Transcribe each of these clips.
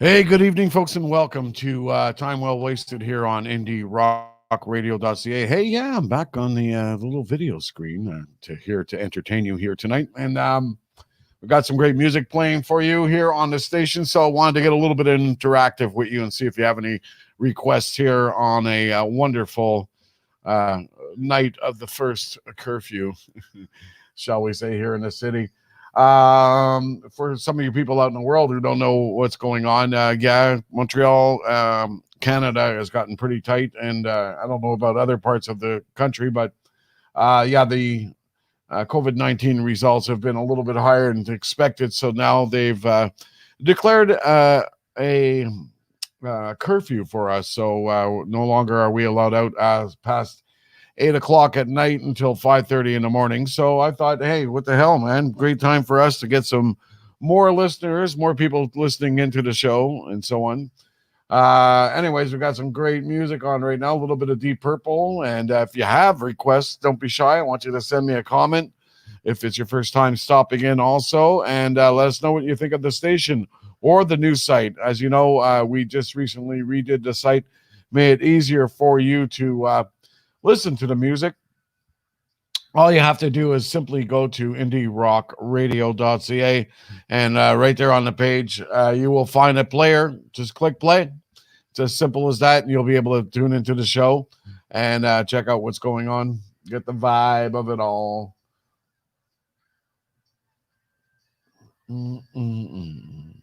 Hey, good evening, folks, and welcome to Time Well Wasted here on IndieRockRadio.ca. Hey, yeah, I'm back on the little video screen to entertain you here tonight, and we've got some great music playing for you here on the station. So I wanted to get a little bit interactive with you and see if you have any requests here on a wonderful uh, night of the first curfew, shall we say, here in the city. For some of you people out in the world who don't know what's going on, yeah, Montreal, Canada has gotten pretty tight, and I don't know about other parts of the country, but yeah, the COVID-19 results have been a little bit higher than expected. So now they've declared a curfew for us. So no longer are we allowed out past 8 o'clock at night until 5:30 in the morning. So I thought, hey, what the hell, man? Great time for us to get some more listeners, more people listening into the show, and so on. Anyways, we've got some great music on right now, a little bit of Deep Purple. And if you have requests, don't be shy. I want you to send me a comment if it's your first time stopping in, also, and let us know what you think of the station or the new site. As you know, we just recently redid the site, made it easier for you to listen to the music. All you have to do is simply go to indierockradio.ca, and right there on the page, you will find a player. Just click play. It's as simple as that, and you'll be able to tune into the show and check out what's going on. Get the vibe of it all. Mm-mm-mm.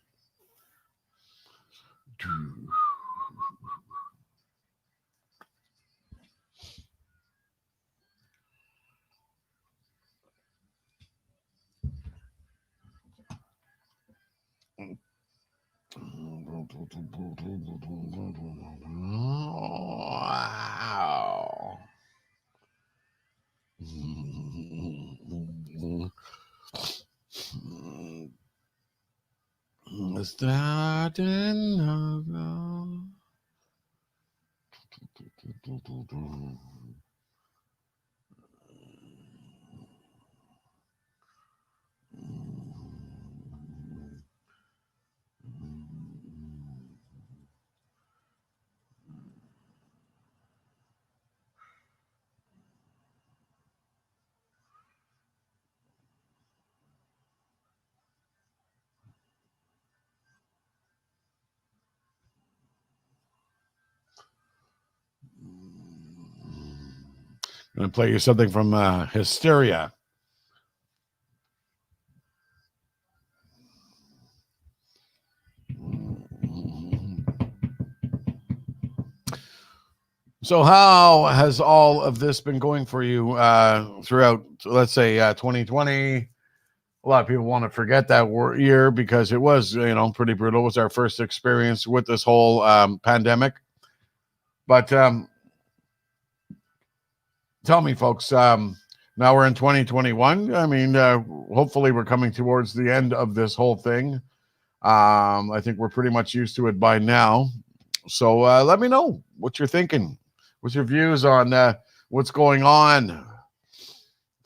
Wow. Starting over. I'm going to play you something from Hysteria. So, how has all of this been going for you throughout, let's say, 2020? A lot of people want to forget that year because it was, pretty brutal. It was our first experience with this whole pandemic. But tell me, folks, now we're in 2021. I mean, hopefully, we're coming towards the end of this whole thing. I think we're pretty much used to it by now. So let me know what you're thinking. What's your views on what's going on?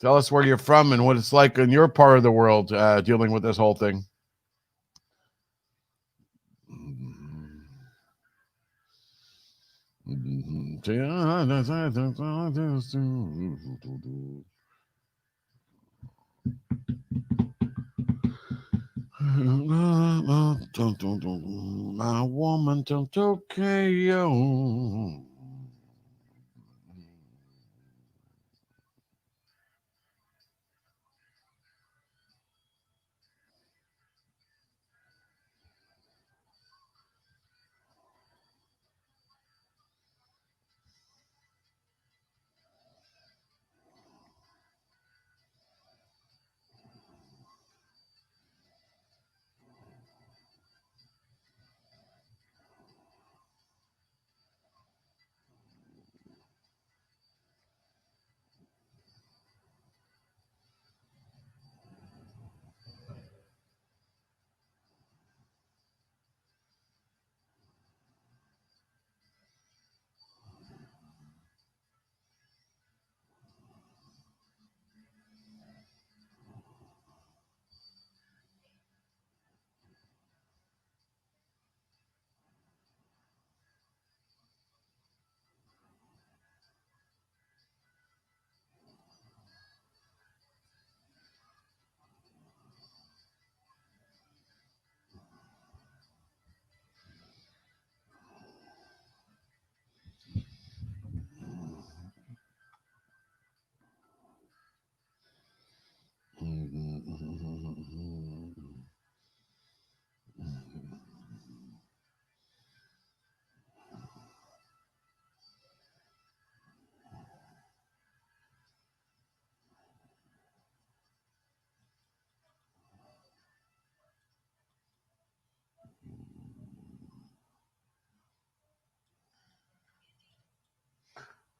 Tell us where you're from and what it's like in your part of the world dealing with this whole thing. My woman don't okay you.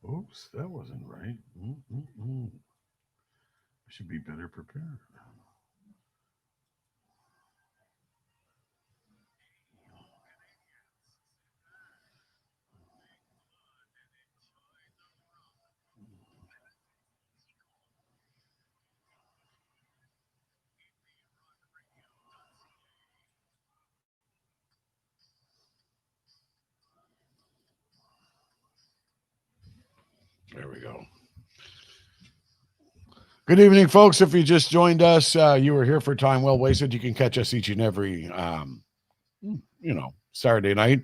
Oops, that wasn't right. I should be better prepared. There we go. Good evening, folks. If you just joined us, you were here for Time Well Wasted. You can catch us each and every, Saturday night,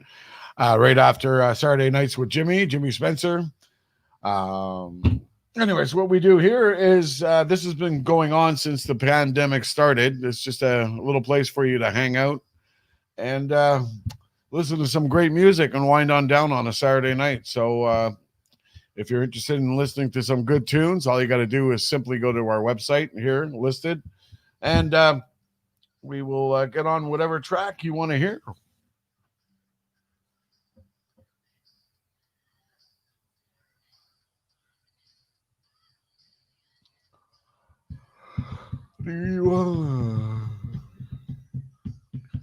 right after Saturday nights with Jimmy Spencer. Anyways, what we do here is this has been going on since the pandemic started. It's just a little place for you to hang out and listen to some great music and wind on down on a Saturday night. So if you're interested in listening to some good tunes, all you got to do is simply go to our website here listed, and we will get on whatever track you want to hear.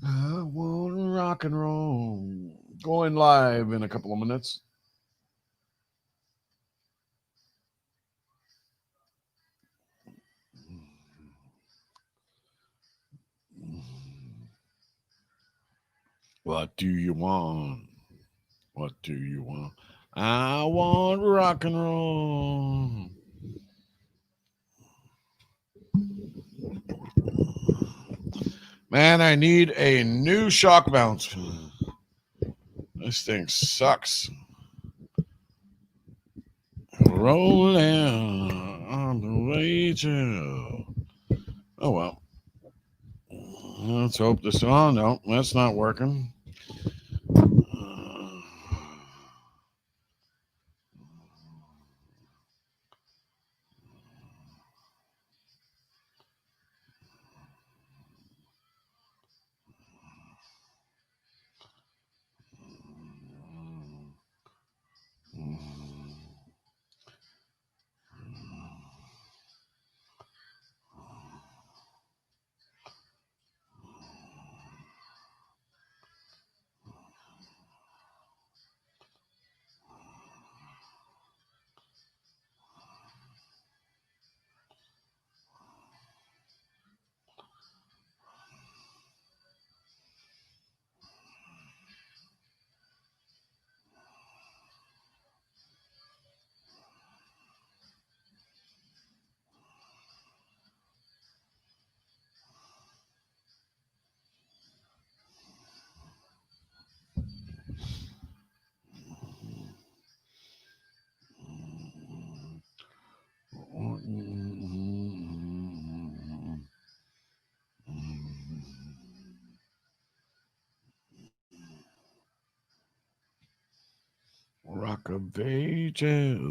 I want rock and roll. Going live in a couple of minutes. What do you want? What do you want? I want rock and roll. Man, I need a new shock bounce. This thing sucks. Rolling on the way to. Oh, well. Let's hope this. Oh, no, that's not working. Rock of Ages.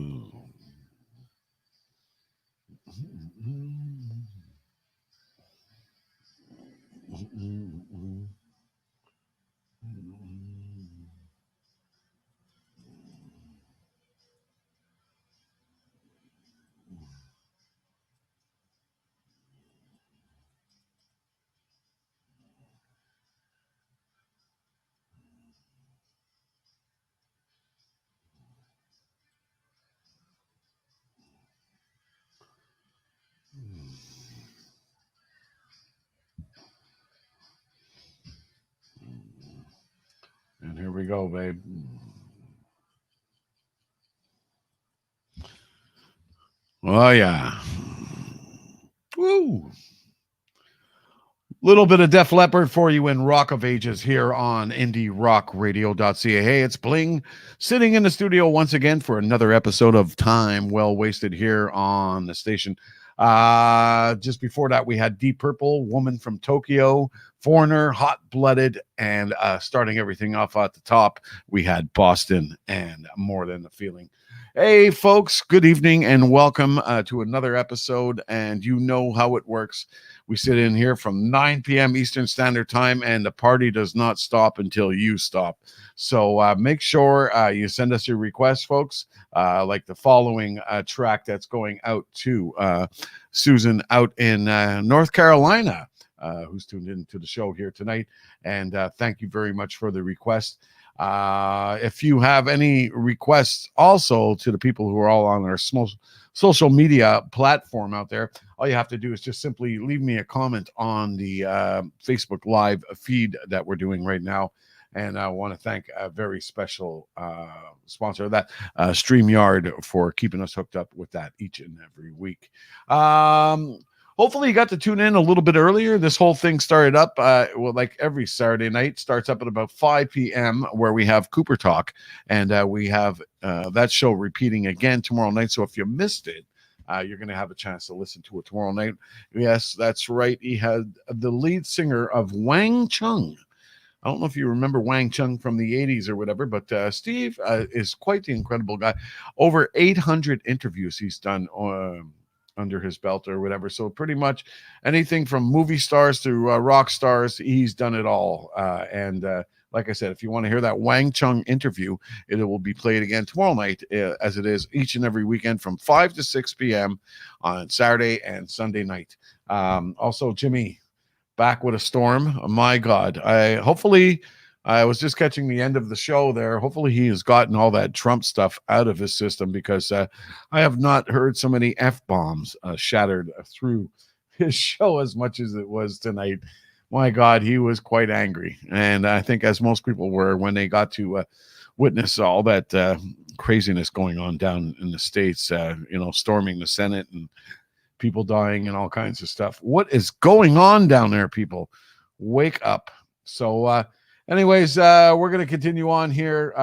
And here we go, babe. Oh, yeah. Woo. Little bit of Def Leppard for you in Rock of Ages here on IndieRockRadio.ca. Hey, it's Bling sitting in the studio once again for another episode of Time Well Wasted here on the station. Just before that, we had Deep Purple, Woman from Tokyo, Foreigner, Hot Blooded, and starting everything off at the top, we had Boston and More Than a Feeling. Hey, folks, good evening and welcome to another episode. And you know how it works. We sit in here from 9 p.m. Eastern Standard Time, and the party does not stop until you stop. So make sure you send us your requests, folks, like the following track that's going out to Susan out in North Carolina, who's tuned into the show here tonight. And thank you very much for the request. If you have any requests also to the people who are all on our social media platform out there, all you have to do is just simply leave me a comment on the Facebook Live feed that we're doing right now. And I want to thank a very special sponsor of that, StreamYard, for keeping us hooked up with that each and every week. Hopefully you got to tune in a little bit earlier. This whole thing started up, like every Saturday night, starts up at about 5 p.m. where we have Cooper Talk. And we have that show repeating again tomorrow night. So if you missed it, you're going to have a chance to listen to it tomorrow night. Yes, that's right. He had the lead singer of Wang Chung. I don't know if you remember Wang Chung from the 80s or whatever, but Steve is quite the incredible guy. Over 800 interviews he's done under his belt or whatever. So pretty much anything from movie stars to rock stars, he's done it all. And like I said, if you want to hear that Wang Chung interview, it will be played again tomorrow night, as it is each and every weekend from 5 to 6 p.m. on Saturday and Sunday night. Also, Jimmy, back with a storm. Oh, my God. I was just catching the end of the show there. Hopefully he has gotten all that Trump stuff out of his system, because I have not heard so many F-bombs shattered through his show as much as it was tonight. My God, he was quite angry. And I think, as most people were, when they got to witness all that craziness going on down in the States, storming the Senate and people dying and all kinds of stuff. What is going on down there, people? Wake up. So anyways, we're going to continue on here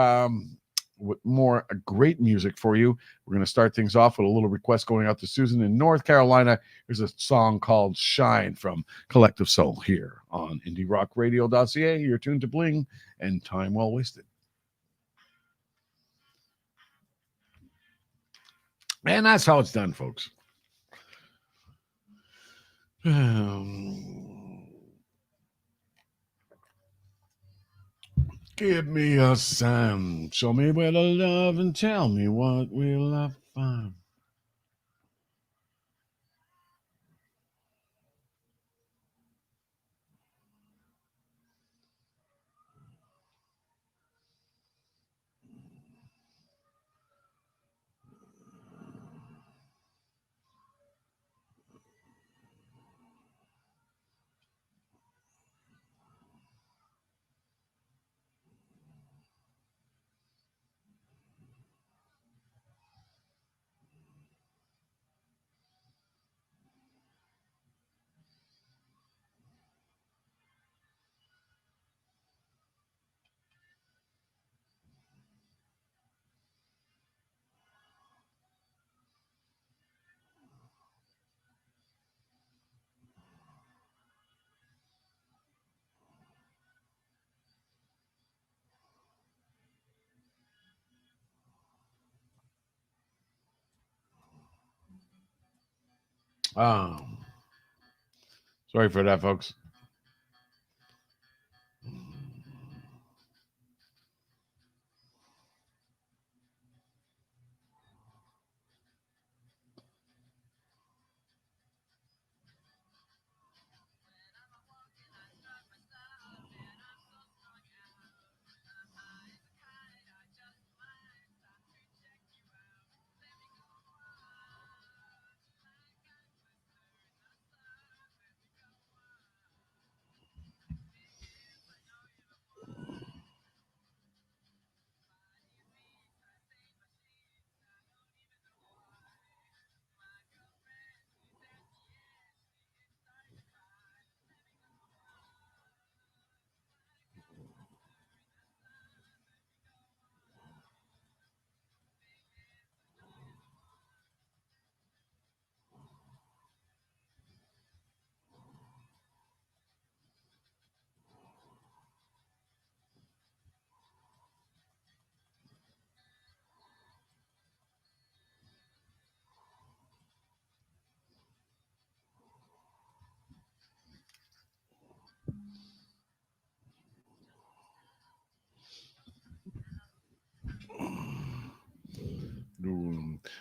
with more great music for you. We're going to start things off with a little request going out to Susan in North Carolina. Here's a song called Shine from Collective Soul here on IndieRockRadio.ca. You're tuned to Bling and Time Well Wasted. And that's how it's done, folks. Give me a sign, show me where to love, and tell me what will I find. Sorry for that, folks.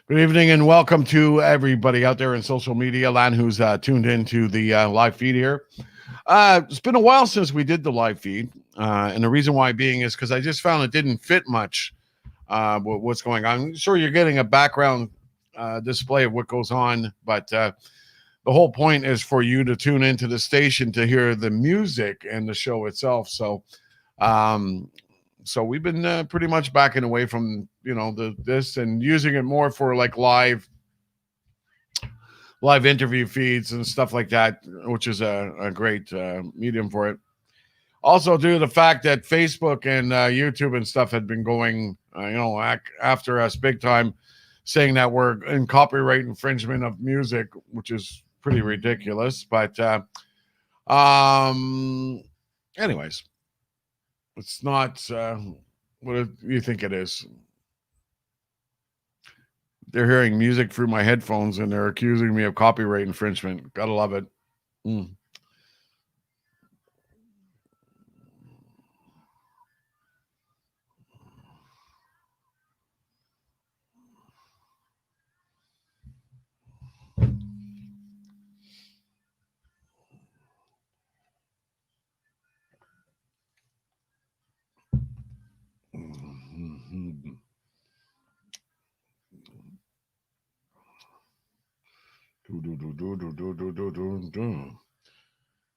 Good evening and welcome to everybody out there in social media land who's tuned into the live feed here. It's been a while since we did the live feed, and the reason why being is because I just found it didn't fit much what's going on. I'm sure you're getting a background display of what goes on, but the whole point is for you to tune into the station to hear the music and the show itself. Um, so we've been pretty much backing away from this and using it more for like live interview feeds and stuff like that, which is a great medium for it. Also, due to the fact that Facebook and YouTube and stuff had been going, after us big time, saying that we're in copyright infringement of music, which is pretty ridiculous. But, anyways, it's not what do you think it is. They're hearing music through my headphones and they're accusing me of copyright infringement. Gotta love it. Mm.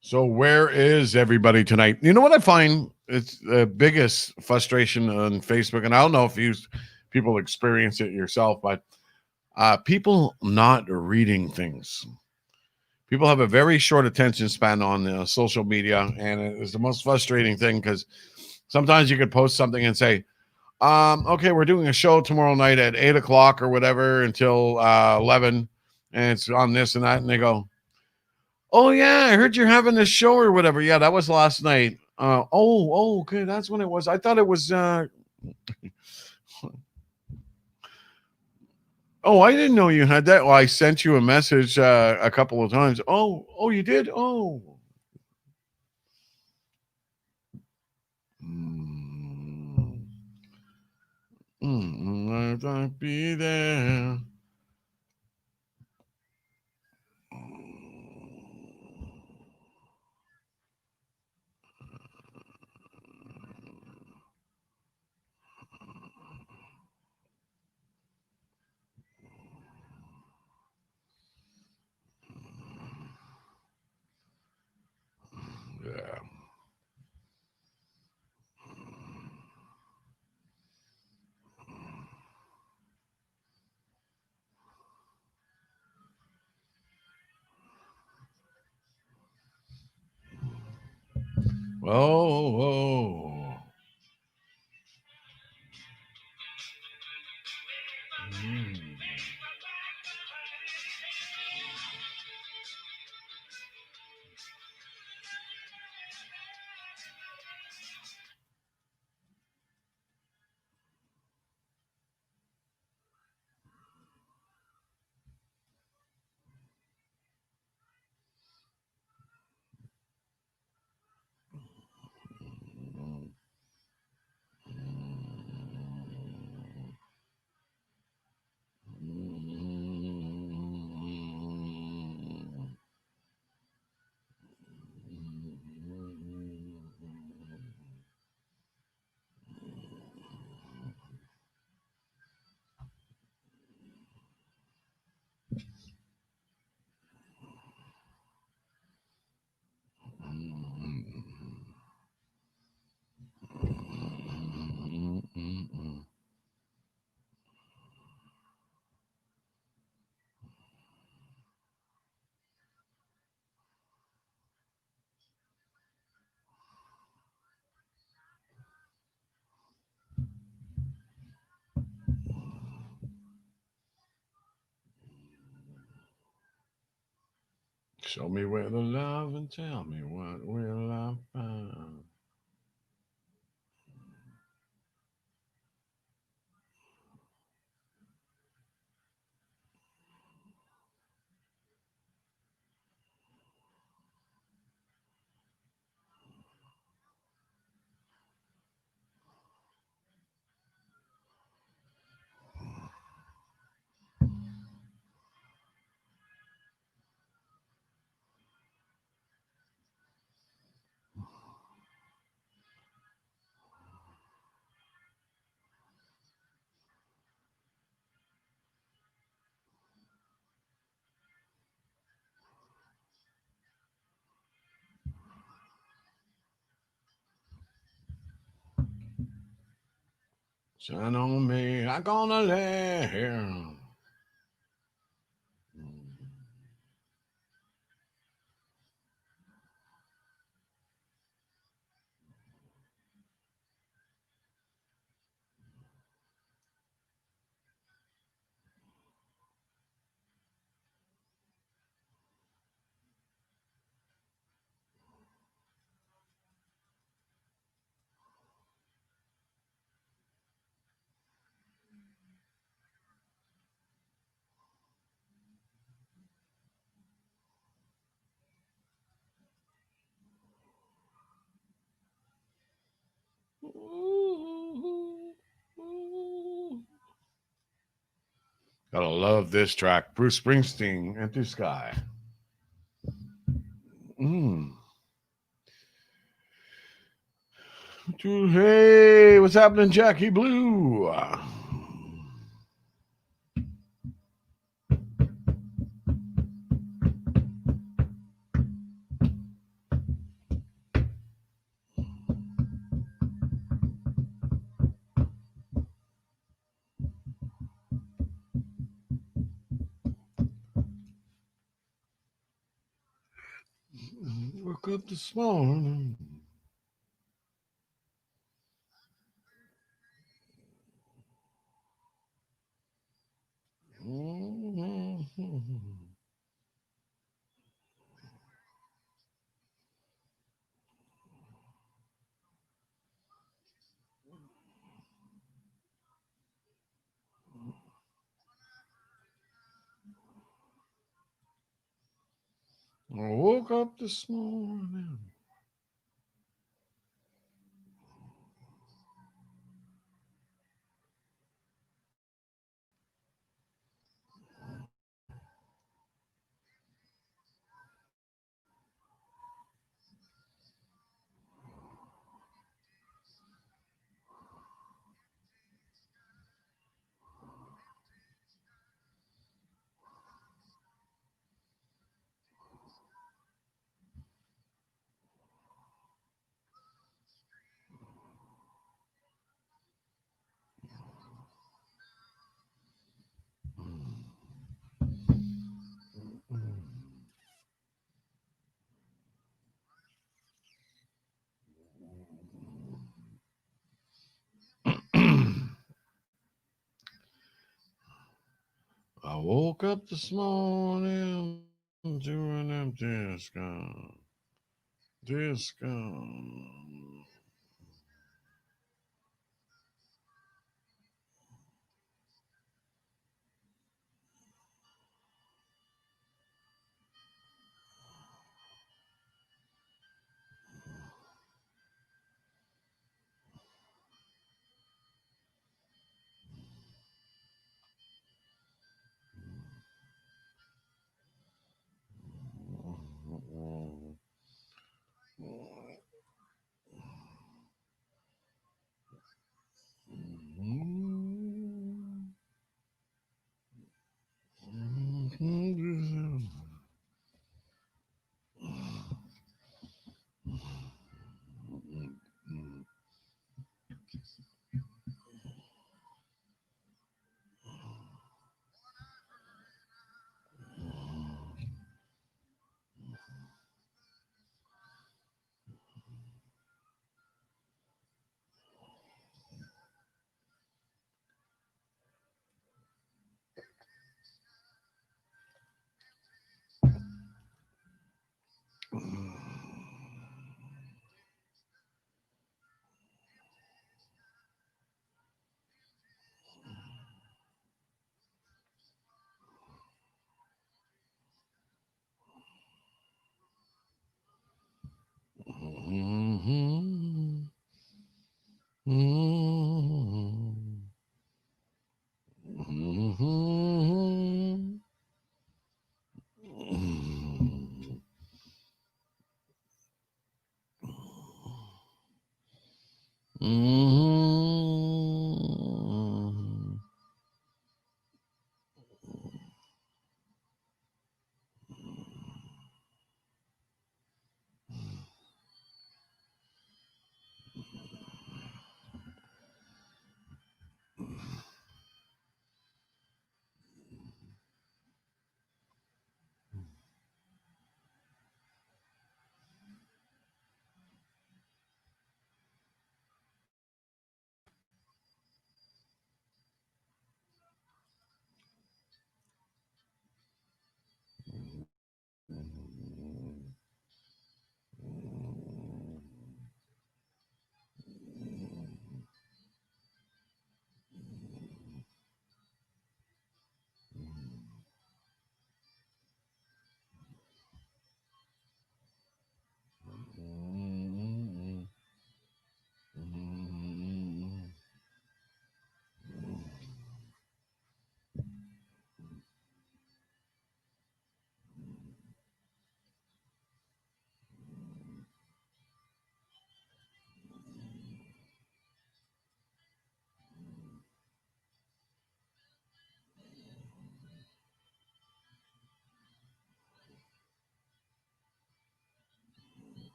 So where is everybody tonight? You know what I find? It's the biggest frustration on Facebook, and I don't know if people experience it yourself, but people not reading things. People have a very short attention span on social media, and it is the most frustrating thing because sometimes you could post something and say, okay, we're doing a show tomorrow night at 8 o'clock or whatever until 11, and it's on this and that, and they go, oh yeah, I heard you're having this show or whatever. Yeah, that was last night. Okay, that's when it was. I thought it was. Oh, I didn't know you had that. Well, I sent you a message a couple of times. Oh, you did. Oh, I'll be there. Yeah. Oh. Mm. Show me where the love and tell me what will I find. Shine on me, I'm gonna lay here. Gotta love this track. Bruce Springsteen, Empty Sky. Hey, what's happening, Jackie Blue? Woke up this morning. I woke up this morning. I woke up this morning to an empty sky. Disco.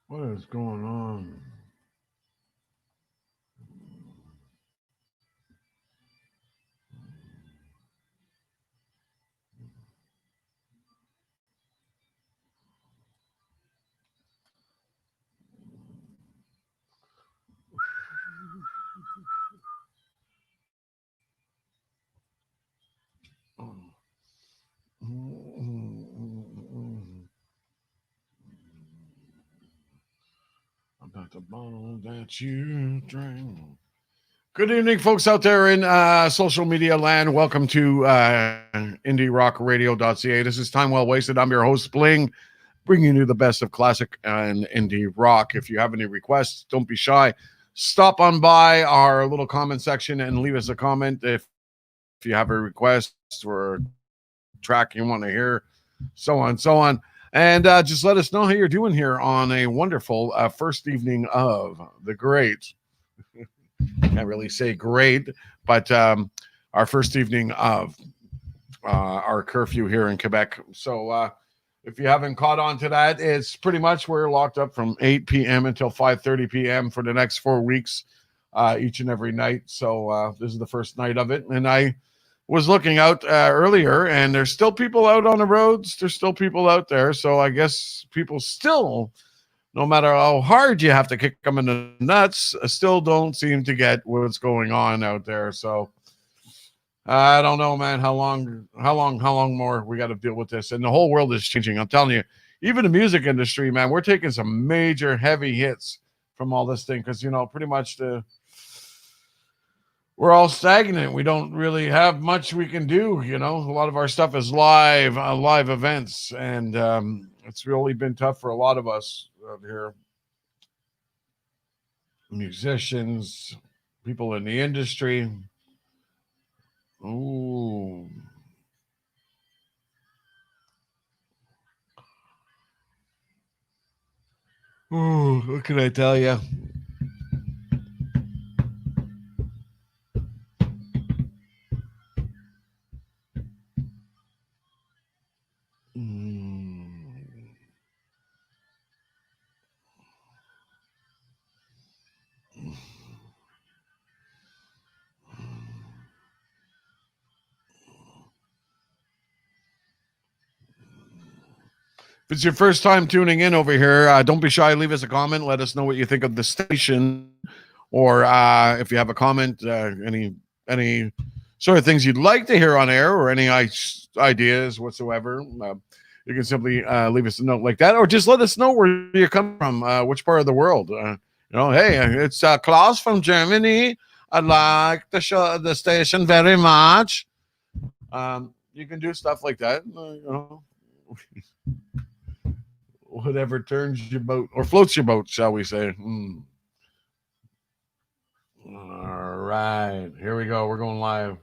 What is going on? About the bottle that you drank. Good evening, folks out there in social media land. Welcome to IndieRockRadio.ca. This is Time Well Wasted. I'm your host, Bling, bringing you the best of classic and indie rock. If you have any requests, don't be shy. Stop on by our little comment section and leave us a comment if you have a request or a track you want to hear, so on, so on. And just let us know how you're doing here on a wonderful first evening of the great. Can't really say great, but our first evening of our curfew here in Quebec. So if you haven't caught on to that, it's pretty much we're locked up from 8 p.m. until 5:30 p.m. for the next 4 weeks, each and every night. So this is the first night of it. And I was looking out earlier, and there's still people out on the roads. There's still people out there. So I guess people still, no matter how hard you have to kick them in the nuts, still don't seem to get what's going on out there. So I don't know, man, how long more we got to deal with this. And the whole world is changing. I'm telling you, even the music industry, man, we're taking some major heavy hits from all this thing because, pretty much we're all stagnant. We don't really have much we can do. A lot of our stuff is live events, and it's really been tough for a lot of us out here, musicians, people in the industry. Ooh. Ooh, what can I tell you? If it's your first time tuning in over here, don't be shy. Leave us a comment. Let us know what you think of the station, or if you have a comment, any sort of things you'd like to hear on air, or any ideas whatsoever. You can simply leave us a note like that, or just let us know where you come from, which part of the world. Hey, it's Klaus from Germany. I like the station very much. You can do stuff like that. Whatever turns your boat or floats your boat, shall we say. All right, here we go. We're going live.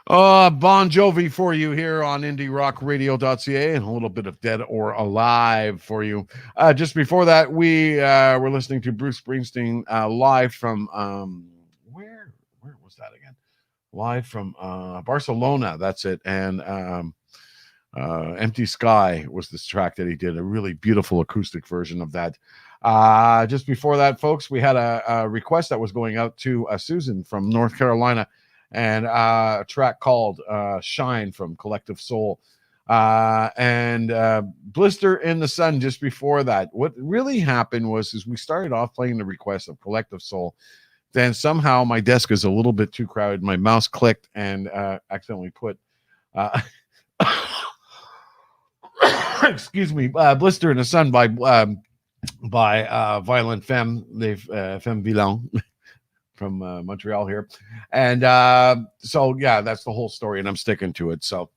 Bon Jovi for you here on IndieRockRadio.ca, and a little bit of Dead or Alive for you. Just before that, we were listening to Bruce Springsteen live from where was that again? Live from Barcelona. That's it. And Empty Sky was this track that he did, a really beautiful acoustic version of that. Just before that, folks, we had a request that was going out to Susan from North Carolina, and a track called Shine from Collective Soul, and Blister in the Sun just before that. What really happened was we started off playing the request of Collective Soul. Then somehow my desk is a little bit too crowded. My mouse clicked and accidentally put excuse me, Blister in the Sun by Violent Femme, Femme Villain from Montreal here. And so, yeah, that's the whole story, and I'm sticking to it. So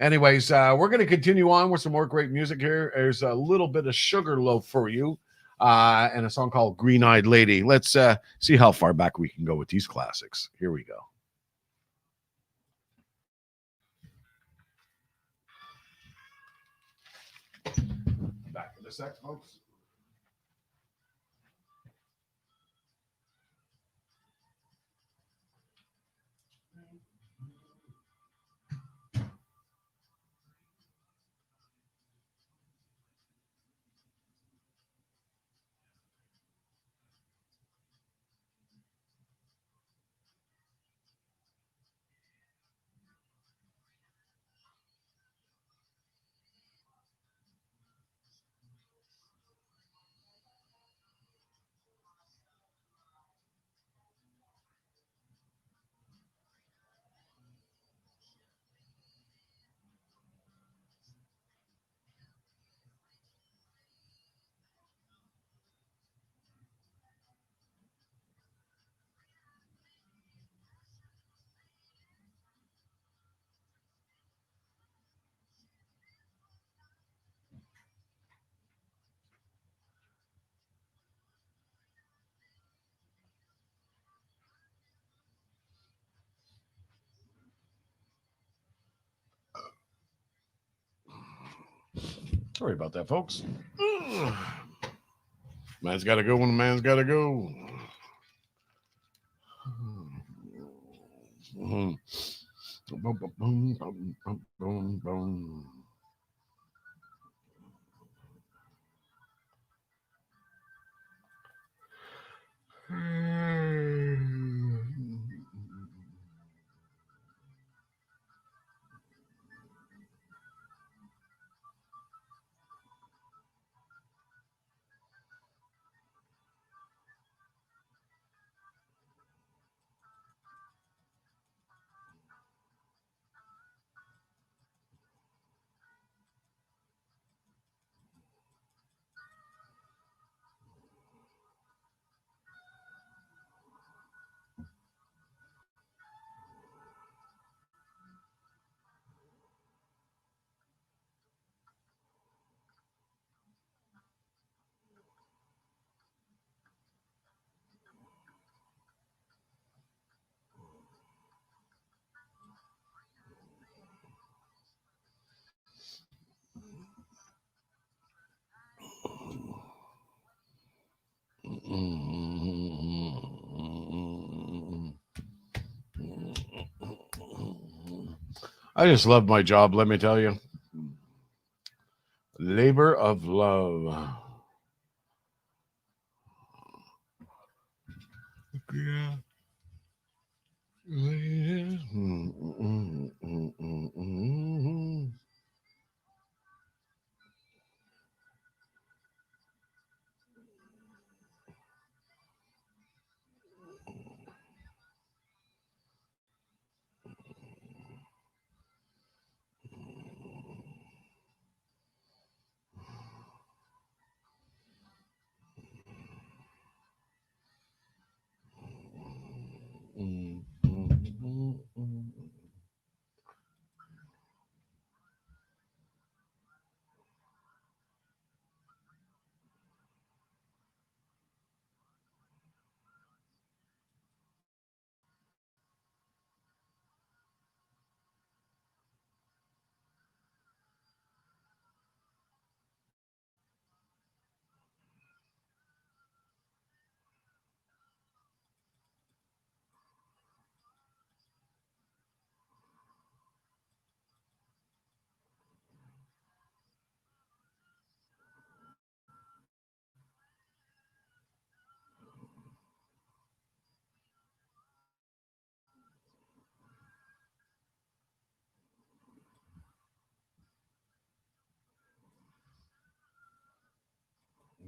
anyways, we're going to continue on with some more great music here. There's a little bit of Sugarloaf for you, and a song called Green Eyed Lady. Let's see how far back we can go with these classics. Here we go. Back in a sec, folks. Sorry about that, folks. Man's got to go when the man's got to go. Mhm. Boom, boom, boom, boom, boom, boom. I just love my job, let me tell you. Labor of love. Yeah.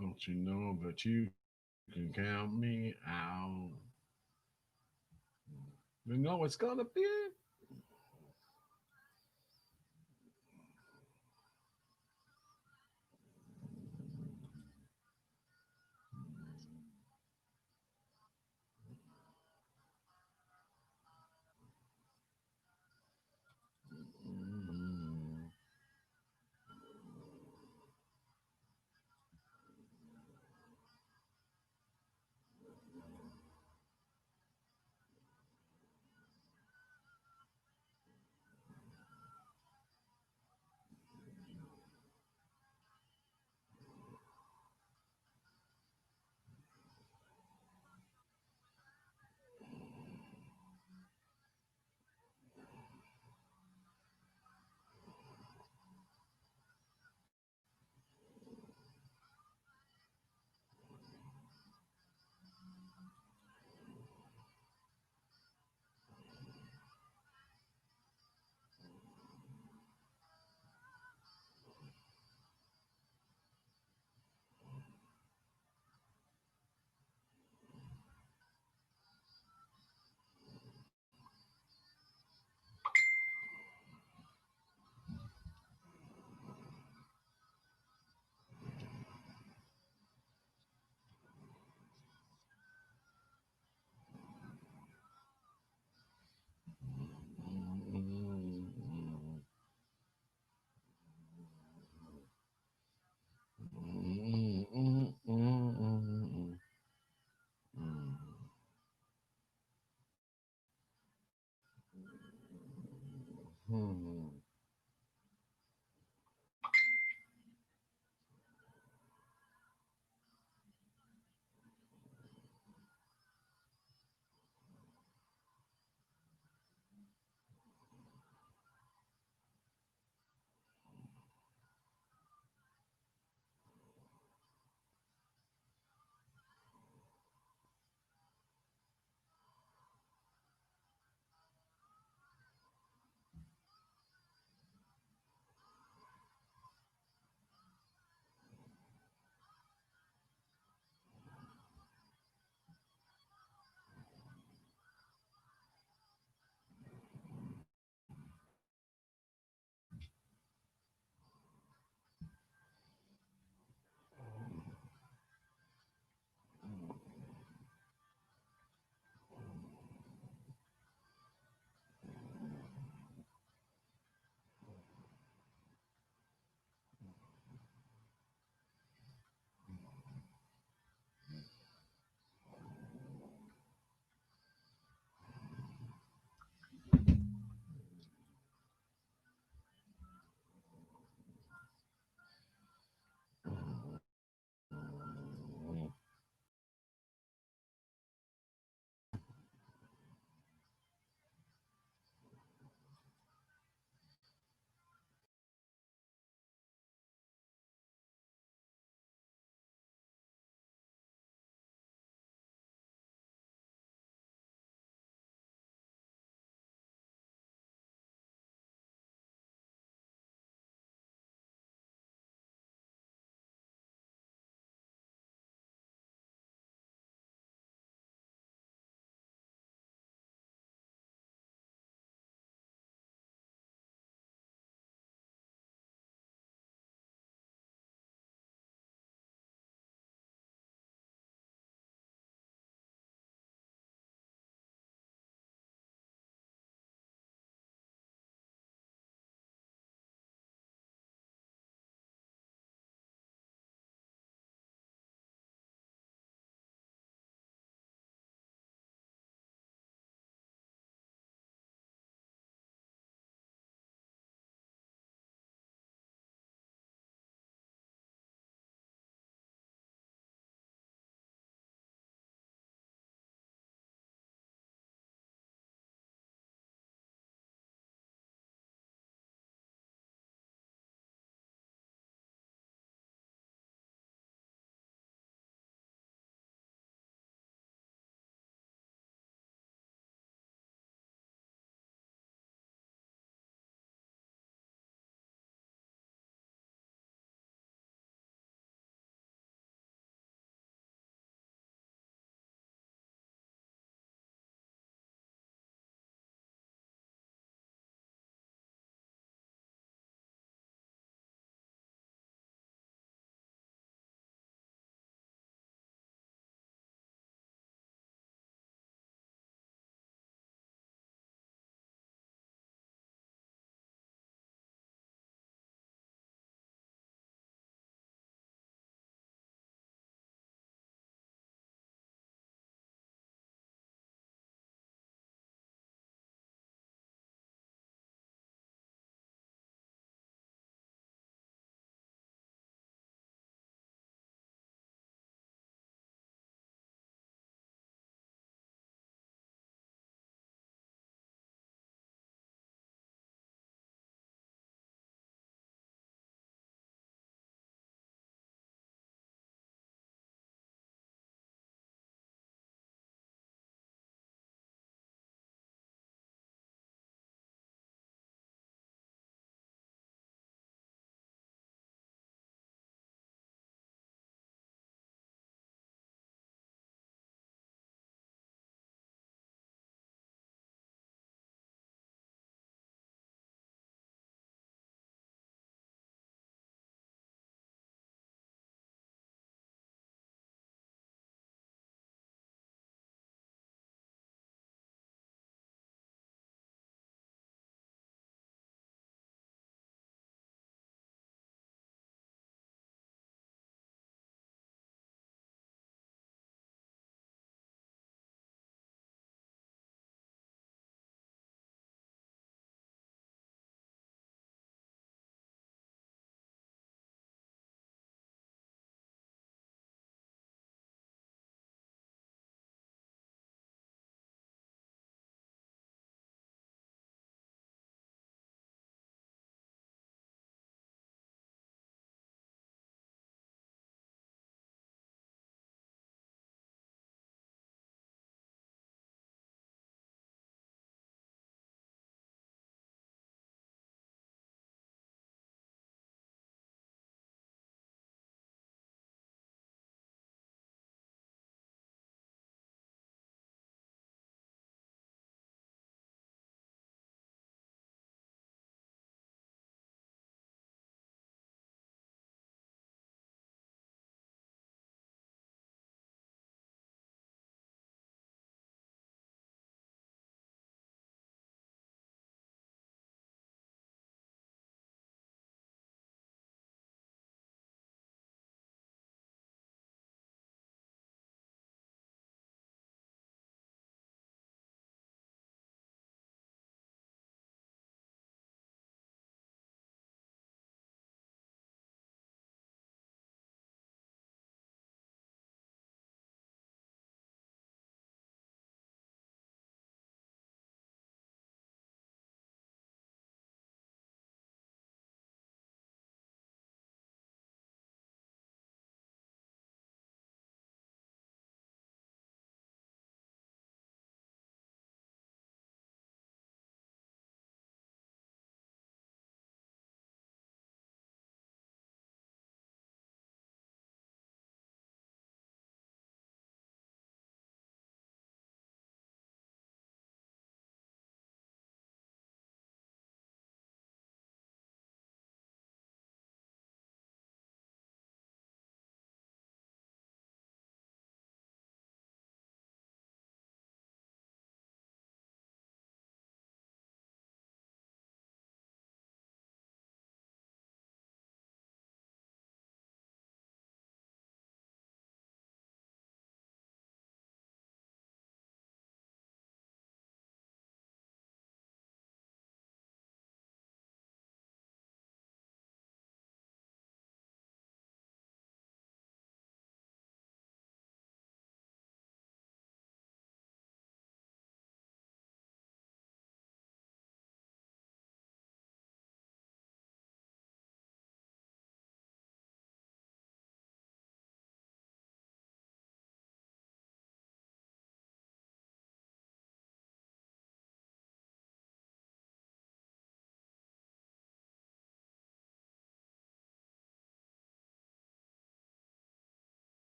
Don't you know that you can count me out? You know it's gonna be.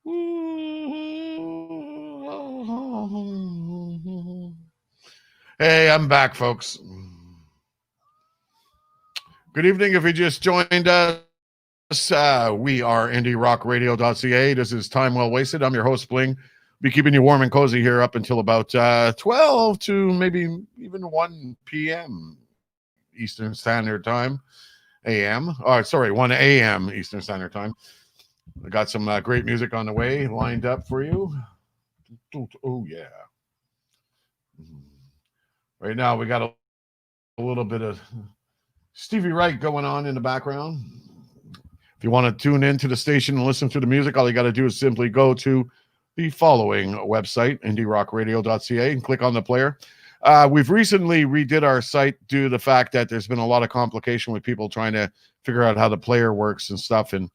Hey, I'm back, folks. Good evening. If you just joined us, we are IndieRockRadio.ca. This is Time Well Wasted. I'm your host, Bling. Be keeping you warm and cozy here up until about 12 to maybe even 1 p.m. Eastern Standard Time. 1 a.m. Eastern Standard Time. I got some great music on the way lined up for you. Oh, yeah. Right now, we got a little bit of Stevie Wright going on in the background. If you want to tune into the station and listen to the music, all you got to do is simply go to the following website, IndieRockRadio.ca, and click on the player. We've recently redid our site due to the fact that there's been a lot of complication with people trying to figure out how the player works and stuff. And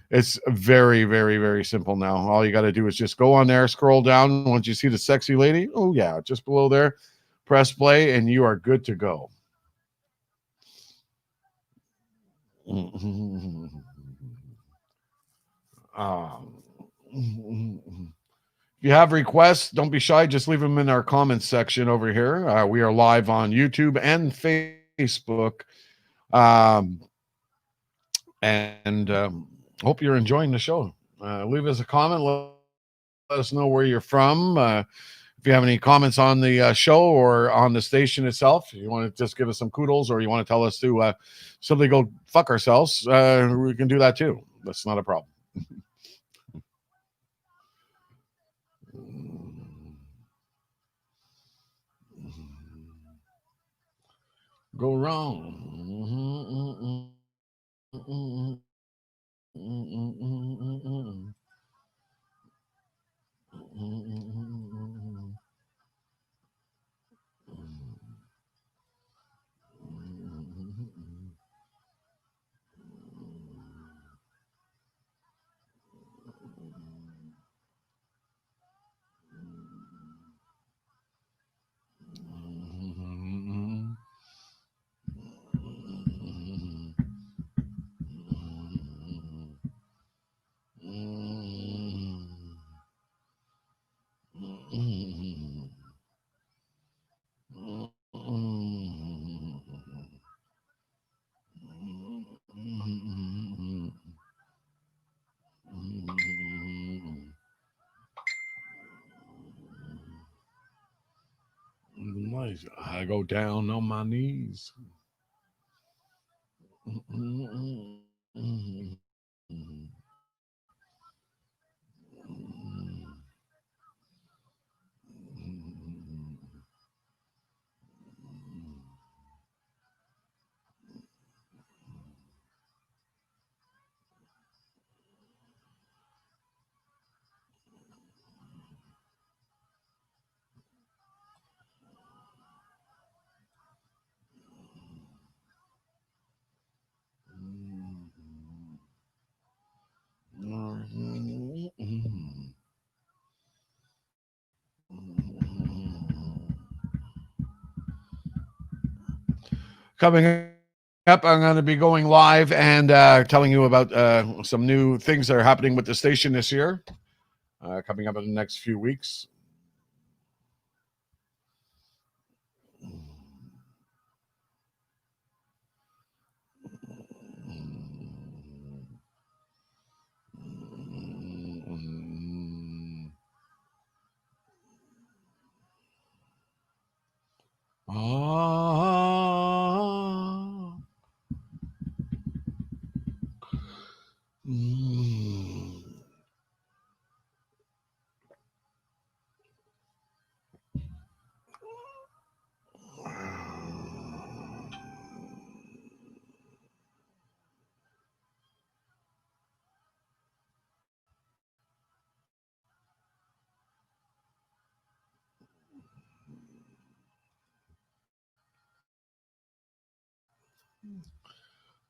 it's very, very, very simple now. All you got to do is just go on there, scroll down. Once you see the sexy lady, oh, yeah, just below there, press play, and you are good to go. If you have requests, don't be shy. Just leave them in our comments section over here. We are live on YouTube and Facebook. Hope you're enjoying the show. Leave us a comment. Let us know where you're from. If you have any comments on the show or on the station itself, you want to just give us some kudos or you want to tell us to simply go fuck ourselves, we can do that too. That's not a problem. Go wrong. I go down on my knees. Coming up, I'm going to be going live and telling you about some new things that are happening with the station this year, coming up in the next few weeks.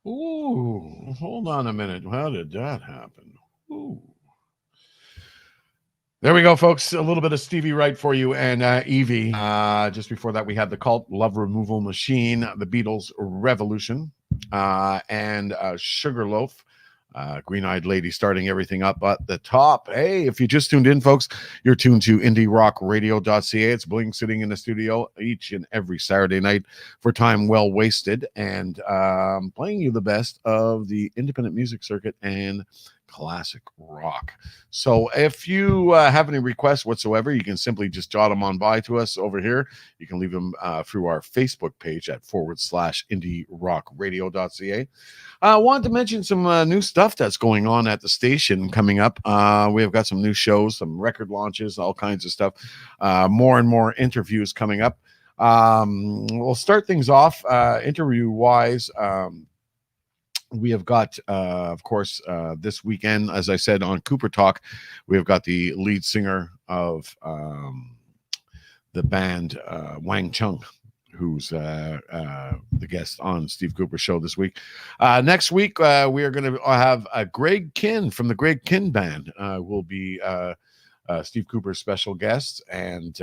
Ooh, hold on a minute. How did that happen? Ooh. There we go, folks. A little bit of Stevie Wright for you and Evie. Just before that, we had the Cult, Love Removal Machine, the Beatles, Revolution, and Sugarloaf. Green Eyed Lady starting everything up at the top. Hey, if you just tuned in, folks, you're tuned to IndieRockRadio.ca. It's Bling sitting in the studio each and every Saturday night for time well wasted and playing you the best of the independent music circuit and classic rock. So if you have any requests whatsoever, you can simply just jot them on by to us over here. You can leave them through our Facebook page at /IndieRockRadio.ca. I wanted to mention some new stuff that's going on at the station coming up. We have got some new shows, some record launches, all kinds of stuff. More and more interviews coming up. We'll start things off interview-wise. We have got, of course, this weekend, as I said, on Cooper Talk, we have got the lead singer of the band, Wang Chung, who's the guest on Steve Cooper's show this week. Next week, we are going to have Greg Kinn from the Greg Kinn Band will be Steve Cooper's special guest, and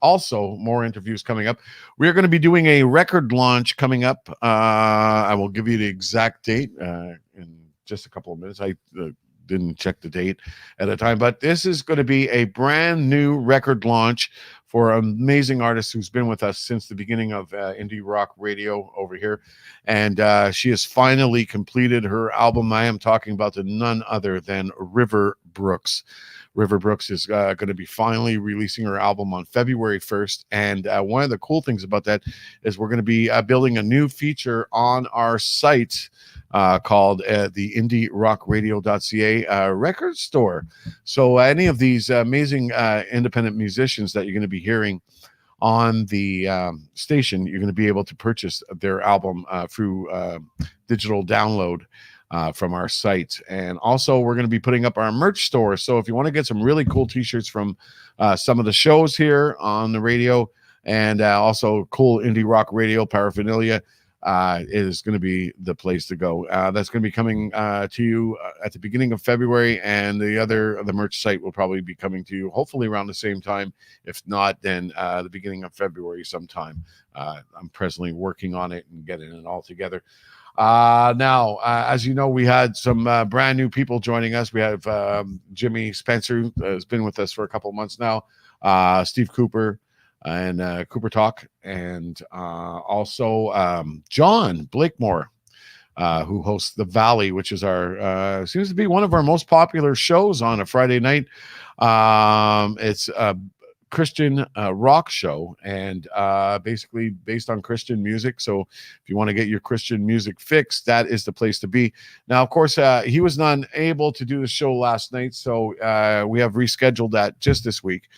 also more interviews coming up. We're going to be doing a record launch coming up. I will give you the exact date in just a couple of minutes. I didn't check the date at a time, but this is going to be a brand new record launch for an amazing artist who's been with us since the beginning of Indie Rock Radio over here. And she has finally completed her album. I am talking about none other than River Brooks. River Brooks is going to be finally releasing her album on February 1st. And one of the cool things about that is we're going to be building a new feature on our site called the IndieRockRadio.ca record store. So any of these amazing independent musicians that you're going to be hearing on the station, you're going to be able to purchase their album through digital download from our site. And also we're going to be putting up our merch store. So if you want to get some really cool t-shirts from some of the shows here on the radio, and also cool indie rock radio paraphernalia, is going to be the place to go. That's going to be coming to you at the beginning of February, and the merch site will probably be coming to you hopefully around the same time. If not, then the beginning of February sometime. I'm presently working on it and getting it all together. Now, as you know, we had some brand new people joining us. We have Jimmy Spencer, has been with us for a couple of months now, Steve Cooper, and Cooper Talk, and also John Blakemore, who hosts The Valley, which is our seems to be one of our most popular shows on a Friday night. It's a Christian rock show, and basically based on Christian music. So if you want to get your Christian music fix, that is the place to be. Now, of course, he was not able to do the show last night, so we have rescheduled that just this week.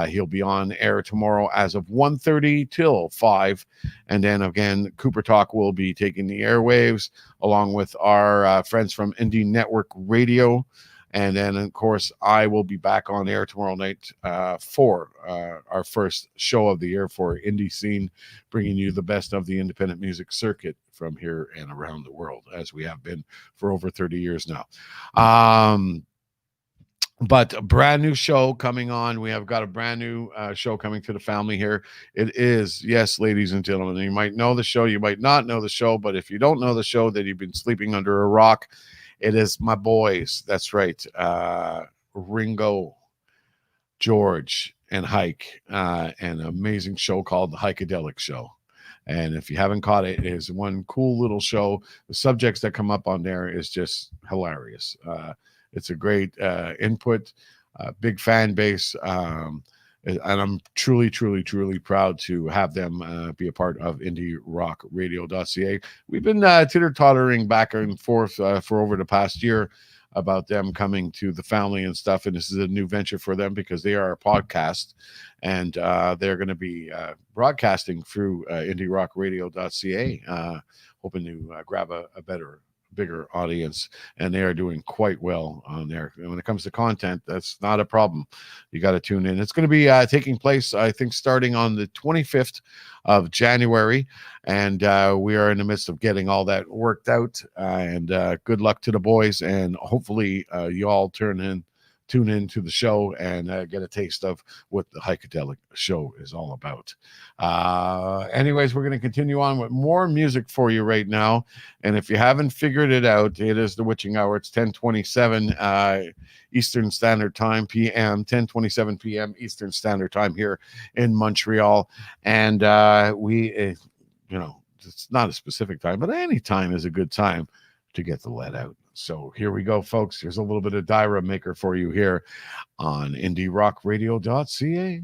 He'll be on air tomorrow as of 1:30 till 5. And then again, Cooper Talk will be taking the airwaves along with our friends from Indie Network Radio. And then, of course, I will be back on air tomorrow night for our first show of the year for Indie Scene, bringing you the best of the independent music circuit from here and around the world, as we have been for over 30 years now. But a brand new show coming on. We have got a brand new show coming to the family here. It is, yes, ladies and gentlemen, you might know the show, you might not know the show, but if you don't know the show, then you've been sleeping under a rock. It is my boys. That's right. Ringo, George, and Hike. An amazing show called The Hikeadelic Show. And if you haven't caught it, it is one cool little show. The subjects that come up on there is just hilarious. It's a great input, big fan base. And I'm truly, truly, truly proud to have them be a part of IndieRockRadio.ca. We've been titter-tottering back and forth for over the past year about them coming to the family and stuff. And this is a new venture for them because they are a podcast, and they're going to be broadcasting through IndieRockRadio.ca, hoping to grab a bigger audience, and they are doing quite well on there. And when it comes to content, that's not a problem. You got to tune in. It's going to be taking place, I think, starting on the 25th of January, and we are in the midst of getting all that worked out. And good luck to the boys, and hopefully you all tune tune in to the show and get a taste of what the Hikadelic show is all about. Anyways, we're going to continue on with more music for you right now. And if you haven't figured it out, it is the witching hour. It's 10:27 Eastern Standard Time, PM, 10:27 p.m. Eastern Standard Time here in Montreal. And it's not a specific time, but any time is a good time to get the lead out. So here we go, folks. Here's a little bit of Dyra Maker for you here on IndieRockRadio.ca.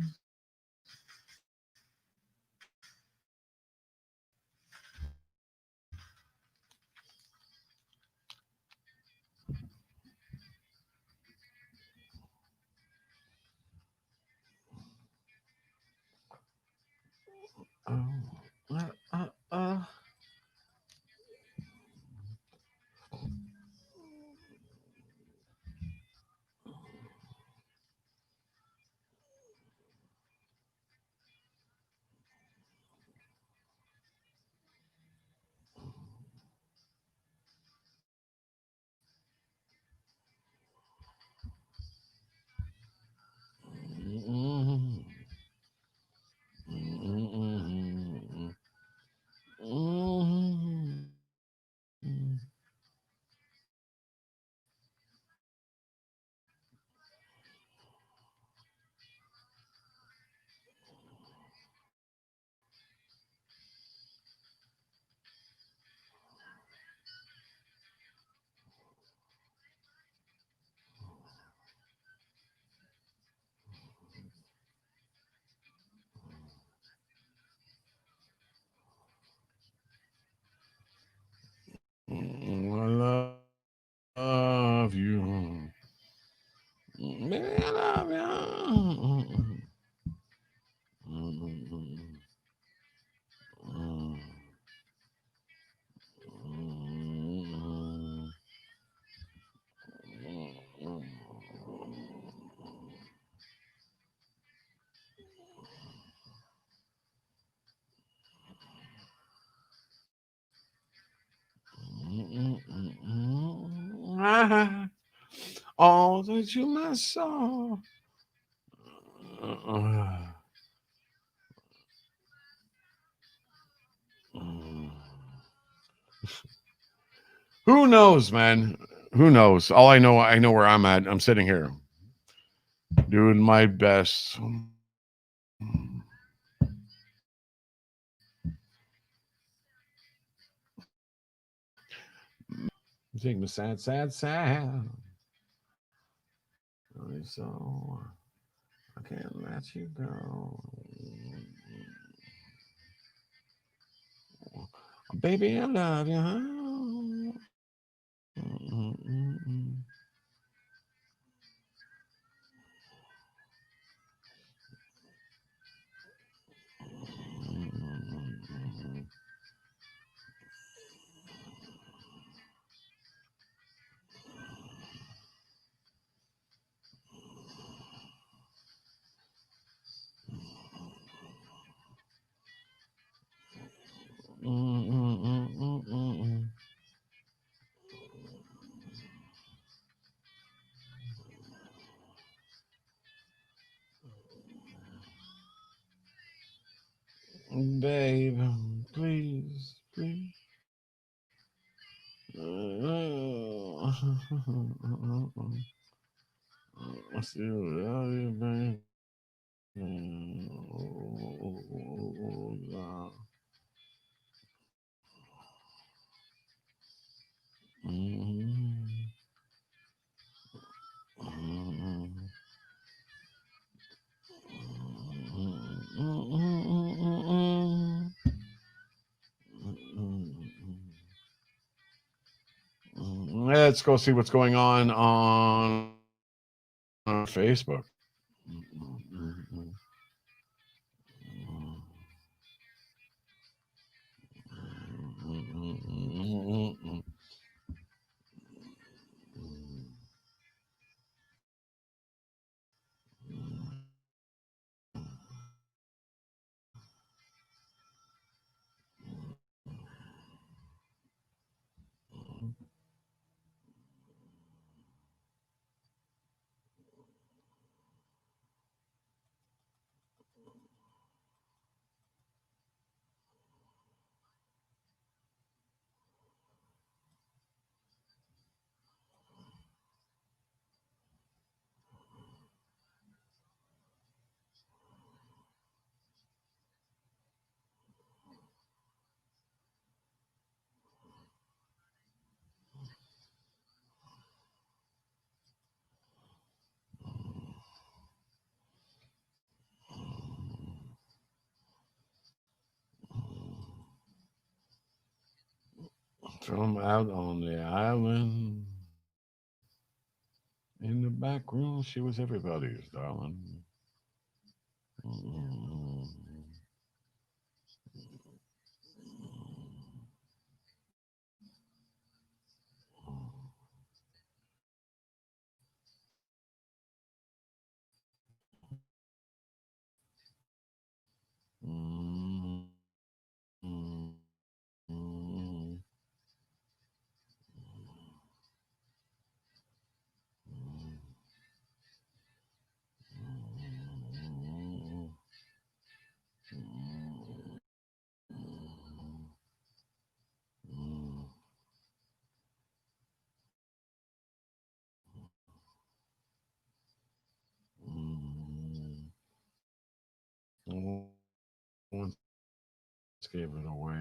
I love you. Baby, I love you. All that you my soul. Who knows, man? Who knows? All I know where I'm at. I'm sitting here doing my best. You take me sad, sad, sad. So I can't let you go. Baby, I love you. Babe, please, please. I still love you, babe. Let's go see what's going on Facebook. From out on the island. In the back room, she was everybody's darling. Mm-hmm. Let's give it away.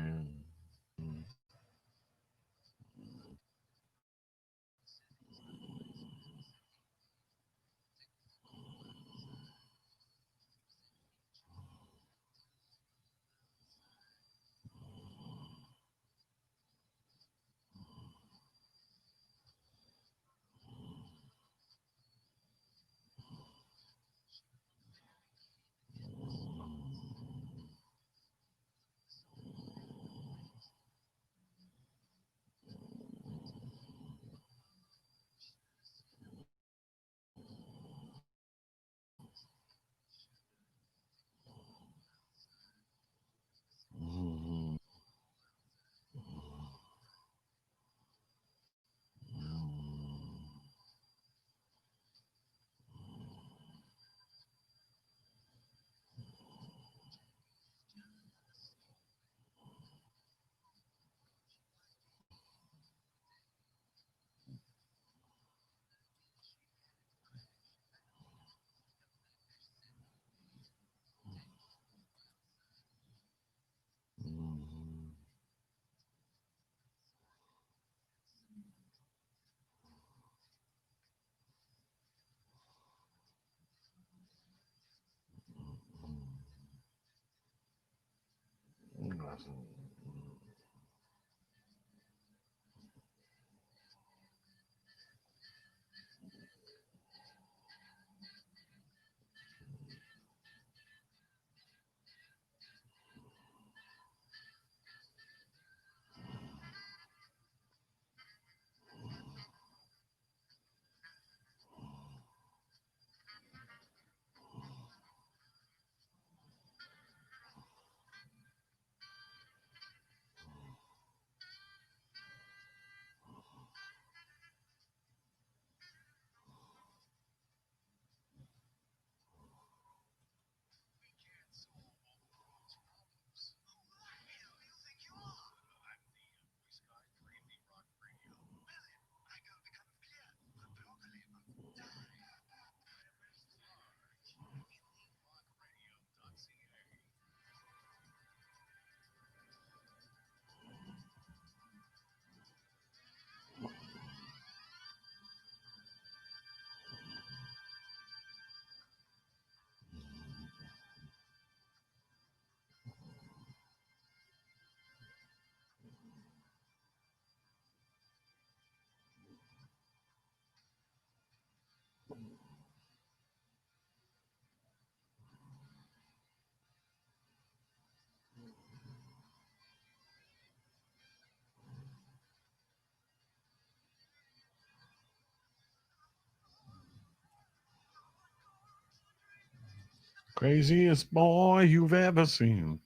Craziest boy you've ever seen.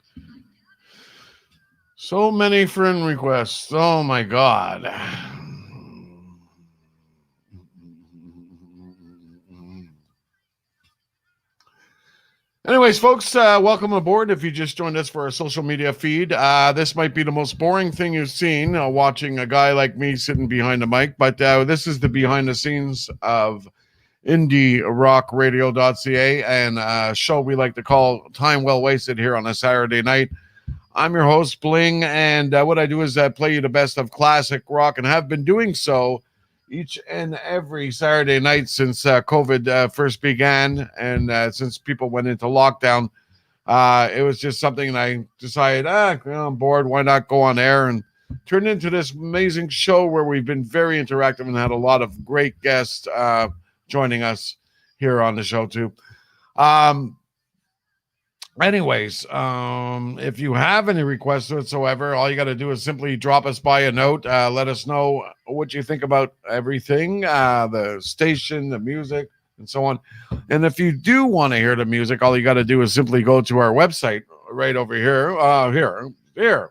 So many friend requests. Oh my God. Anyways, folks, welcome aboard. If you just joined us for our social media feed, this might be the most boring thing you've seen watching a guy like me sitting behind a mic, but this is the behind the scenes of IndieRockRadio.ca and a show we like to call Time Well Wasted here on a Saturday night. I'm your host, Bling, and what I do is play you the best of classic rock and have been doing so each and every Saturday night since COVID first began and since people went into lockdown. It was just something, and I decided, I'm bored. Why not go on air and turned into this amazing show where we've been very interactive and had a lot of great guests joining us here on the show too. Um, Anyways, if you have any requests whatsoever, all you got to do is simply drop us by a note. Let us know what you think about everything, the station, the music, and so on. And if you do want to hear the music, all you got to do is simply go to our website right over here. Here.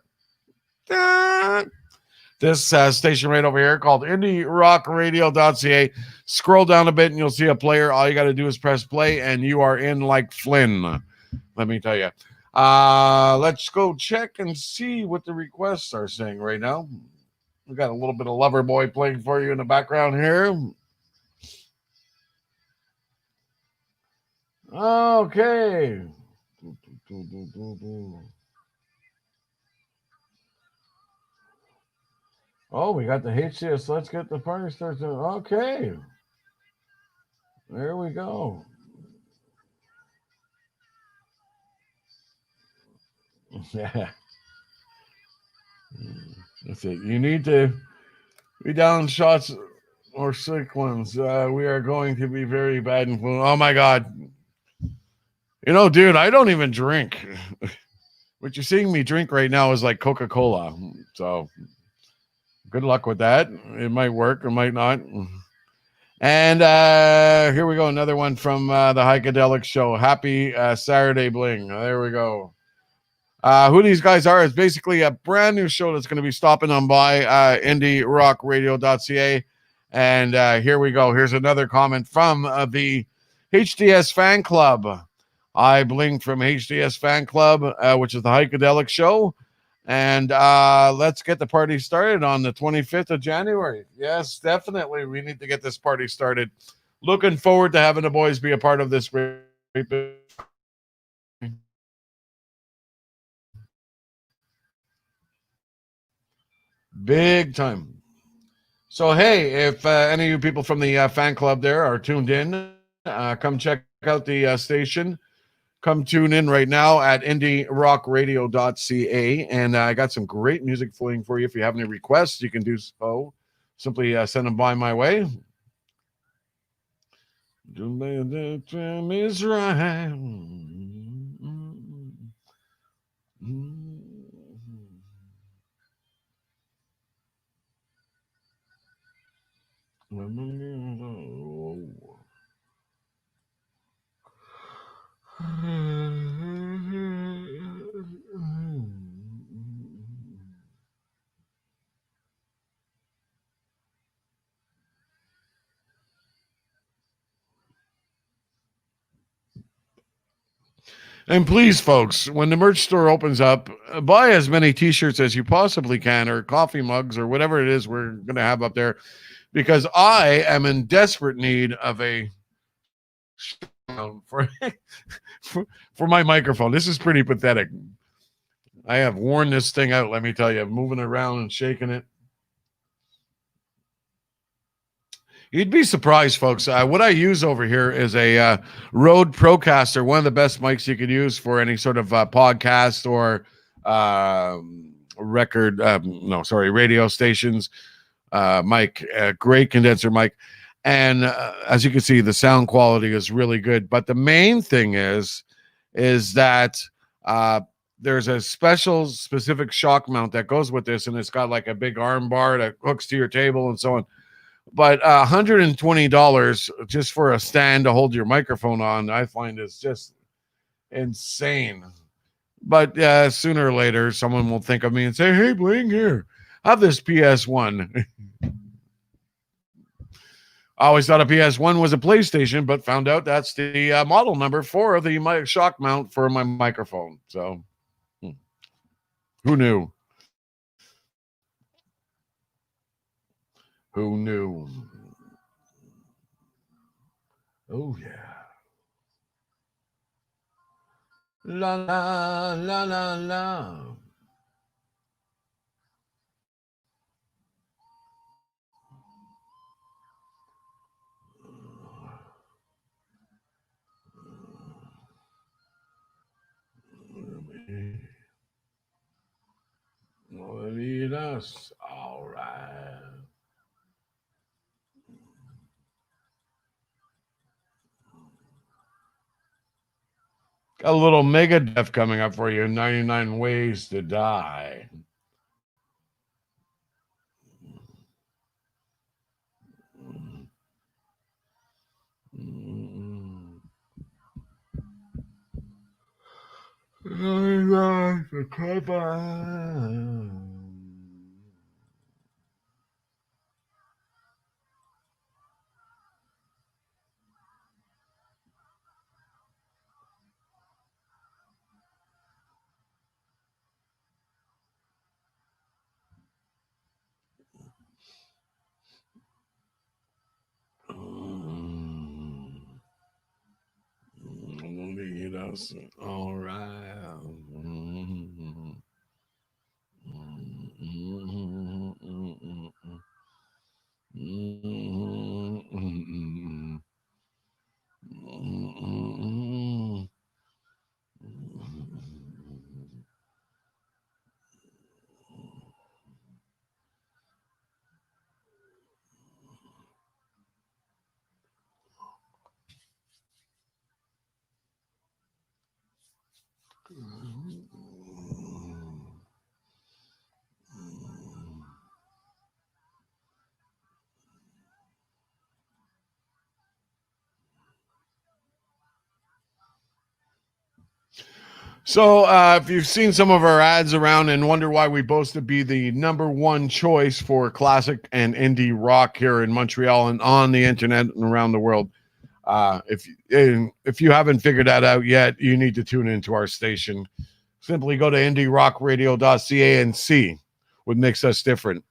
This station right over here called IndieRockRadio.ca. Scroll down a bit and you'll see a player. All you got to do is press play, and you are in like Flynn. Let me tell you. Let's go check and see what the requests are saying right now. We got a little bit of Loverboy playing for you in the background here. Okay. Oh, we got the HCS. Let's get the party started. Okay. There we go. Yeah. That's it. You need to be down shots or sick ones. We are going to be very bad influence. Oh my God. Dude, I don't even drink. What you're seeing me drink right now is like Coca-Cola. So good luck with that. It might work, it might not. And here we go. Another one from the Hikadelic Show. Happy Saturday Bling. There we go. Who these guys are is basically a brand new show that's going to be stopping on by IndieRockRadio.ca. And here we go. Here's another comment from the HDS Fan Club. I Bling from HDS Fan Club, which is the Hikadelic Show. And let's get the party started on the 25th of January. Yes, definitely. We need to get this party started. Looking forward to having the boys be a part of this great big time. So, hey, if any of you people from the fan club there are tuned in, come check out the station. Come tune in right now at indierockradio.ca. And I got some great music playing for you. If you have any requests, you can do so. Simply send them by my way. Time is right. And please, folks, when the merch store opens up, buy as many t-shirts as you possibly can, or coffee mugs, or whatever it is we're going to have up there, because I am in desperate need of a for, for my microphone. This is pretty pathetic. I have worn this thing out, let me tell you, moving around and shaking it. You'd be surprised, folks. What I use over here is a Rode Procaster, one of the best mics you could use for any sort of podcast or radio stations. Mic, great condenser mic. And as you can see, the sound quality is really good. But the main thing is that there's a specific shock mount that goes with this, and it's got like a big arm bar that hooks to your table and so on. But $120 just for a stand to hold your microphone on, I find is just insane. But sooner or later, someone will think of me and say, "Hey, Bling, here, have this PS1." I always thought a PS1 was a PlayStation, but found out that's the model number for the shock mount for my microphone. So, who knew? Who knew? Oh, yeah. La, la, la, la, la. us. All right. Got a little Megadeth coming up for you. 99 Ways to Die. Lead us. All right. So, if you've seen some of our ads around and wonder why we boast to be the number one choice for classic and indie rock here in Montreal and on the internet and around the world, if you haven't figured that out yet, you need to tune into our station. Simply go to indierockradio.ca and see what makes us different.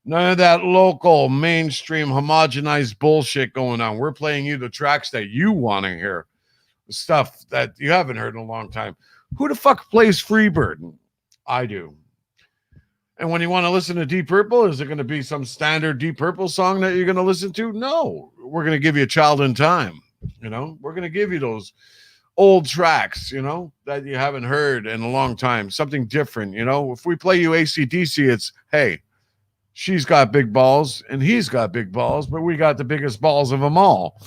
None of that local, mainstream, homogenized bullshit going on. We're playing you the tracks that you want to hear, stuff that you haven't heard in a long time. Who the fuck plays Freebird? I do. And when you want to listen to Deep Purple, is it going to be some standard Deep Purple song that you're going to listen to? No. We're going to give you a Child in Time. You know, we're going to give you those old tracks, you know, that you haven't heard in a long time. Something different, you know. If we play you AC/DC, it's, hey, she's got big balls and he's got big balls, but we got the biggest balls of them all.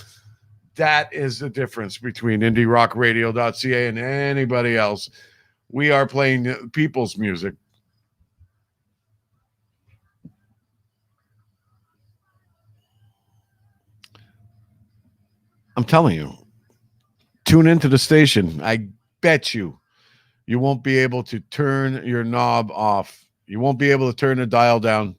That is the difference between indierockradio.ca and anybody else. We are playing people's music. I'm telling you, tune into the station. I bet you won't be able to turn your knob off. You won't be able to turn the dial down.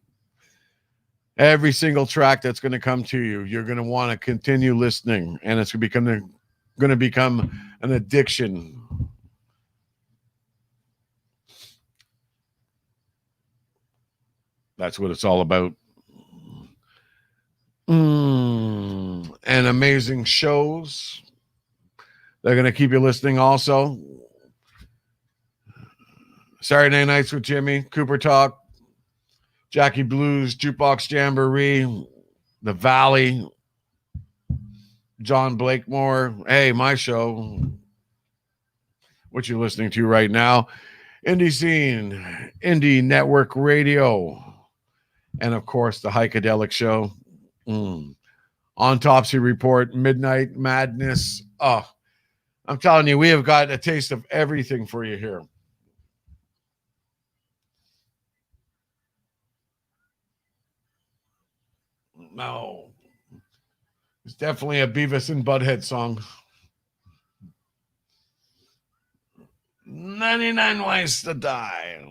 Every single track that's going to come to you, you're going to want to continue listening, and it's going to become an addiction. That's what it's all about. And amazing shows. They're going to keep you listening also. Saturday Nights with Jimmy, Cooper Talk, Jackie Blues, Jukebox Jamboree, The Valley, John Blakemore. Hey, my show. What you're listening to right now. Indie Scene, Indie Network Radio, and of course the Hikadelic Show. Autopsy Report, Midnight Madness. Oh, I'm telling you, we have got a taste of everything for you here. No, it's definitely a Beavis and Butthead song. 99 Ways to Die.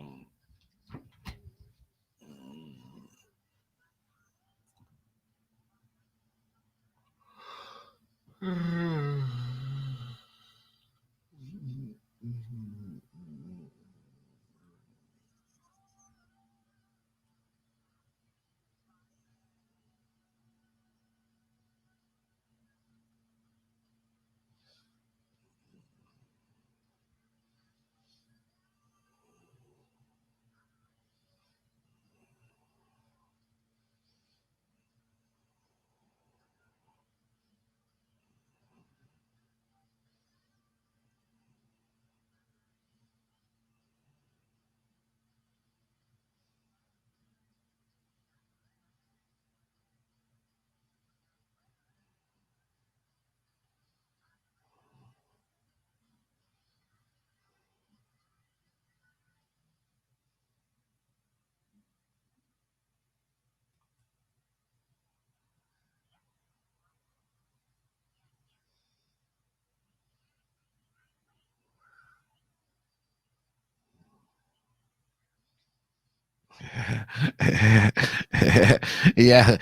Yeah,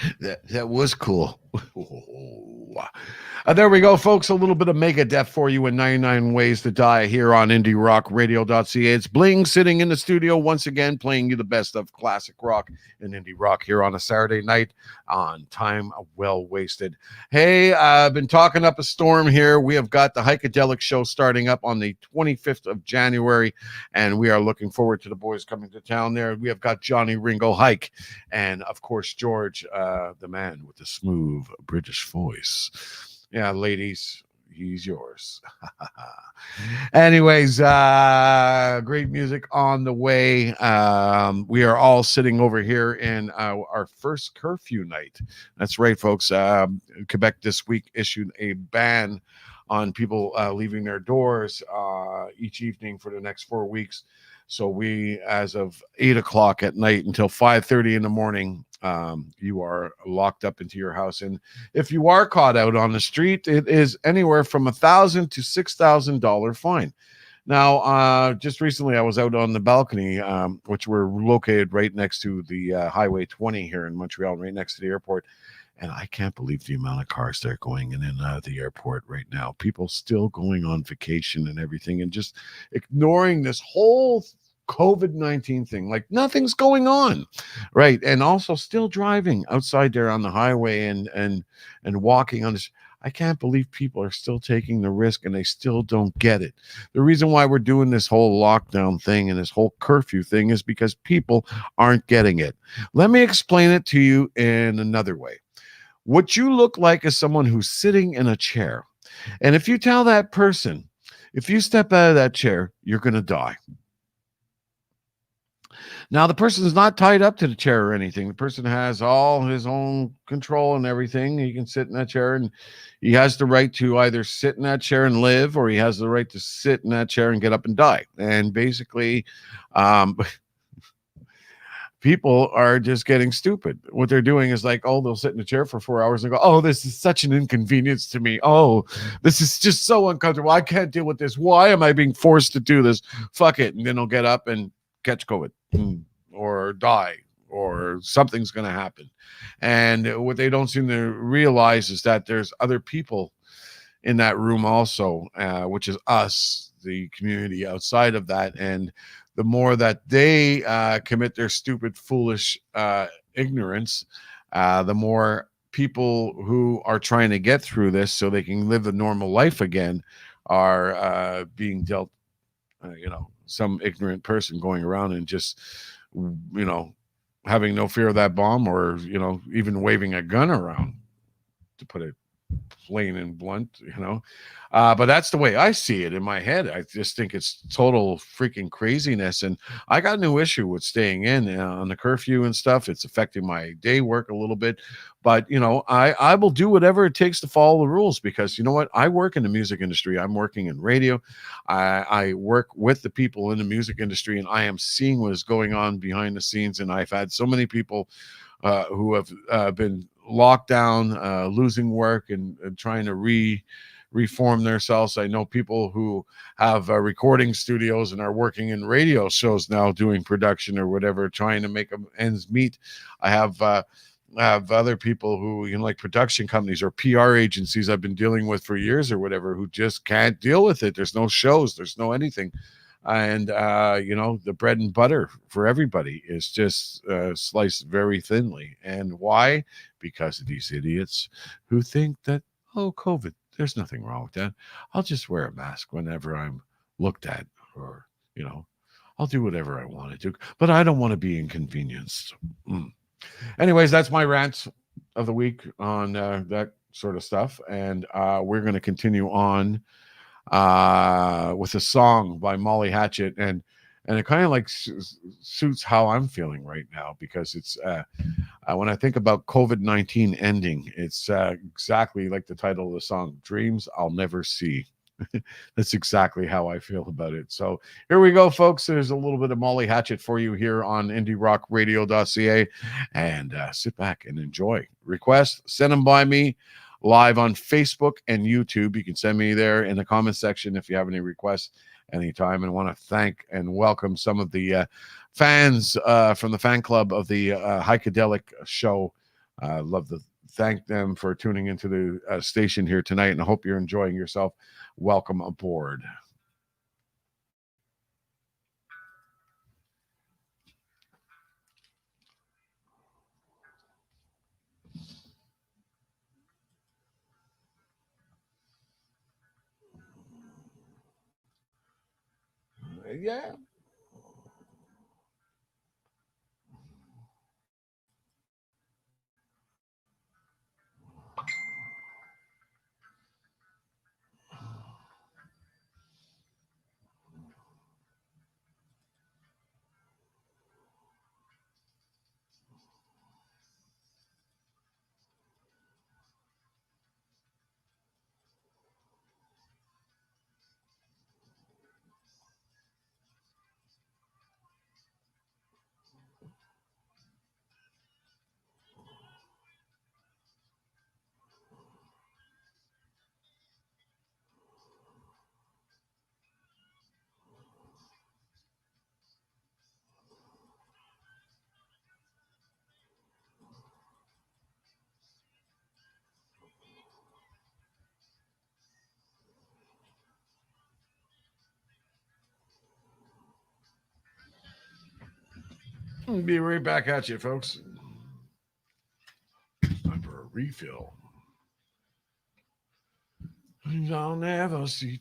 that was cool. There we go, folks. A little bit of Megadeth for you in 99 Ways to Die here on IndieRockRadio.ca. It's Bling sitting in the studio once again, playing you the best of classic rock and indie rock here on a Saturday night on Time Well Wasted. Hey, I've been talking up a storm here. We have got the Hikadelic show starting up on the 25th of January, and we are looking forward to the boys coming to town there. We have got Johnny Ringo Hike, and of course, George, the man with the smooth British voice. Yeah, ladies, he's yours. Anyways, great music on the way. We are all sitting over here in our first curfew night. That's right, folks. Quebec this week issued a ban on people leaving their doors each evening for the next 4 weeks. So we, as of 8 o'clock at night until 5:30 in the morning, you are locked up into your house. And if you are caught out on the street, it is anywhere from $1,000 to $6,000 fine. Now, just recently, I was out on the balcony, which we're located right next to the Highway 20 here in Montreal, right next to the airport. And I can't believe the amount of cars that are going in and out of the airport right now. People still going on vacation and everything and just ignoring this whole COVID-19 thing, like nothing's going on, right? And also still driving outside there on the highway and walking on this. I can't believe people are still taking the risk and they still don't get it. The reason why we're doing this whole lockdown thing and this whole curfew thing is because people aren't getting it. Let me explain it to you in another way. What you look like is someone who's sitting in a chair. And if you tell that person, if you step out of that chair, you're going to die. Now, the person is not tied up to the chair or anything. The person has all his own control and everything. He can sit in that chair and he has the right to either sit in that chair and live, or he has the right to sit in that chair and get up and die. And basically, people are just getting stupid. What they're doing is like, oh, they'll sit in a chair for 4 hours and go, oh, this is such an inconvenience to me. Oh, this is just so uncomfortable. I can't deal with this. Why am I being forced to do this? Fuck it. And then they'll get up and catch COVID or die, or something's going to happen. And what they don't seem to realize is that there's other people in that room also, which is us, the community outside of that. And the more that they commit their stupid, foolish ignorance, the more people who are trying to get through this so they can live a normal life again are being dealt, some ignorant person going around and just, having no fear of that bomb, or, even waving a gun around, to put it plain and blunt, but that's the way I see it in my head. I just think it's total freaking craziness. And I got no issue with staying in on the curfew and stuff. It's affecting my day work a little bit, but I will do whatever it takes to follow the rules, because you know what? I work in the music industry. I'm working in radio. I work with the people in the music industry, and I am seeing what is going on behind the scenes. And I've had so many people who have been locked down, losing work, and trying to reform themselves. I know people who have recording studios and are working in radio shows now, doing production or whatever, trying to make them ends meet. I have other people who, like production companies or PR agencies I've been dealing with for years or whatever, who just can't deal with it. There's no shows, there's no anything. And the bread and butter for everybody is just sliced very thinly. And why? Because of these idiots who think that, oh, COVID, there's nothing wrong with that. I'll just wear a mask whenever I'm looked at, or I'll do whatever I want to do, but I don't want to be inconvenienced. Anyways, that's my rant of the week on that sort of stuff. And we're going to continue on with a song by Molly Hatchet, and it kind of like suits how I'm feeling right now, because it's when I think about COVID-19 ending, it's exactly like the title of the song, Dreams I'll Never See. That's exactly how I feel about it. So here we go, folks. There's a little bit of Molly Hatchet for you here on IndieRockRadio.ca, and sit back and enjoy. Request, send them by me live on Facebook and YouTube. You can send me there in the comment section if you have any requests anytime. And want to thank and welcome some of the fans from the fan club of the Hikadelic show. Love to thank them for tuning into the station here tonight, and I hope you're enjoying yourself. Welcome aboard. Yeah. We'll be right back at you, folks. Time for a refill. I'll never see.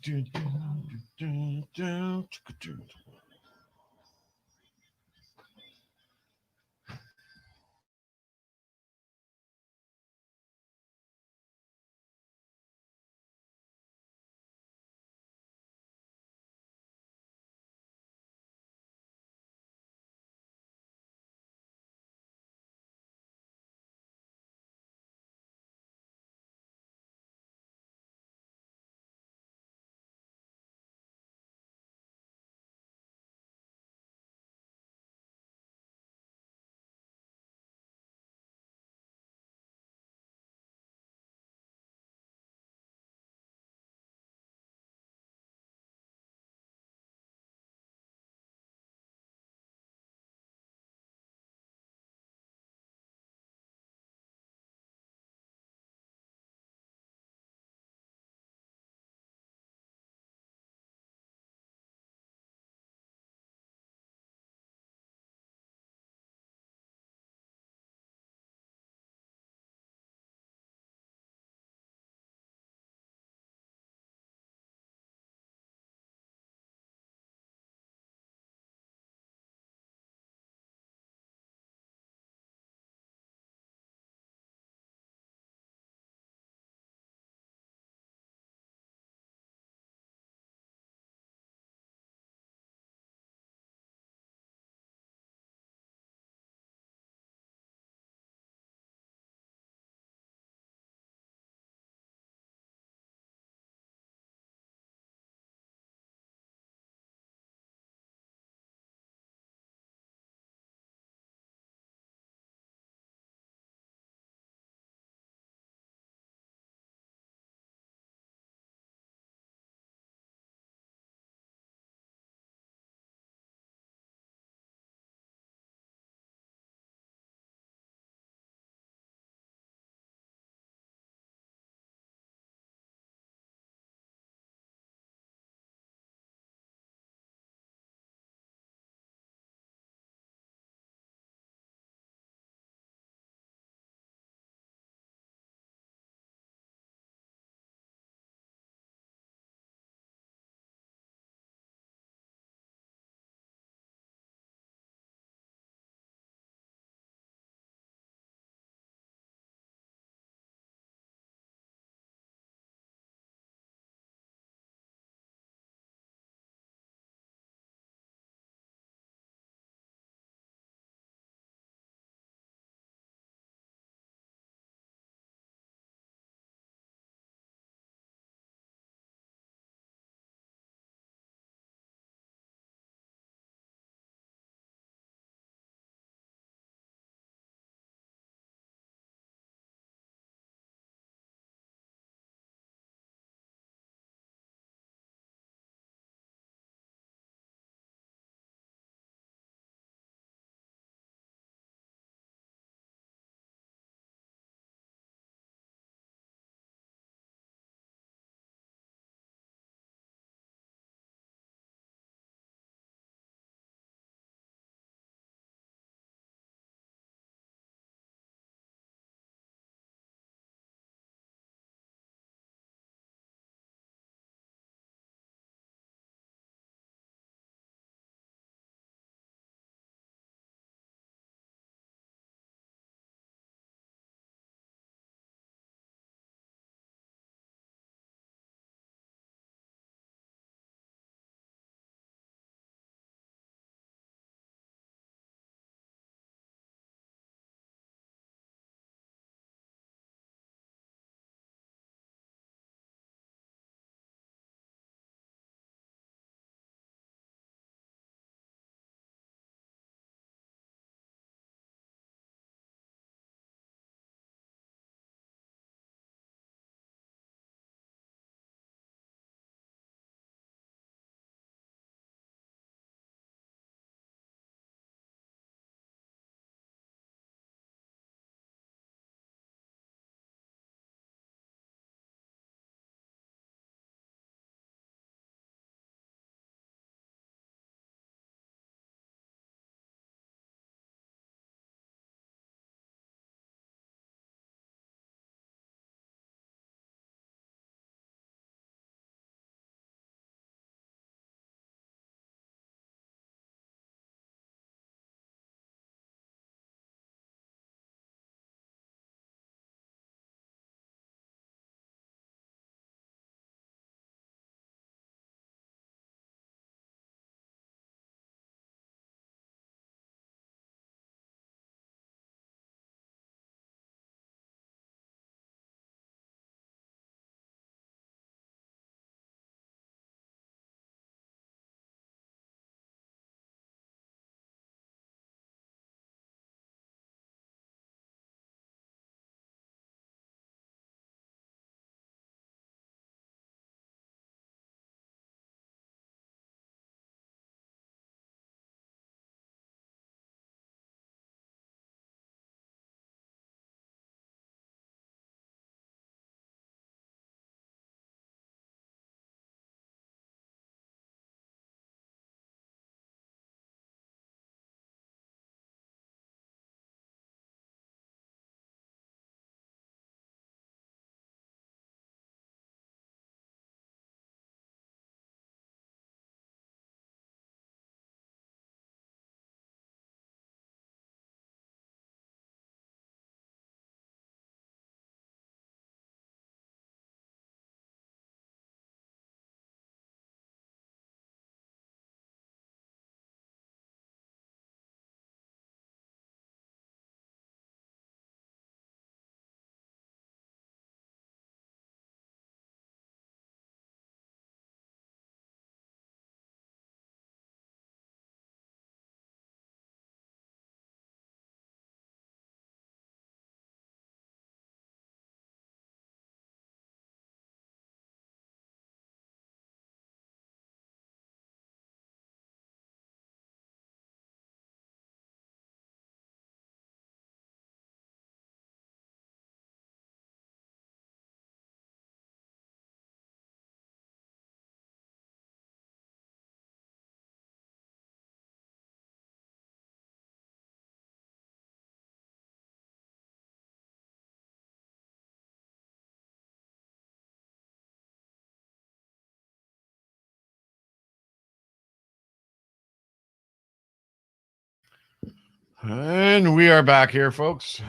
And we are back here, folks.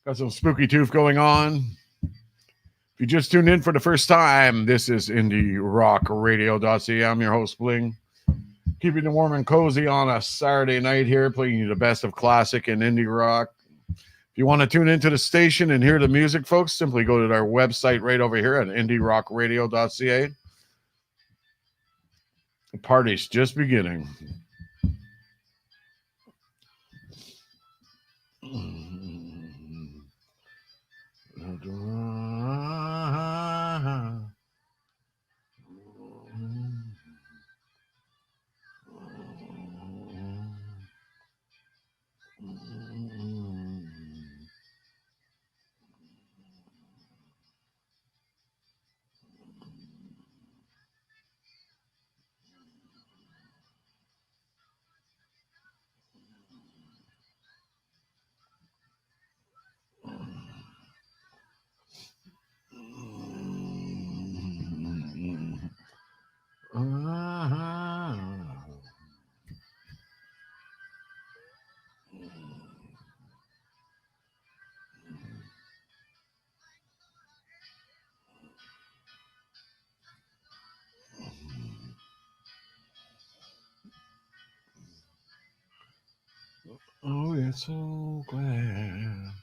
Got some spooky tooth going on. If you just tuned in for the first time, this is Indie Rock Radio.ca. I'm your host, Bling. Keeping it warm and cozy on a Saturday night here, playing you the best of classic and indie rock. If you want to tune into the station and hear the music, folks, simply go to our website right over here at indierockradio.ca. The party's just beginning. Oh, it's so glad.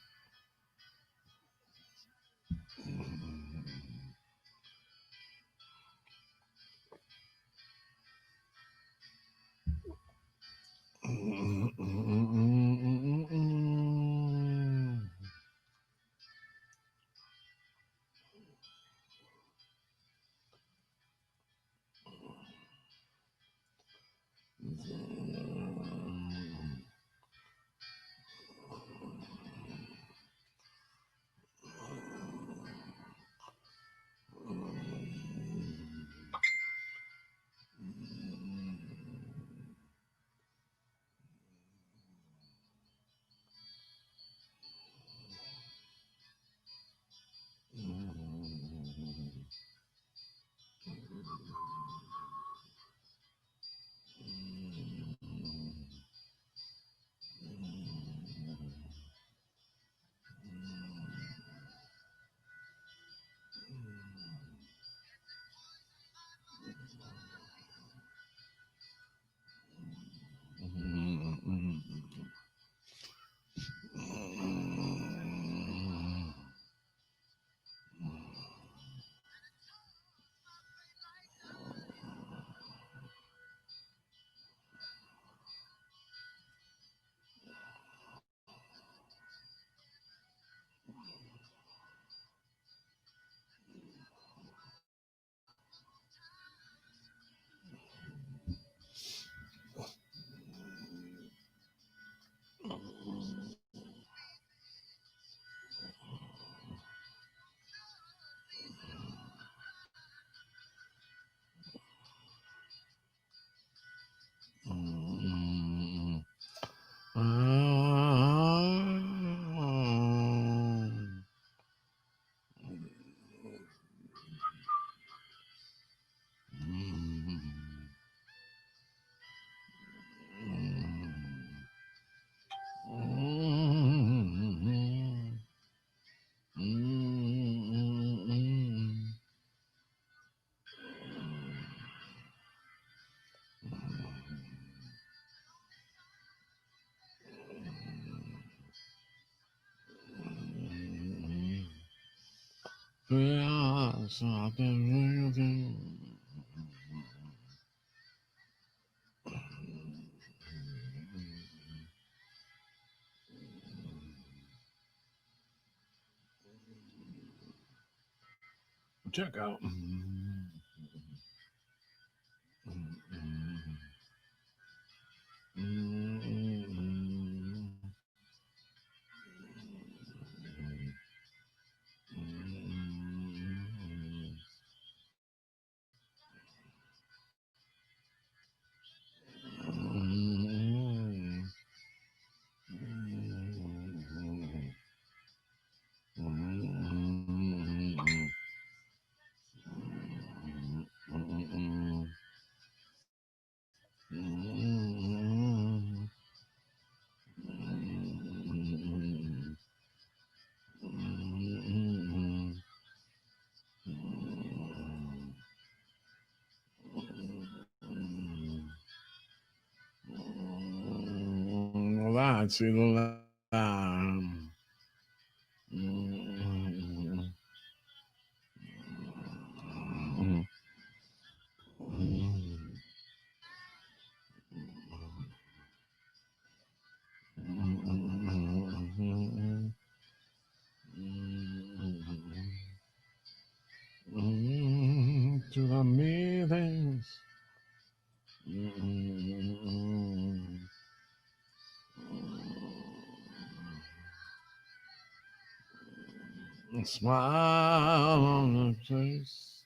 Check out. see the lamb. Mm-hmm. To the meetings. Smile on the face.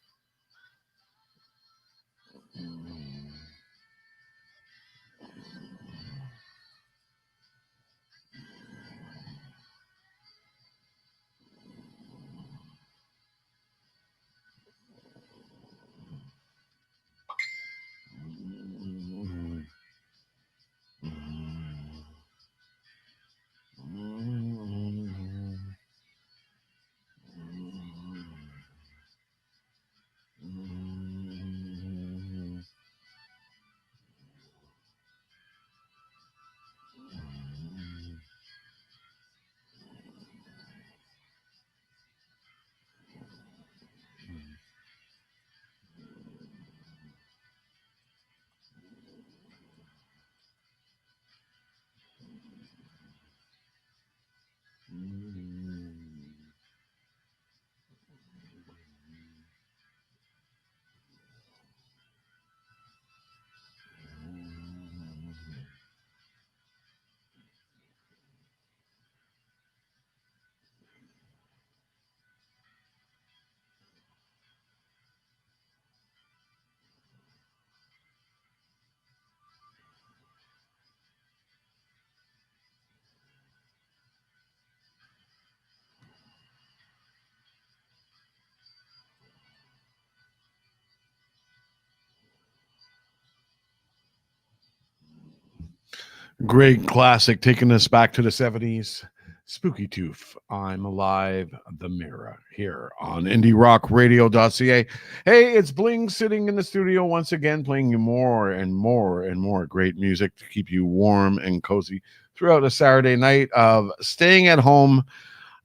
Great classic, taking us back to the 70s. Spooky Tooth, I'm Alive, The Mirror, here on IndieRockRadio.ca. Hey, it's Bling sitting in the studio once again, playing you more and more and more great music to keep you warm and cozy throughout a Saturday night of staying at home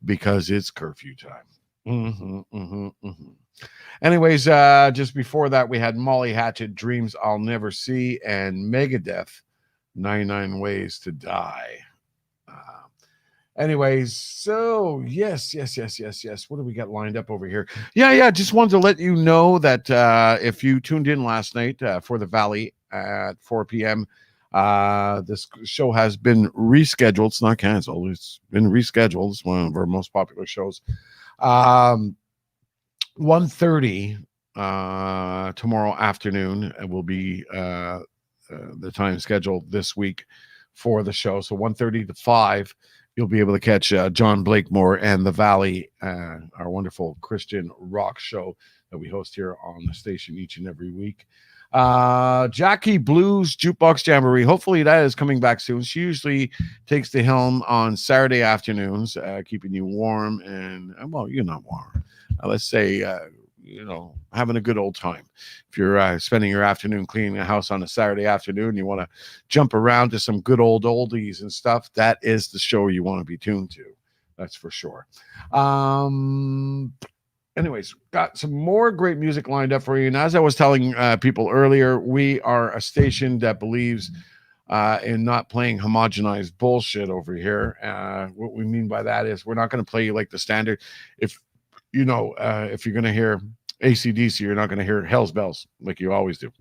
because it's curfew time. Anyways, just before that, we had Molly Hatchet, Dreams I'll Never See, and Megadeth, 99 Ways to Die. Anyways, so yes. What do we got lined up over here? Yeah. Just wanted to let you know that if you tuned in last night for the Valley at 4 p.m., this show has been rescheduled. It's not canceled. It's been rescheduled. It's one of our most popular shows. 1:30 tomorrow afternoon will be the time scheduled this week for the show. So 1:30 to 5, you'll be able to catch John Blakemore and the Valley, our wonderful Christian rock show that we host here on the station each and every week. Jackie Blues Jukebox Jamboree. Hopefully that is coming back soon. She usually takes the helm on Saturday afternoons, keeping you warm and, well, you're not warm. Let's say, having a good old time. If you're spending your afternoon cleaning the house on a Saturday afternoon, you want to jump around to some good old oldies and stuff, that is the show you want to be tuned to. That's for sure. Anyways, got some more great music lined up for you. And as I was telling people earlier, we are a station that believes in not playing homogenized bullshit over here. What we mean by that is we're not going to play you like the standard. If you're going to hear AC/DC, you're not going to hear Hell's Bells like you always do.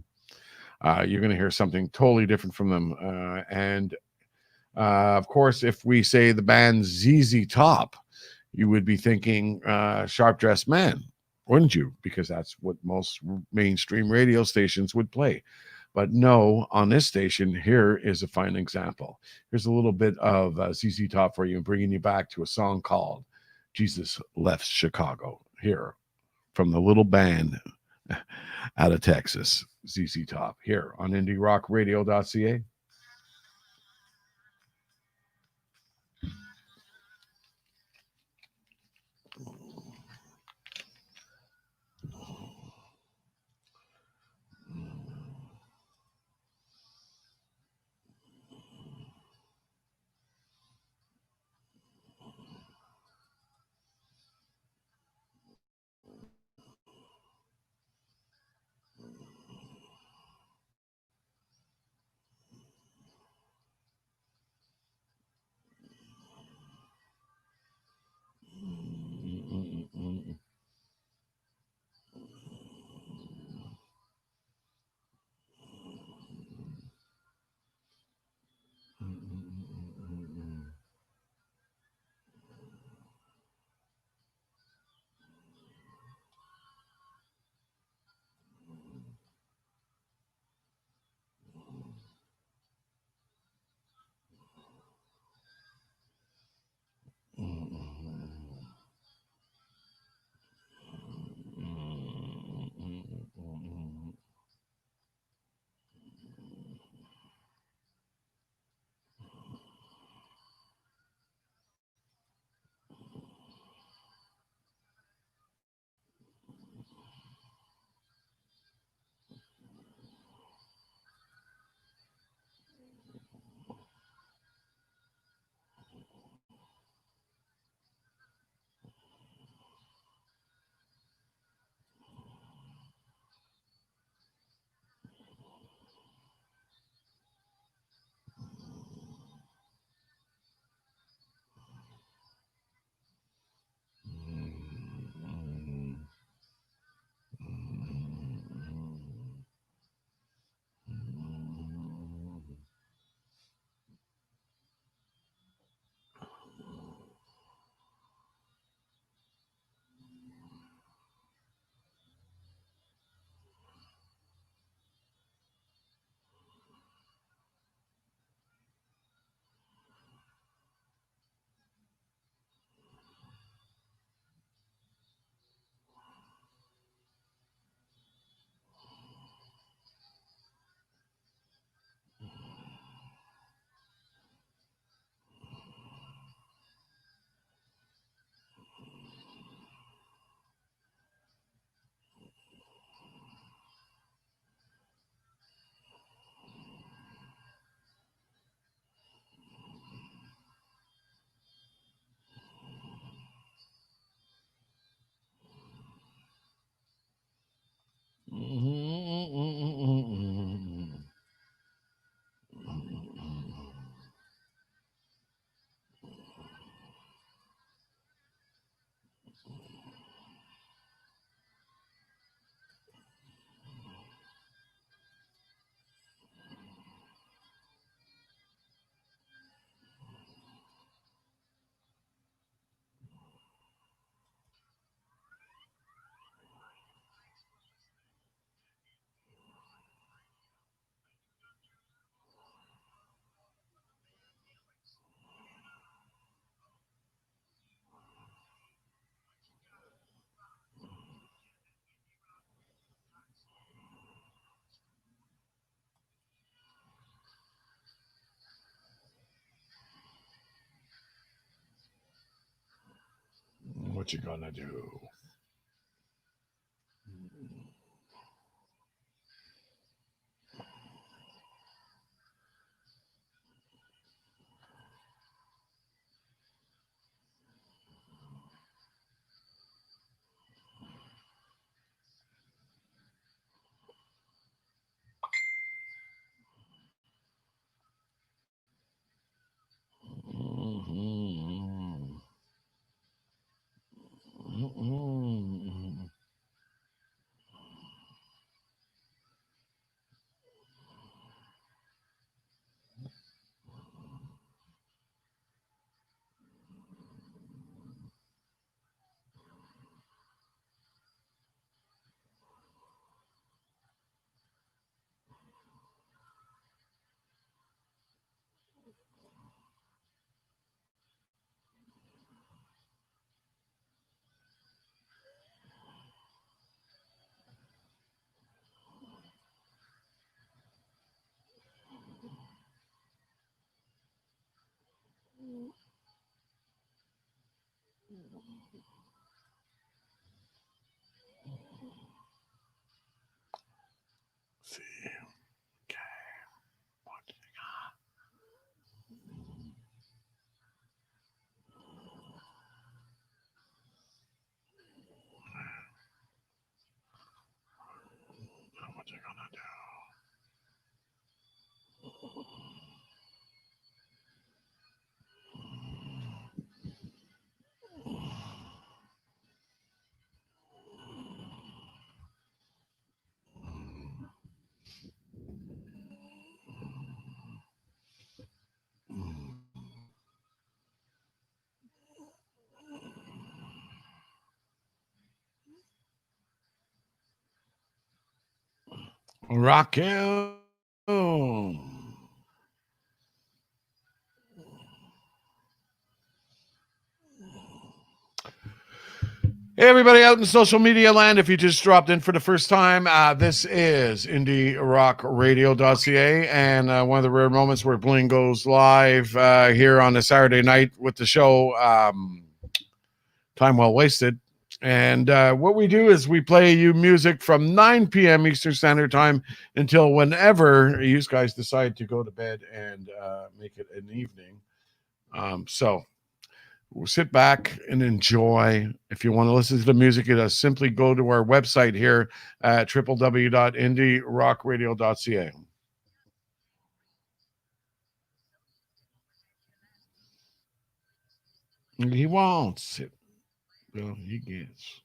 You're going to hear something totally different from them. And of course, if we say the band ZZ Top, you would be thinking Sharp Dressed Man, wouldn't you? Because that's what most mainstream radio stations would play. But no, on this station, here is a fine example. Here's a little bit of ZZ Top for you, bringing you back to a song called Jesus Left Chicago, here from the little band out of Texas, ZZ Top, here on IndieRockRadio.ca. what you gonna do? See. Okay. What do you got? What you gonna do? Raquel. Hey, everybody out in social media land. If you just dropped in for the first time, this is Indie Rock Radio.ca, and one of the rare moments where Bling goes live here on a Saturday night with the show Time Well Wasted. And what we do is we play you music from 9 p.m. Eastern Standard Time until whenever you guys decide to go to bed and make it an evening. So we'll sit back and enjoy. If you want to listen to the music, simply go to our website here at www.indierockradio.ca. He wants it. Well, he gets.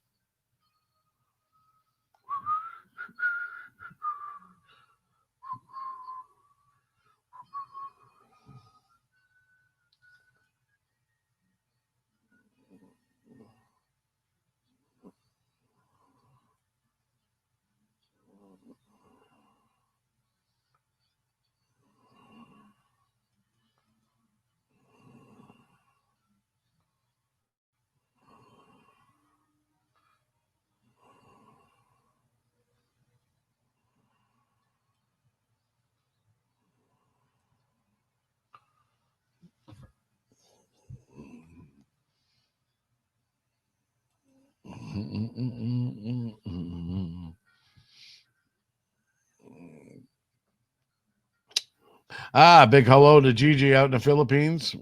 Big hello to Gigi out in the Philippines.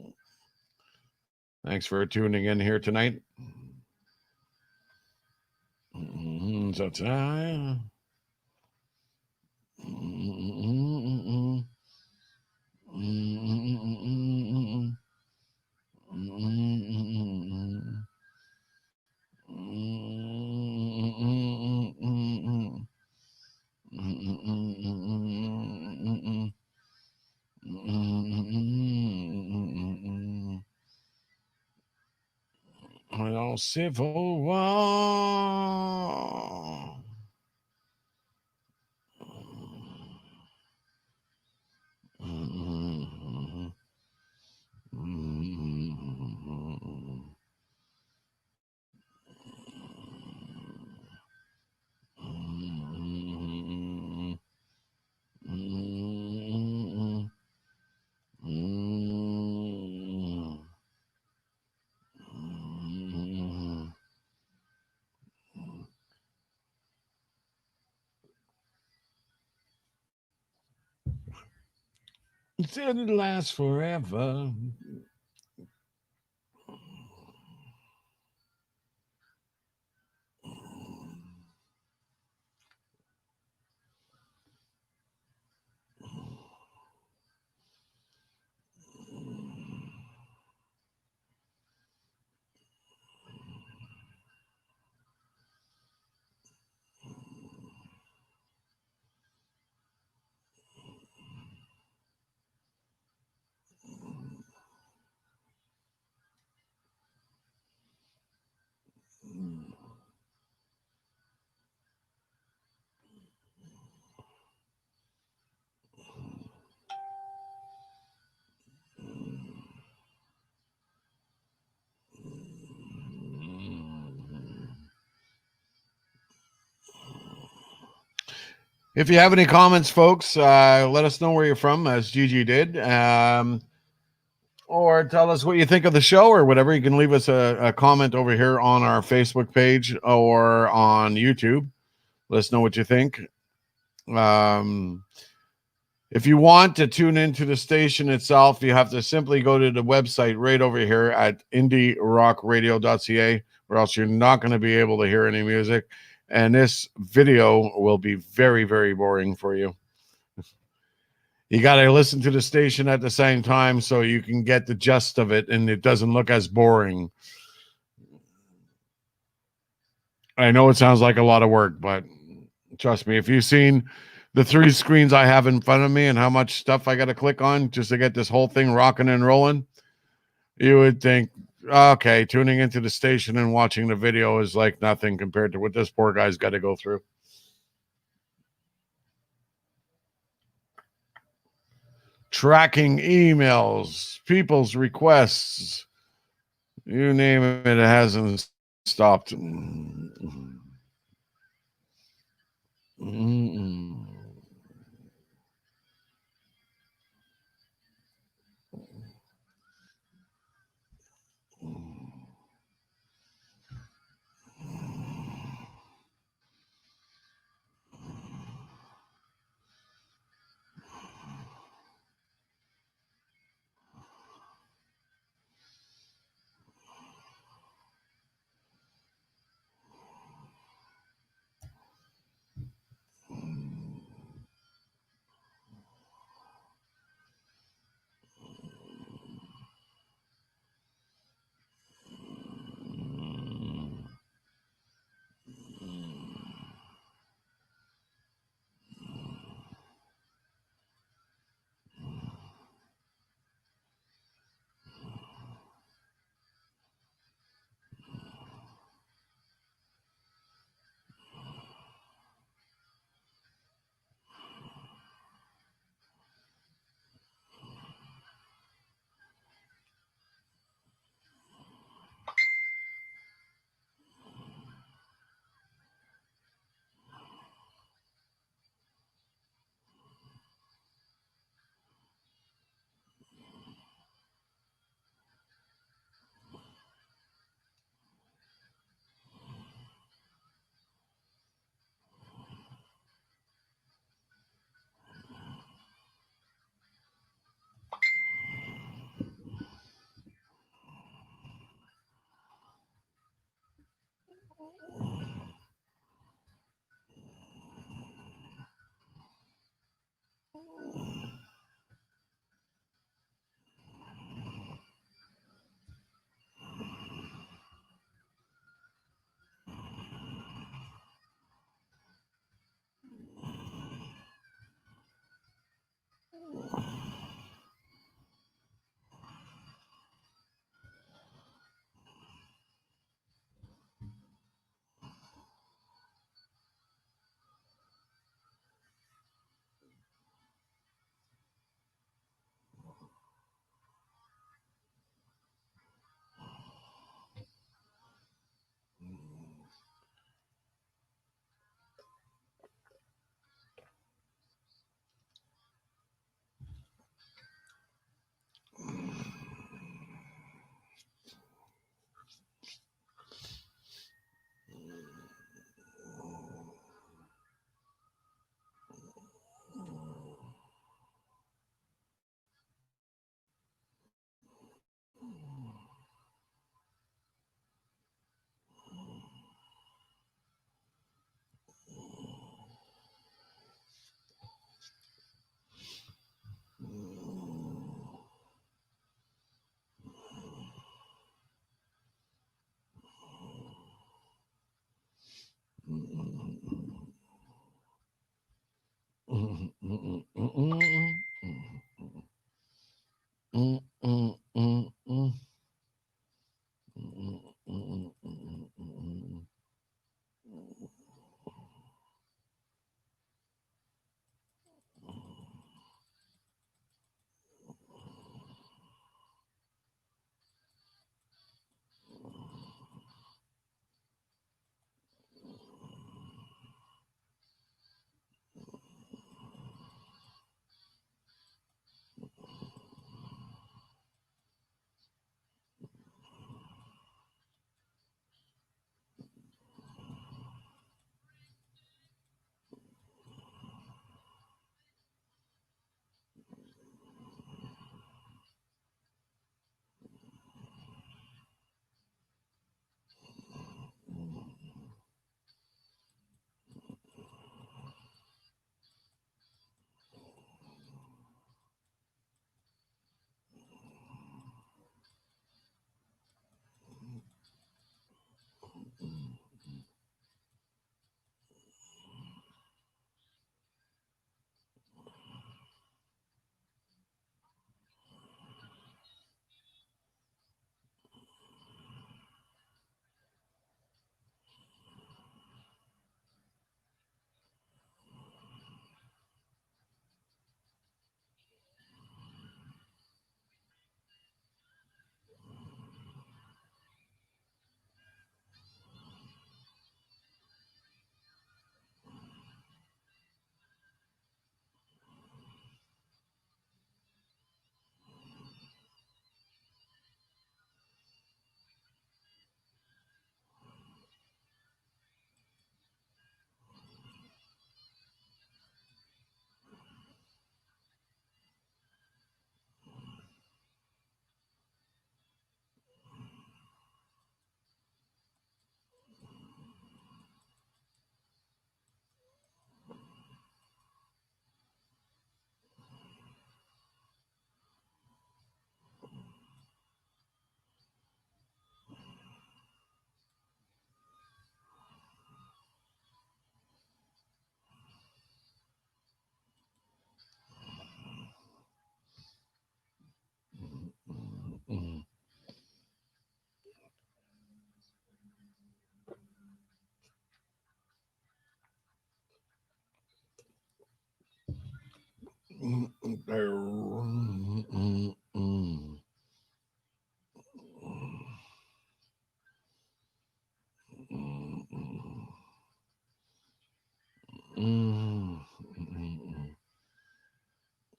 Thanks for tuning in here tonight. Civil War. Didn't last forever. If you have any comments, folks, let us know where you're from, as Gigi did. Or tell us what you think of the show or whatever. You can leave us a comment over here on our Facebook page or on YouTube. Let us know what you think. If you want to tune into the station itself, you have to simply go to the website right over here at indierockradio.ca, or else you're not going to be able to hear any music. And this video will be very, very boring for you. You got to listen to the station at the same time so you can get the gist of it and it doesn't look as boring. I know it sounds like a lot of work, but trust me, if you've seen the 3 screens I have in front of me and how much stuff I got to click on just to get this whole thing rocking and rolling, you would think, okay, tuning into the station and watching the video is like nothing compared to what this poor guy's got to go through. Tracking emails, people's requests, you name it, it hasn't stopped.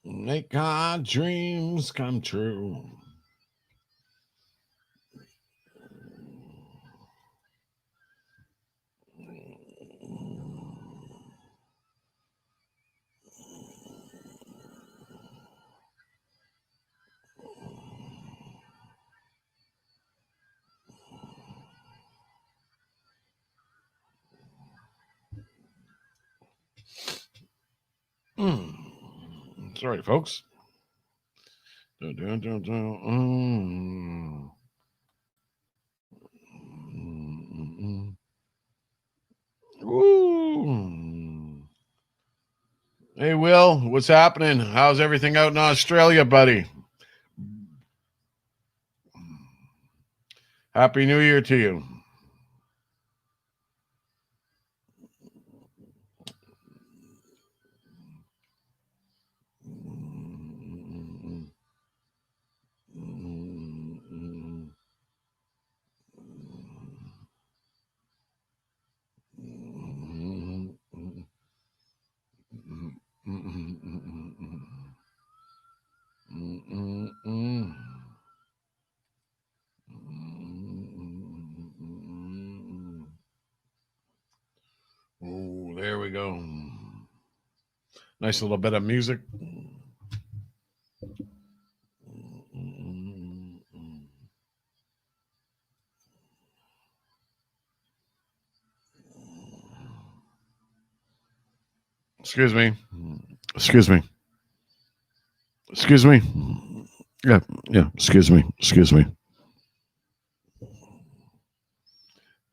Make our dreams come true. Sorry, folks. Woo. Hey, Will, what's happening? How's everything out in Australia, buddy? Happy New Year to you. Oh, there we go. Nice little bit of music. Excuse me. Excuse me. Excuse me. Yeah, yeah. Excuse me. Excuse me.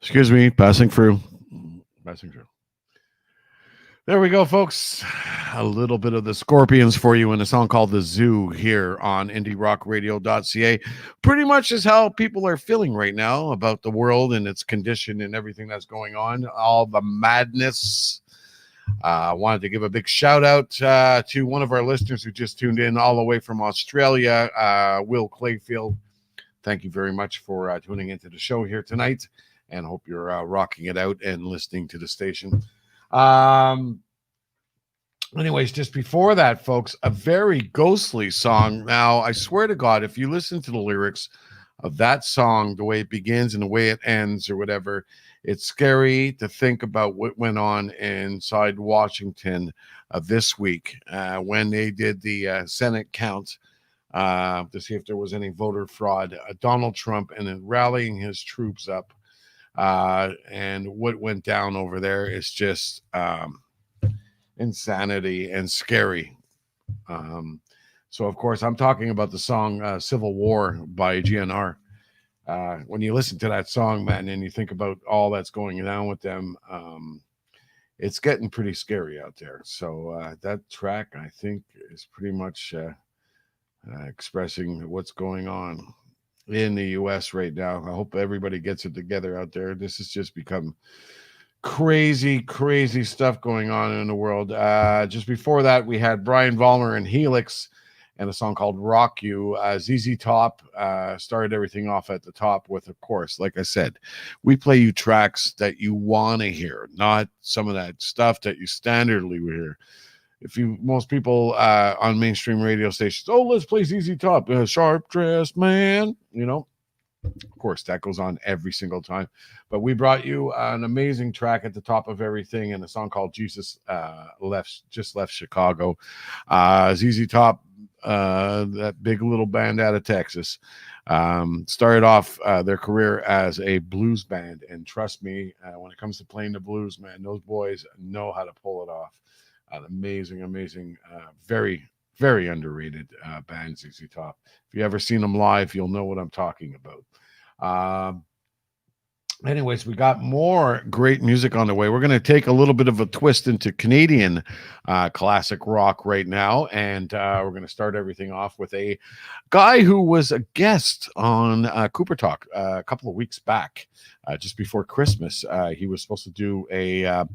Excuse me. Passing through. Passing through. There we go, folks. a little bit of the Scorpions for you in a song called The Zoo here on IndieRockRadio.ca. Pretty much is how people are feeling right now about the world and its condition and everything that's going on, all the madness. I wanted to give a big shout out to one of our listeners who just tuned in all the way from Australia, Will Clayfield. Thank you very much for tuning into the show here tonight, and hope you're rocking it out and listening to the station. Anyways, just before that, folks, a very ghostly song. Now, I swear to God, if you listen to the lyrics of that song, the way it begins and the way it ends or whatever, it's scary to think about what went on inside Washington this week when they did the Senate count to see if there was any voter fraud. Donald Trump and then rallying his troops up. And what went down over there is just insanity and scary. So, of course, I'm talking about the song Civil War by GNR. When you listen to that song, man, and you think about all that's going down with them, it's getting pretty scary out there. So that track, I think, is pretty much expressing what's going on in the U.S. right now. I hope everybody gets it together out there. This has just become crazy stuff going on in the world. Just before that, we had Brian Vollmer and Helix and a song called Rock You. ZZ Top started everything off at the top with, of course, like I said, we play you tracks that you want to hear, not some of that stuff that you standardly hear. If you, most people on mainstream radio stations, oh, let's play ZZ Top, Sharp Dressed Man, you know. Of course, that goes on every single time. But we brought you an amazing track at the top of everything and a song called Jesus Left Chicago. ZZ Top, that big little band out of Texas, started off their career as a blues band. And trust me, when it comes to playing the blues, man, those boys know how to pull it off. An amazing, very underrated band, ZZ Top. If you ever seen them live, you'll know what I'm talking about. Anyways, we got more great music on the way. We're going to take a little bit of a twist into Canadian classic rock right now, and we're going to start everything off with a guy who was a guest on Cooper Talk a couple of weeks back, just before Christmas. He was supposed to do a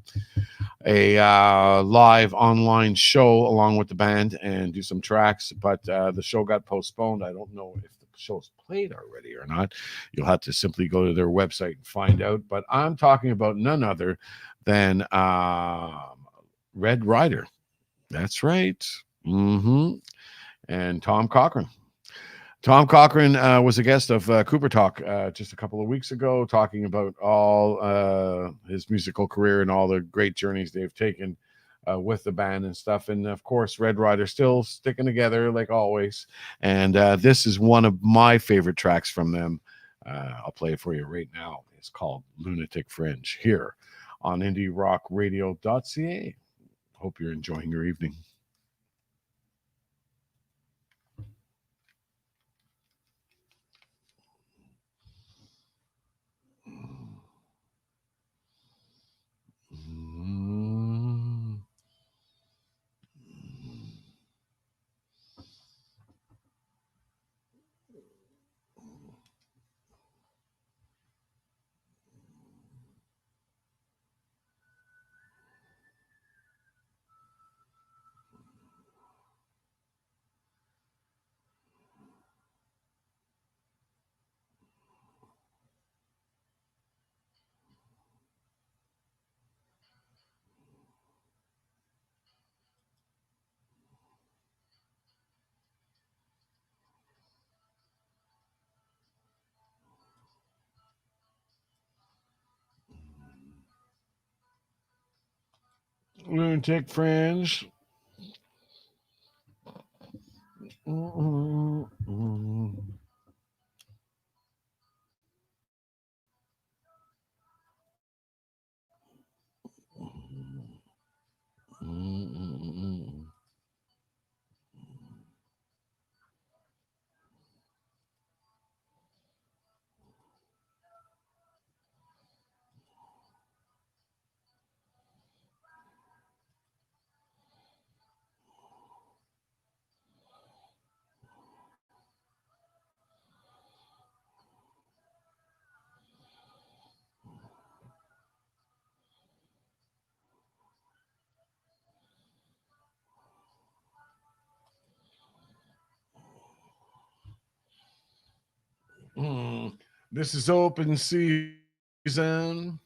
live online show along with the band and do some tracks, but the show got postponed. I don't know if the show's played already or not. You'll have to simply go to their website and find out. But I'm talking about none other than Red Rider. That's right. And Tom Cochrane. Tom Cochrane was a guest of Cooper Talk just a couple of weeks ago, talking about all his musical career and all the great journeys they've taken with the band and stuff. And of course, Red Rider still sticking together like always. And this is one of my favorite tracks from them. I'll play it for you right now. It's called Lunatic Fringe here on IndieRockRadio.ca. Hope you're enjoying your evening. Lunatic Fringe. This is open season.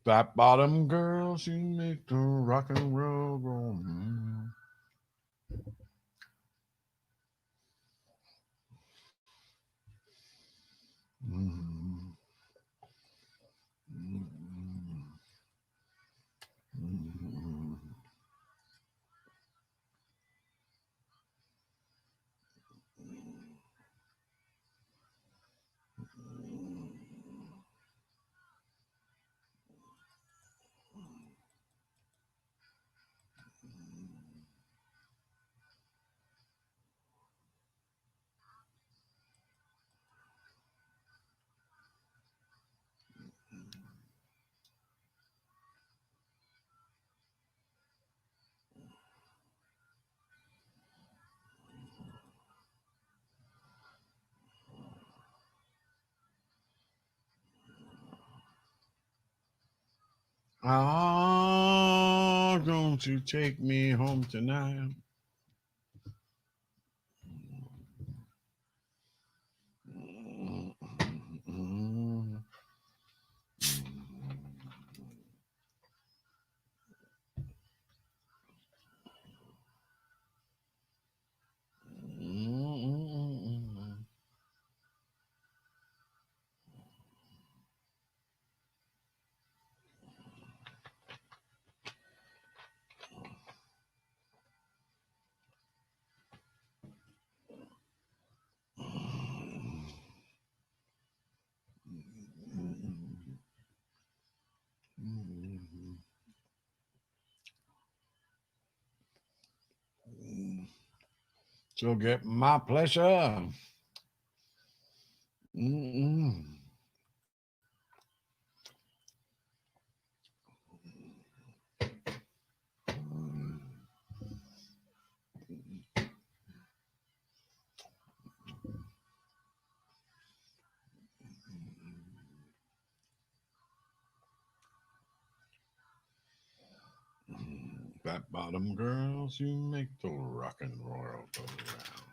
That bottom girl, she make the rock and roll go. Oh, don't you take me home tonight? So get my pleasure. Mm-mm. Fat bottom girls, you make the rock and roll go round.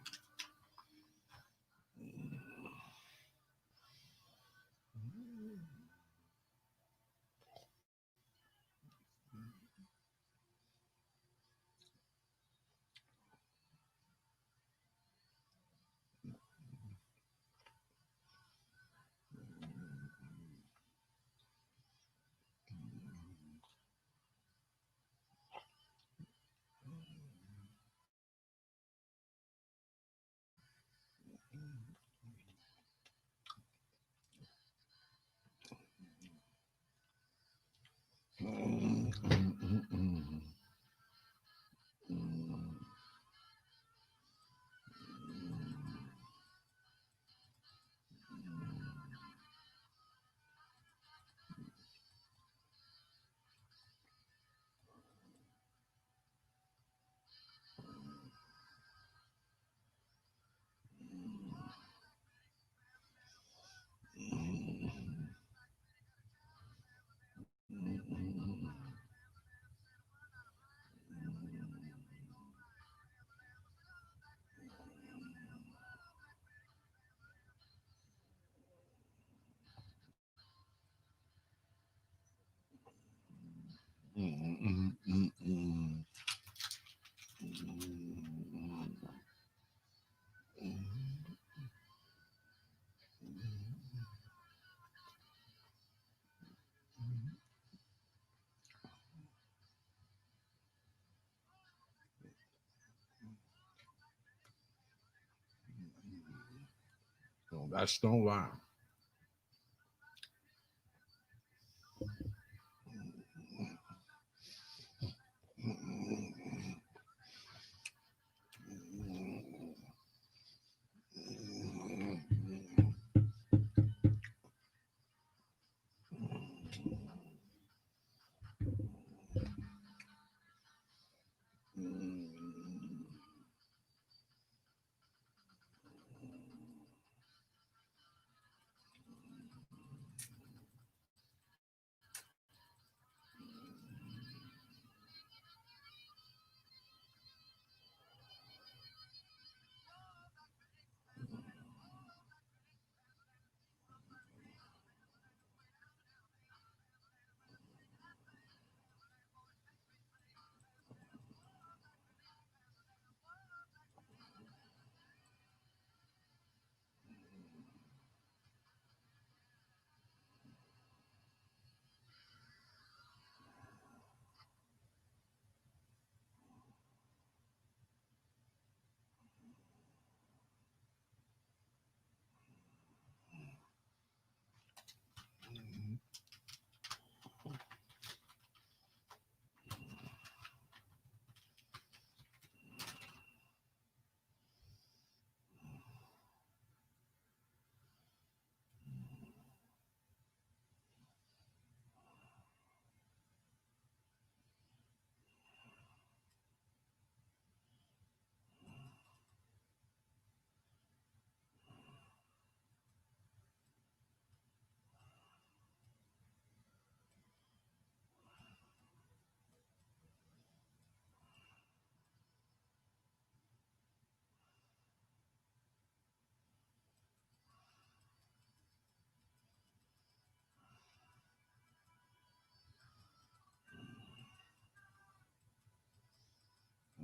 So that's no lie.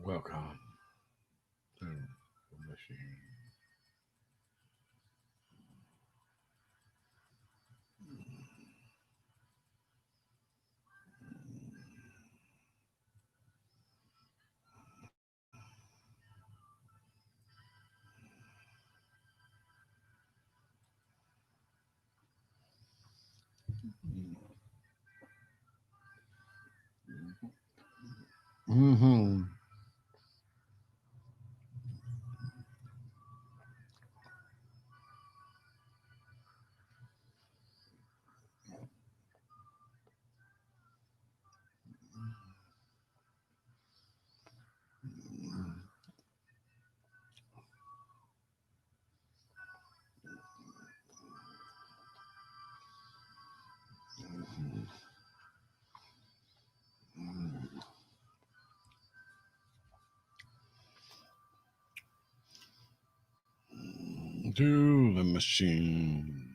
Welcome to the machine. Mm-hmm. to the machine.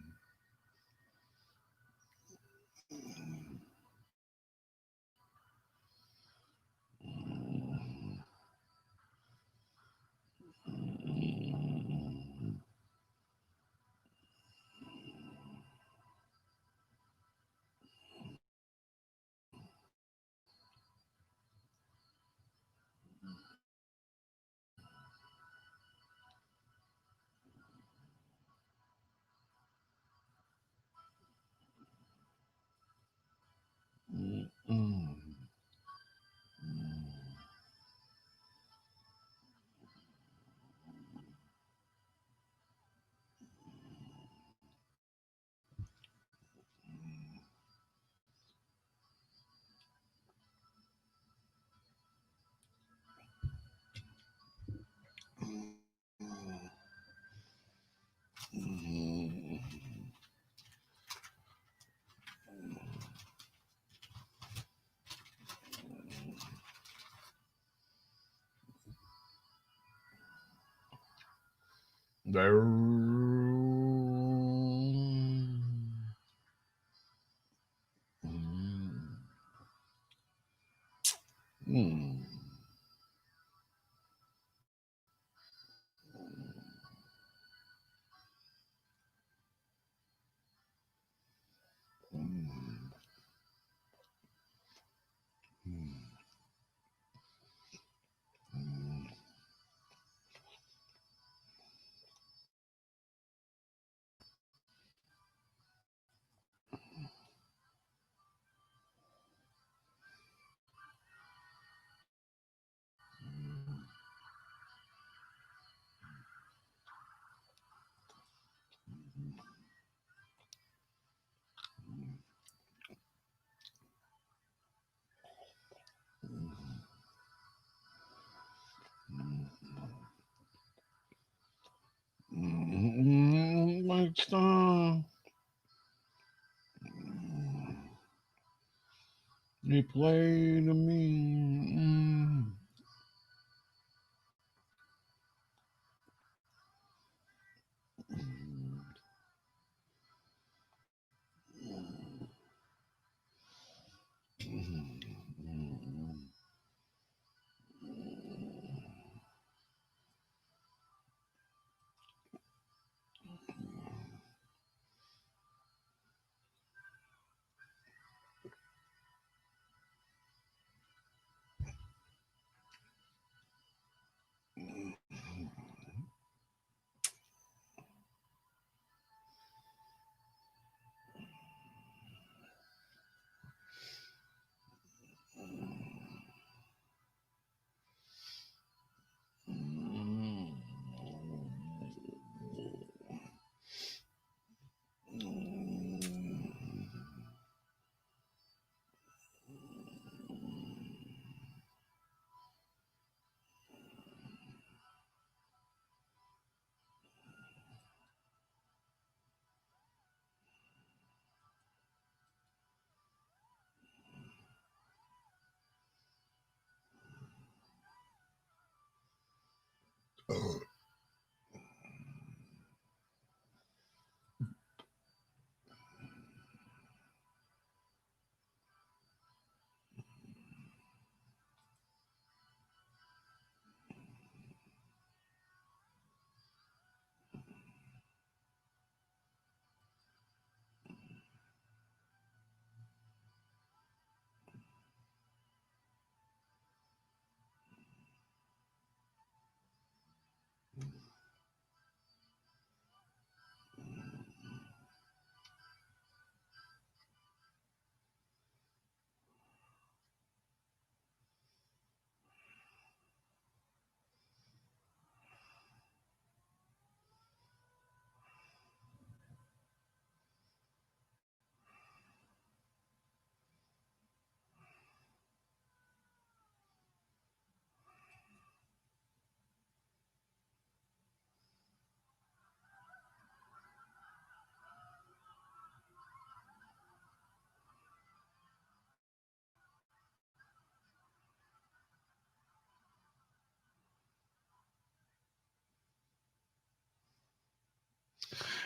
There. Like stuff. They play to me.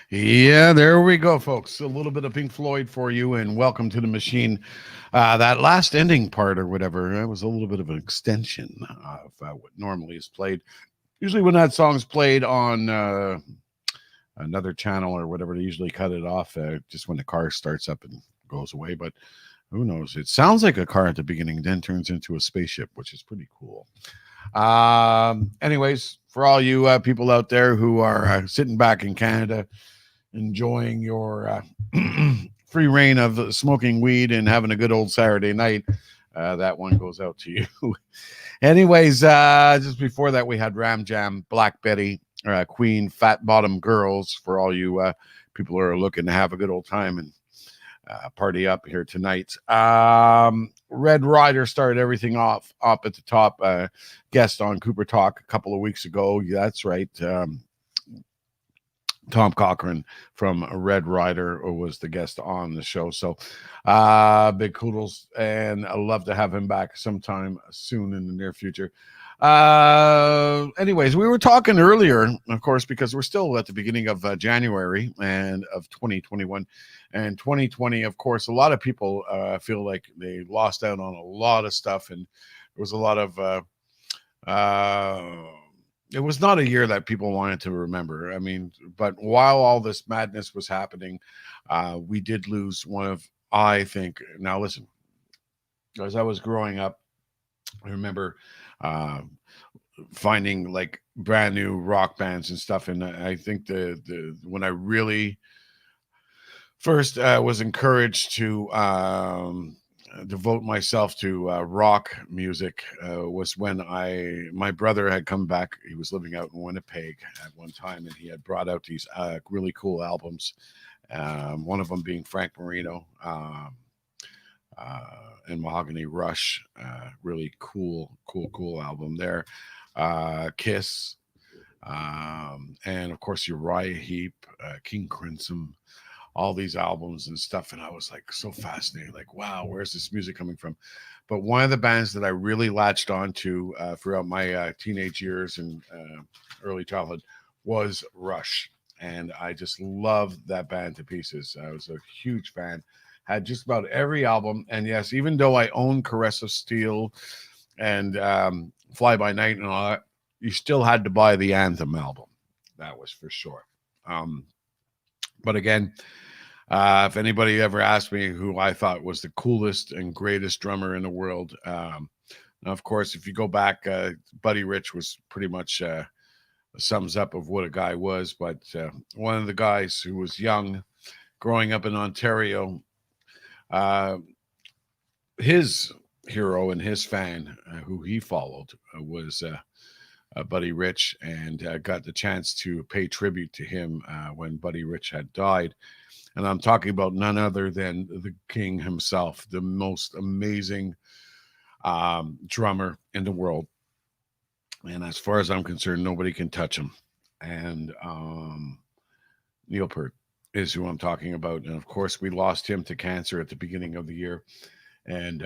Yeah, there we go, folks. A little bit of Pink Floyd for you, and welcome to the machine. That last ending part or whatever, it was a little bit of an extension of what normally is played. Usually, when that song's played on another channel or whatever, they usually cut it off just when the car starts up and goes away. But who knows? It sounds like a car at the beginning, then turns into a spaceship, which is pretty cool. Anyways, for all you people out there who are sitting back in Canada, enjoying your free reign of smoking weed and having a good old Saturday night, that one goes out to you. Anyways, just before that, we had Ram Jam, Black Betty, Queen, Fat Bottom Girls, for all you people who are looking to have a good old time and party up here tonight. Red Rider started everything off up at the top. Guest on Cooper Talk a couple of weeks ago. Yeah, that's right. Tom Cochran from Red Rider was the guest on the show. So big kudos, and I'd love to have him back sometime soon in the near future. Anyways, we were talking earlier, of course, because we're still at the beginning of January and of 2021 and 2020. Of course, a lot of people feel like they lost out on a lot of stuff, and there was a lot of it was not a year that people wanted to remember. I mean, but while all this madness was happening, we did lose one of, I think, now listen, as I was growing up, I remember finding like brand new rock bands and stuff. And I think the when I really first was encouraged to devote myself to rock music was when my brother had come back. He was living out in Winnipeg at one time, and he had brought out these really cool albums. One of them being Frank Marino and Mahogany Rush. Really cool album there. Kiss, and of course Uriah Heep, King Crimson, all these albums and stuff. And I was like so fascinated, like, wow, where's this music coming from? But one of the bands that I really latched onto throughout my teenage years and early childhood was Rush. And I just loved that band to pieces. I was a huge fan, had just about every album. And yes, even though I own Caress of Steel and Fly By Night and all that, you still had to buy the Anthem album. That was for sure. But again, if anybody ever asked me who I thought was the coolest and greatest drummer in the world, of course, if you go back, Buddy Rich was pretty much a sums up of what a guy was. But one of the guys who was young, growing up in Ontario, his hero and his fan, who he followed, was Buddy Rich, and got the chance to pay tribute to him when Buddy Rich had died. And I'm talking about none other than the king himself, the most amazing drummer in the world. And as far as I'm concerned, nobody can touch him. And Neil Peart is who I'm talking about. And of course, we lost him to cancer at the beginning of the year. And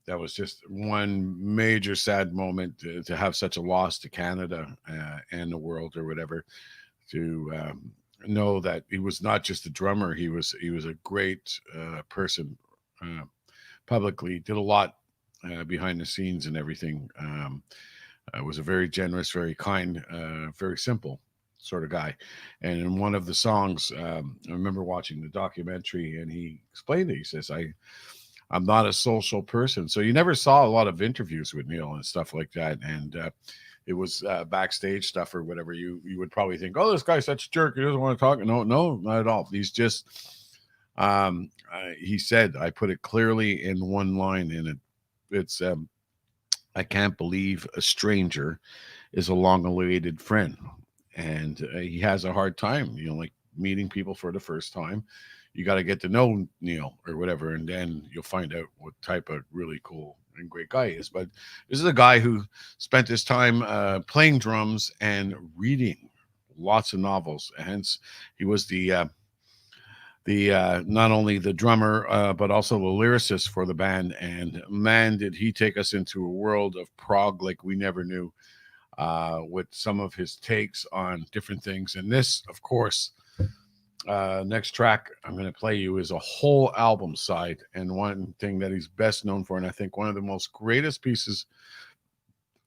that was just one major sad moment to have such a loss to Canada and the world or whatever, to know that he was not just a drummer. He was a great person publicly, did a lot behind the scenes and everything. Was a very generous, very kind, very simple sort of guy. And in one of the songs, I remember watching the documentary, and he explained it. He says, I'm not a social person. So you never saw a lot of interviews with Neil and stuff like that. And it was backstage stuff or whatever. You would probably think, oh, this guy's such a jerk. He doesn't want to talk. No, not at all. He's just, he said, I put it clearly in one line, and it's, I can't believe a stranger is a long-awaited friend. And he has a hard time, like meeting people for the first time. You got to get to know Neil or whatever, and then you'll find out what type of really cool and great guy he is. But this is a guy who spent his time playing drums and reading lots of novels. Hence, he was the not only the drummer but also the lyricist for the band. And man, did he take us into a world of prog like we never knew, with some of his takes on different things. And this, of course, next track I'm going to play you is a whole album side, and one thing that he's best known for, and I think one of the most greatest pieces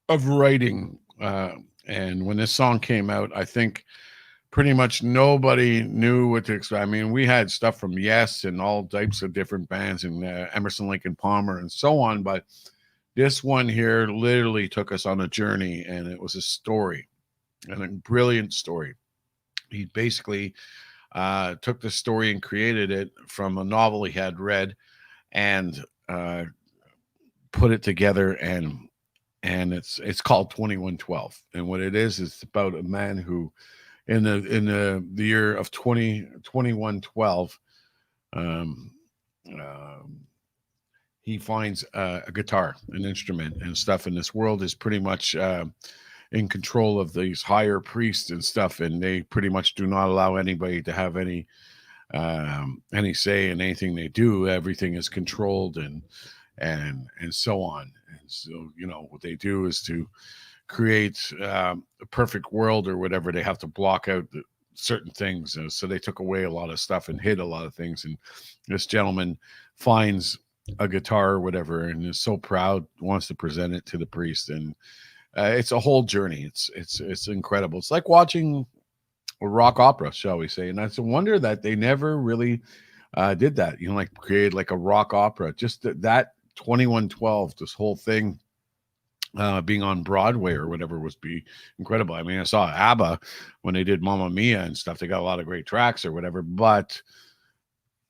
of writing. And when this song came out, I think pretty much nobody knew what to expect. I mean, we had stuff from Yes and all types of different bands, and Emerson, Lake and Palmer, and so on. But this one here literally took us on a journey, and it was a story, and a brilliant story. He basically took the story and created it from a novel he had read, and put it together, and it's called 2112. And what it is, it's about a man who in the year of 2112, um, um, he finds a guitar, an instrument, and stuff. And this world is pretty much in control of these higher priests and stuff, and they pretty much do not allow anybody to have any say in anything they do. Everything is controlled, and so on. And so, what they do is to create a perfect world or whatever. They have to block out certain things. So they took away a lot of stuff and hid a lot of things. And this gentleman finds a guitar or whatever, and is so proud, wants to present it to the priest. And it's a whole journey. It's incredible. It's like watching a rock opera, shall we say. And it's a wonder that they never really did that, like created like a rock opera. Just that 2112, this whole thing being on Broadway or whatever was be incredible. I mean, I saw ABBA when they did Mamma Mia and stuff. They got a lot of great tracks or whatever, but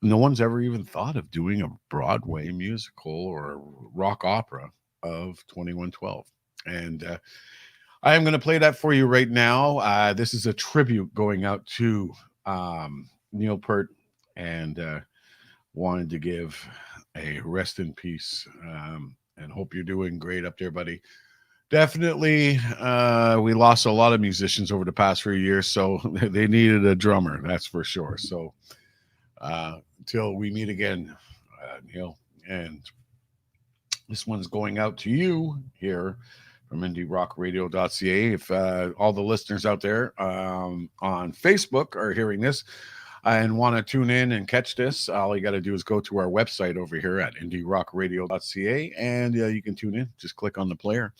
no one's ever even thought of doing a Broadway musical or a rock opera of 2112. And I am going to play that for you right now. This is a tribute going out to Neil Peart, and wanted to give a rest in peace, and hope you're doing great up there, buddy. Definitely, we lost a lot of musicians over the past few years, so they needed a drummer, that's for sure. So, until we meet again, Neil, and this one's going out to you here from IndieRockRadio.ca. If all the listeners out there on Facebook are hearing this and want to tune in and catch this, all you got to do is go to our website over here at IndieRockRadio.ca, and you can tune in. Just click on the player.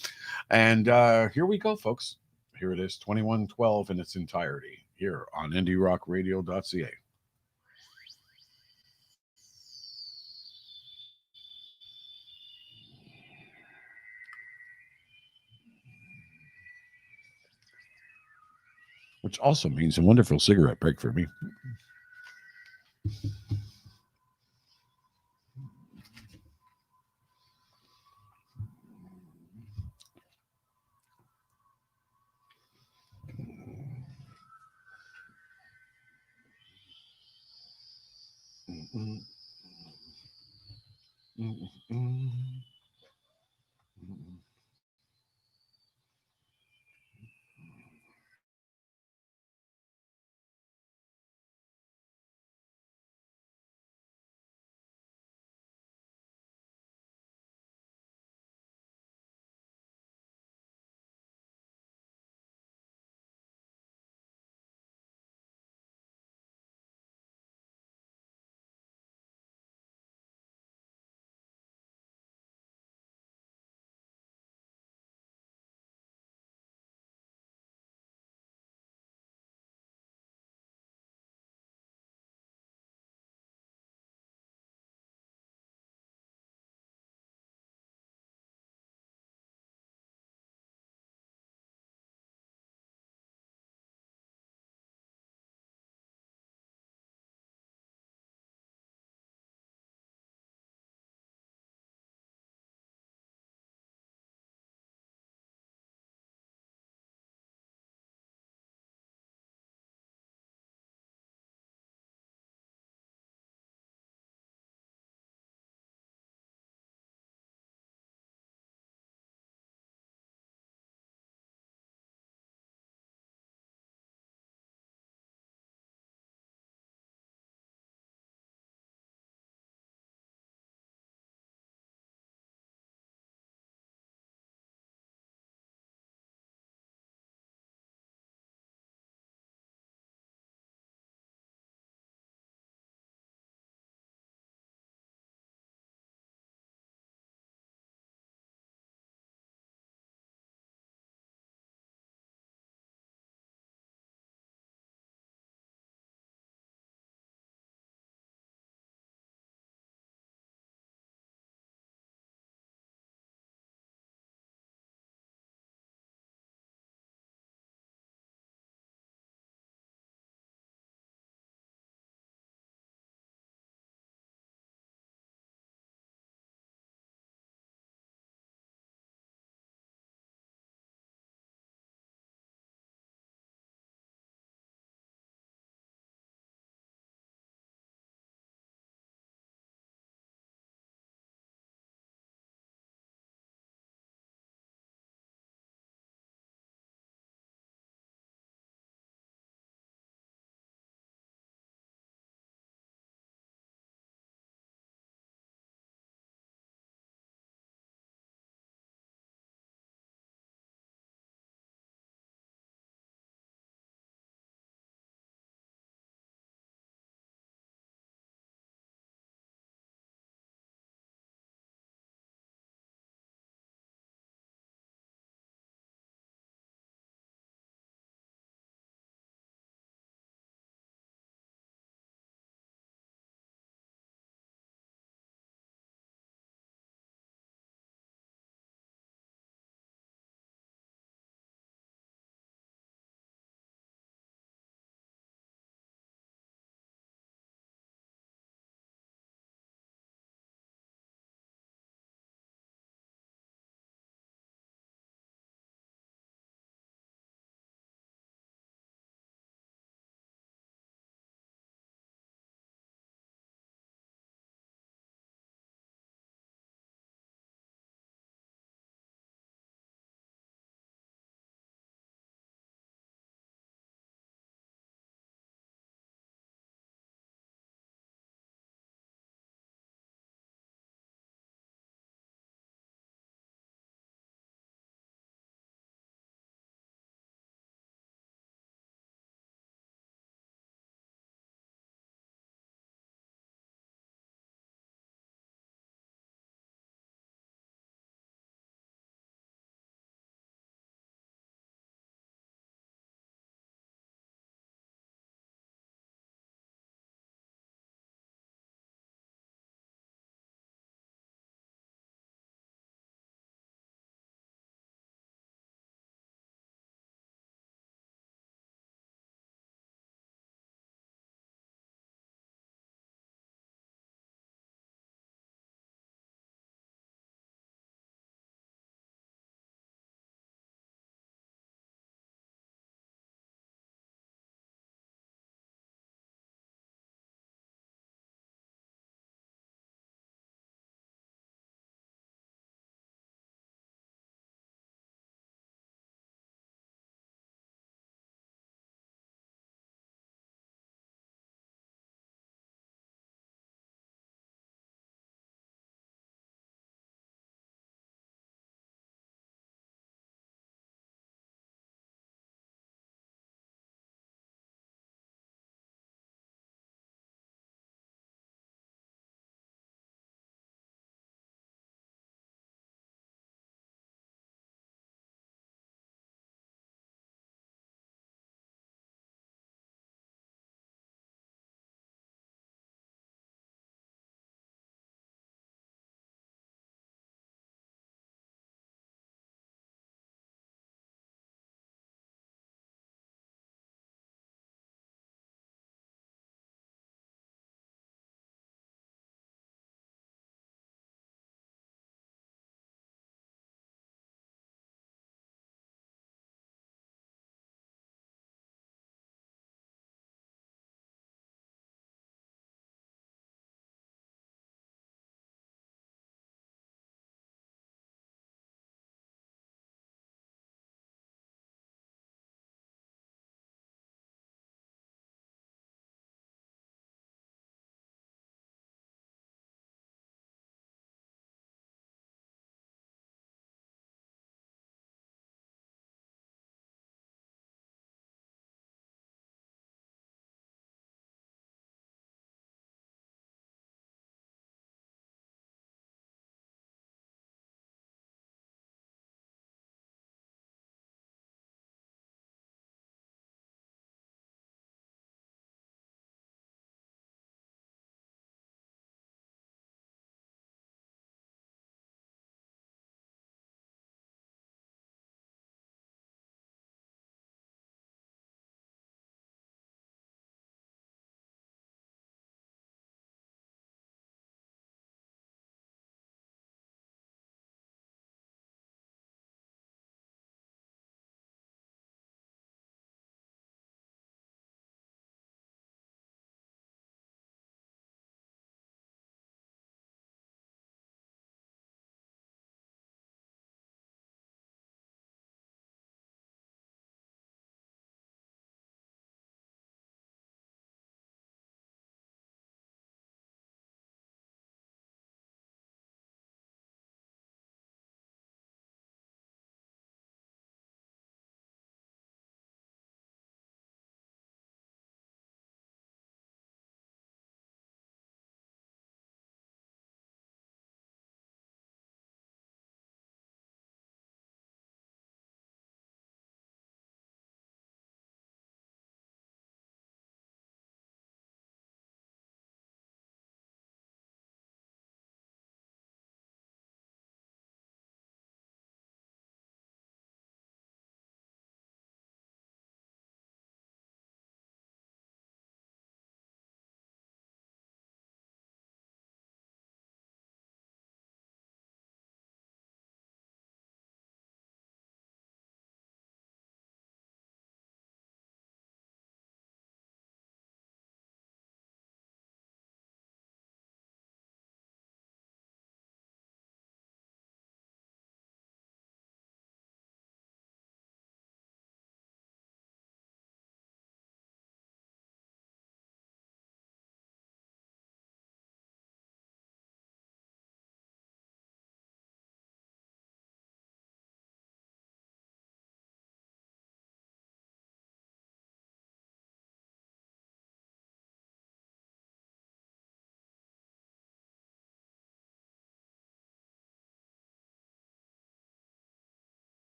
And here we go, folks. Here it is, 2112 in its entirety, here on IndieRockRadio.ca. Which also means a wonderful cigarette break for me. Mm-mm. Mm-mm. Mm-mm.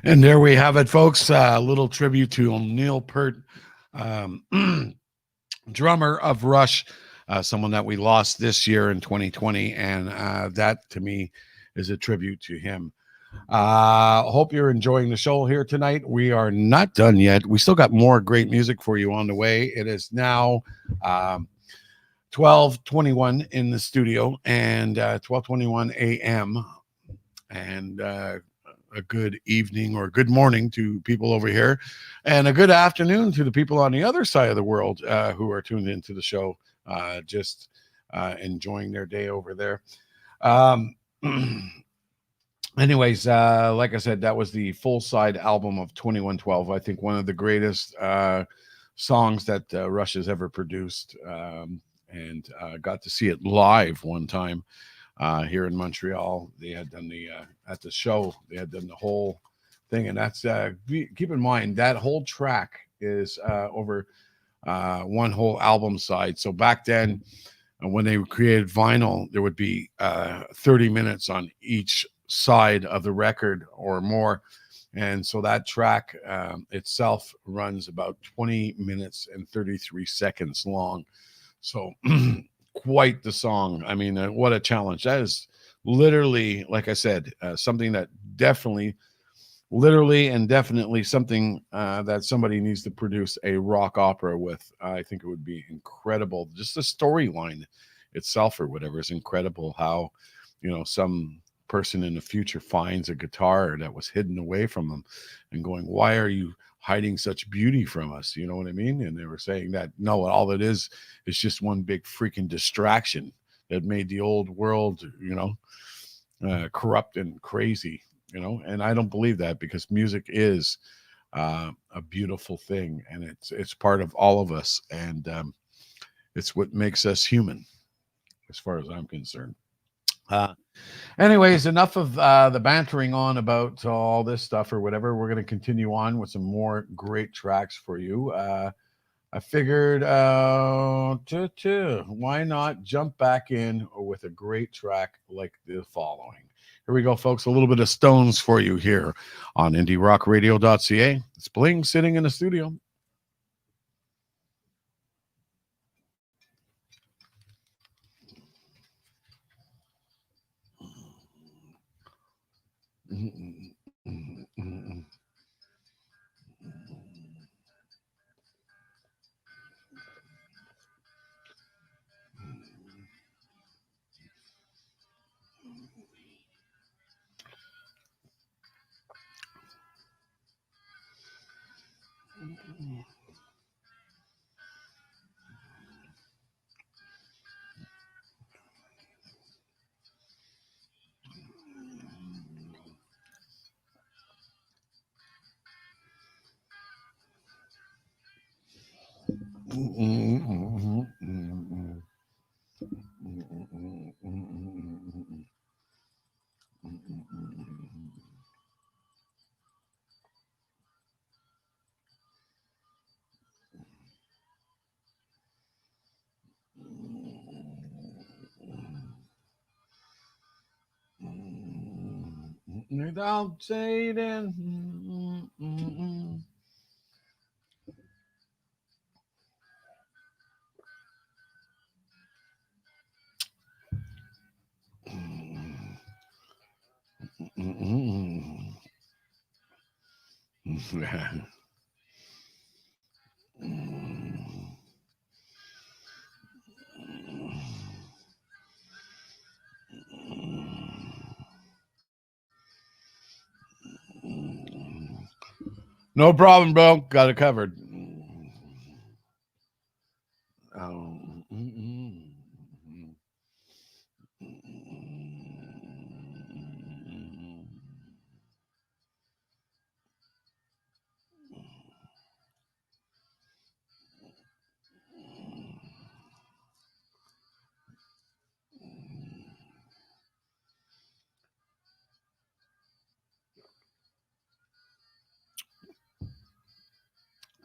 And there we have it, folks. A little tribute to Neil Peart, um, drummer of Rush, someone that we lost this year in 2020. And that to me is a tribute to him. Hope you're enjoying the show here tonight. We are not done yet. We still got more great music for you on the way. It is now 12:21 in the studio and 12:21 a.m. and a good evening or good morning to people over here, and a good afternoon to the people on the other side of the world who are tuned into the show, just enjoying their day over there. Um, Anyways, like I said, that was the full side album of 2112. I think one of the greatest songs that Rush has ever produced, and got to see it live one time here in Montreal. They had done the at the show. They had done the whole thing, and that's keep in mind that whole track is over one whole album side. So back then, when they created vinyl, there would be 30 minutes on each side of the record or more. And so that track itself runs about 20 minutes and 33 seconds long. So quite the song. I mean, what a challenge. That is literally, like I said, something that definitely, literally and definitely something that somebody needs to produce a rock opera with. I think it would be incredible. Just the storyline itself or whatever is incredible. How, some person in the future finds a guitar that was hidden away from them and going, why are you hiding such beauty from us? You know what I mean? And they were saying that no, all it is just one big freaking distraction that made the old world, corrupt and crazy, and I don't believe that, because music is a beautiful thing, and it's part of all of us, and it's what makes us human as far as I'm concerned. Anyways, enough of the bantering on about all this stuff or whatever. We're going to continue on with some more great tracks for you. I figured, why not jump back in with a great track like the following. Here we go, folks. A little bit of Stones for you here on IndieRockRadio.ca. It's Bling sitting in the studio. Without saying. No problem, bro. Got it covered.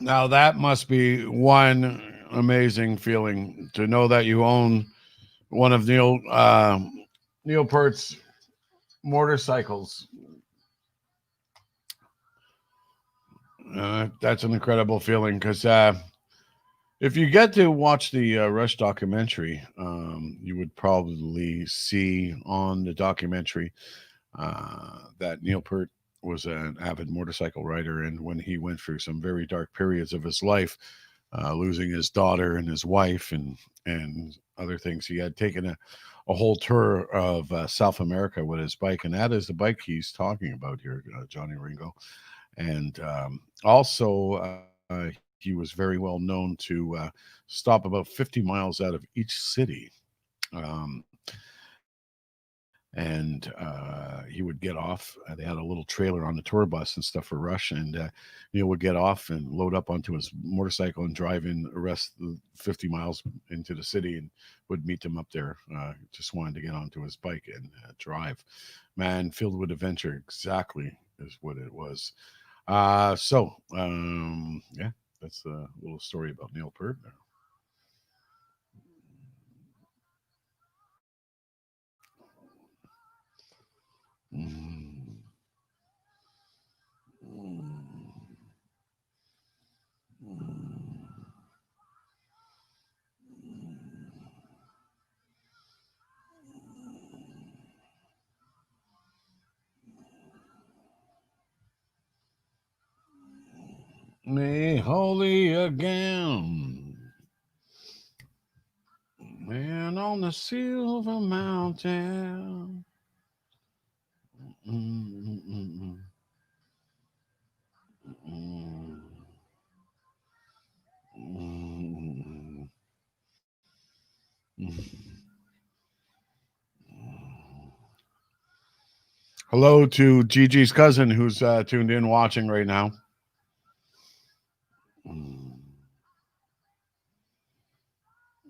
Now that must be one amazing feeling to know that you own one of Neil Peart's motorcycles. That's an incredible feeling because if you get to watch the Rush documentary, you would probably see on the documentary that Neil Peart was an avid motorcycle rider, and when he went through some very dark periods of his life, losing his daughter and his wife and other things, he had taken a whole tour of South America with his bike, and that is the bike he's talking about here, Johnny Ringo. And also, he was very well known to stop about 50 miles out of each city. Um, and he would get off. They had a little trailer on the tour bus and stuff for Rush, and Neil would get off and load up onto his motorcycle and drive in the rest of the 50 miles into the city, and would meet them up there. Just wanted to get onto his bike and drive. Man, filled with adventure, exactly is what it was. Yeah, that's a little story about Neil Peart. Mm. Me holy again, man on the silver mountain. Mm, mm, mm, mm, mm. Hello to Gigi's cousin who's tuned in watching right now. Mm,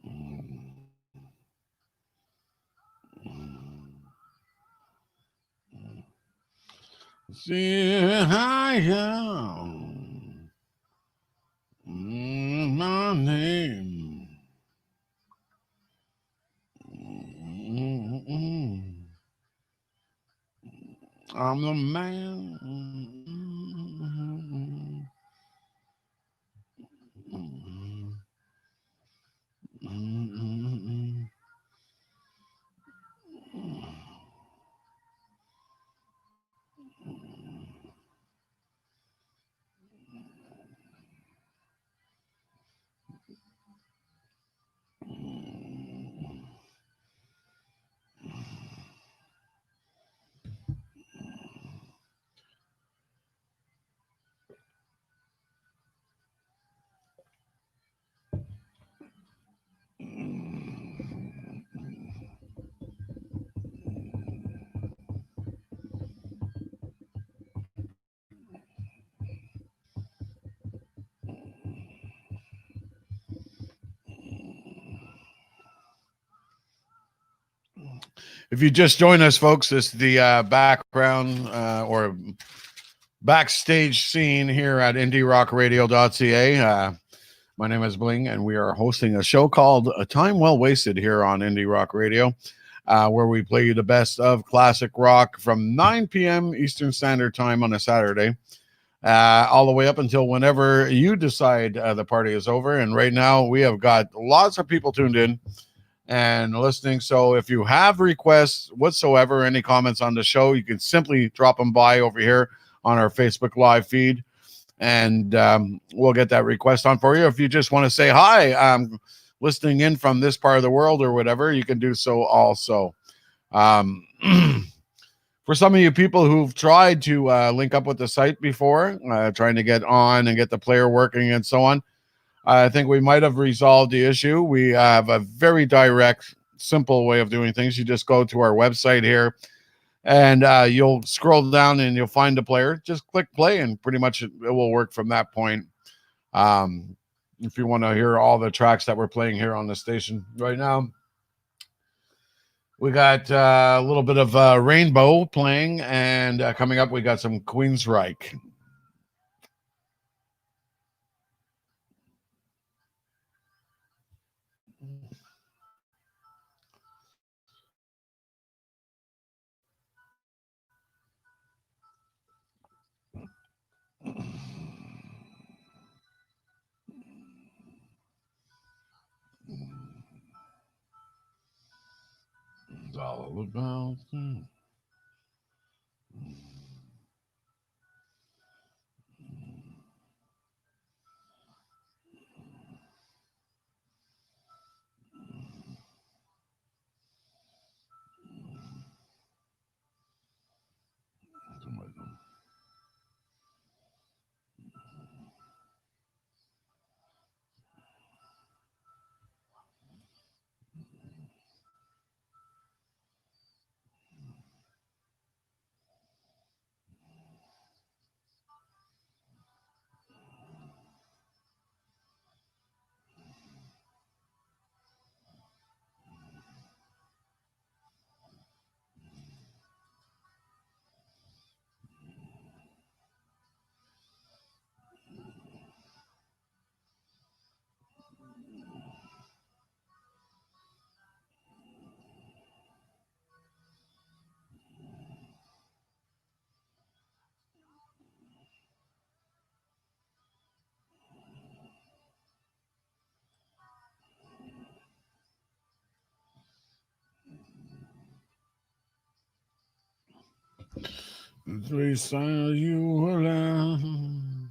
mm, mm. See, I am my name. Mm, I'm the man. If you just join us, folks, this is the background or backstage scene here at IndieRockRadio.ca. My name is Bling, and we are hosting a show called A Time Well Wasted here on Indie Rock Radio, where we play you the best of classic rock from 9 p.m. Eastern Standard Time on a Saturday, all the way up until whenever you decide the party is over. And right now, we have got lots of people tuned in and listening. So if you have requests whatsoever, any comments on the show, you can simply drop them by over here on our Facebook Live feed, and we'll get that request on for you. If you just want to say hi, I'm listening in from this part of the world or whatever, you can do so also. Um, for some of you people who've tried to link up with the site before, trying to get on and get the player working and so on, I think we might have resolved the issue. We have a very direct, simple way of doing things. You just go to our website here, and you'll scroll down and you'll find the player. Just click play, and pretty much it will work from that point. Um, if you want to hear all the tracks that we're playing here on the station right now, we got a little bit of Rainbow playing, and coming up, we got some Queensryche. It's all about. They saw you around.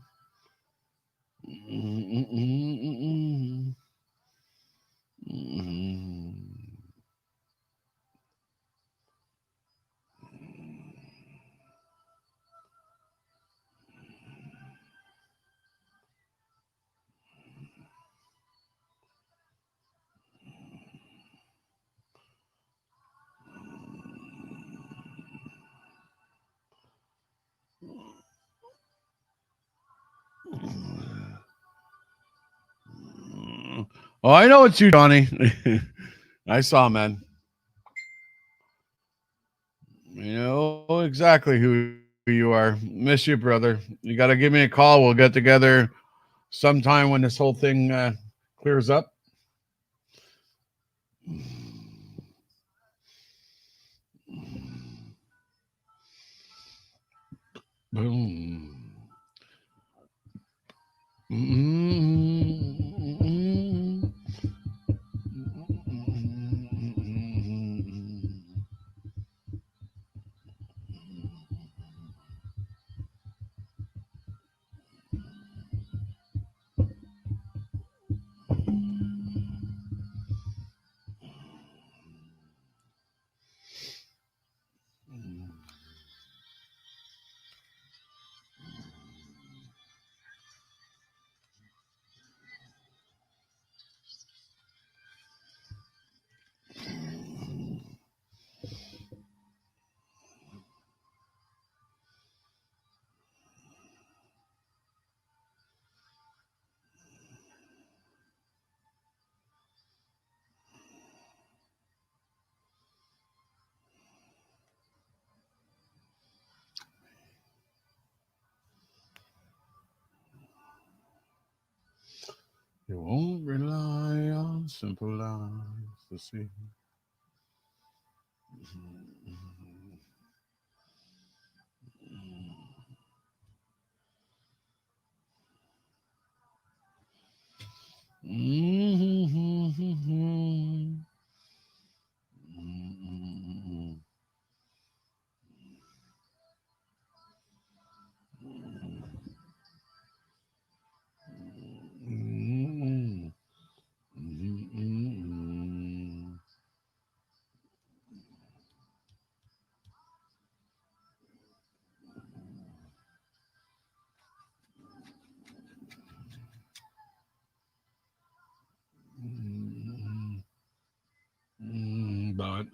Oh, I know it's you, Johnny. I saw, man. You know exactly who you are. Miss you, brother. You got to give me a call. We'll get together sometime when this whole thing clears up. Boom. You won't rely on simple lies to see. But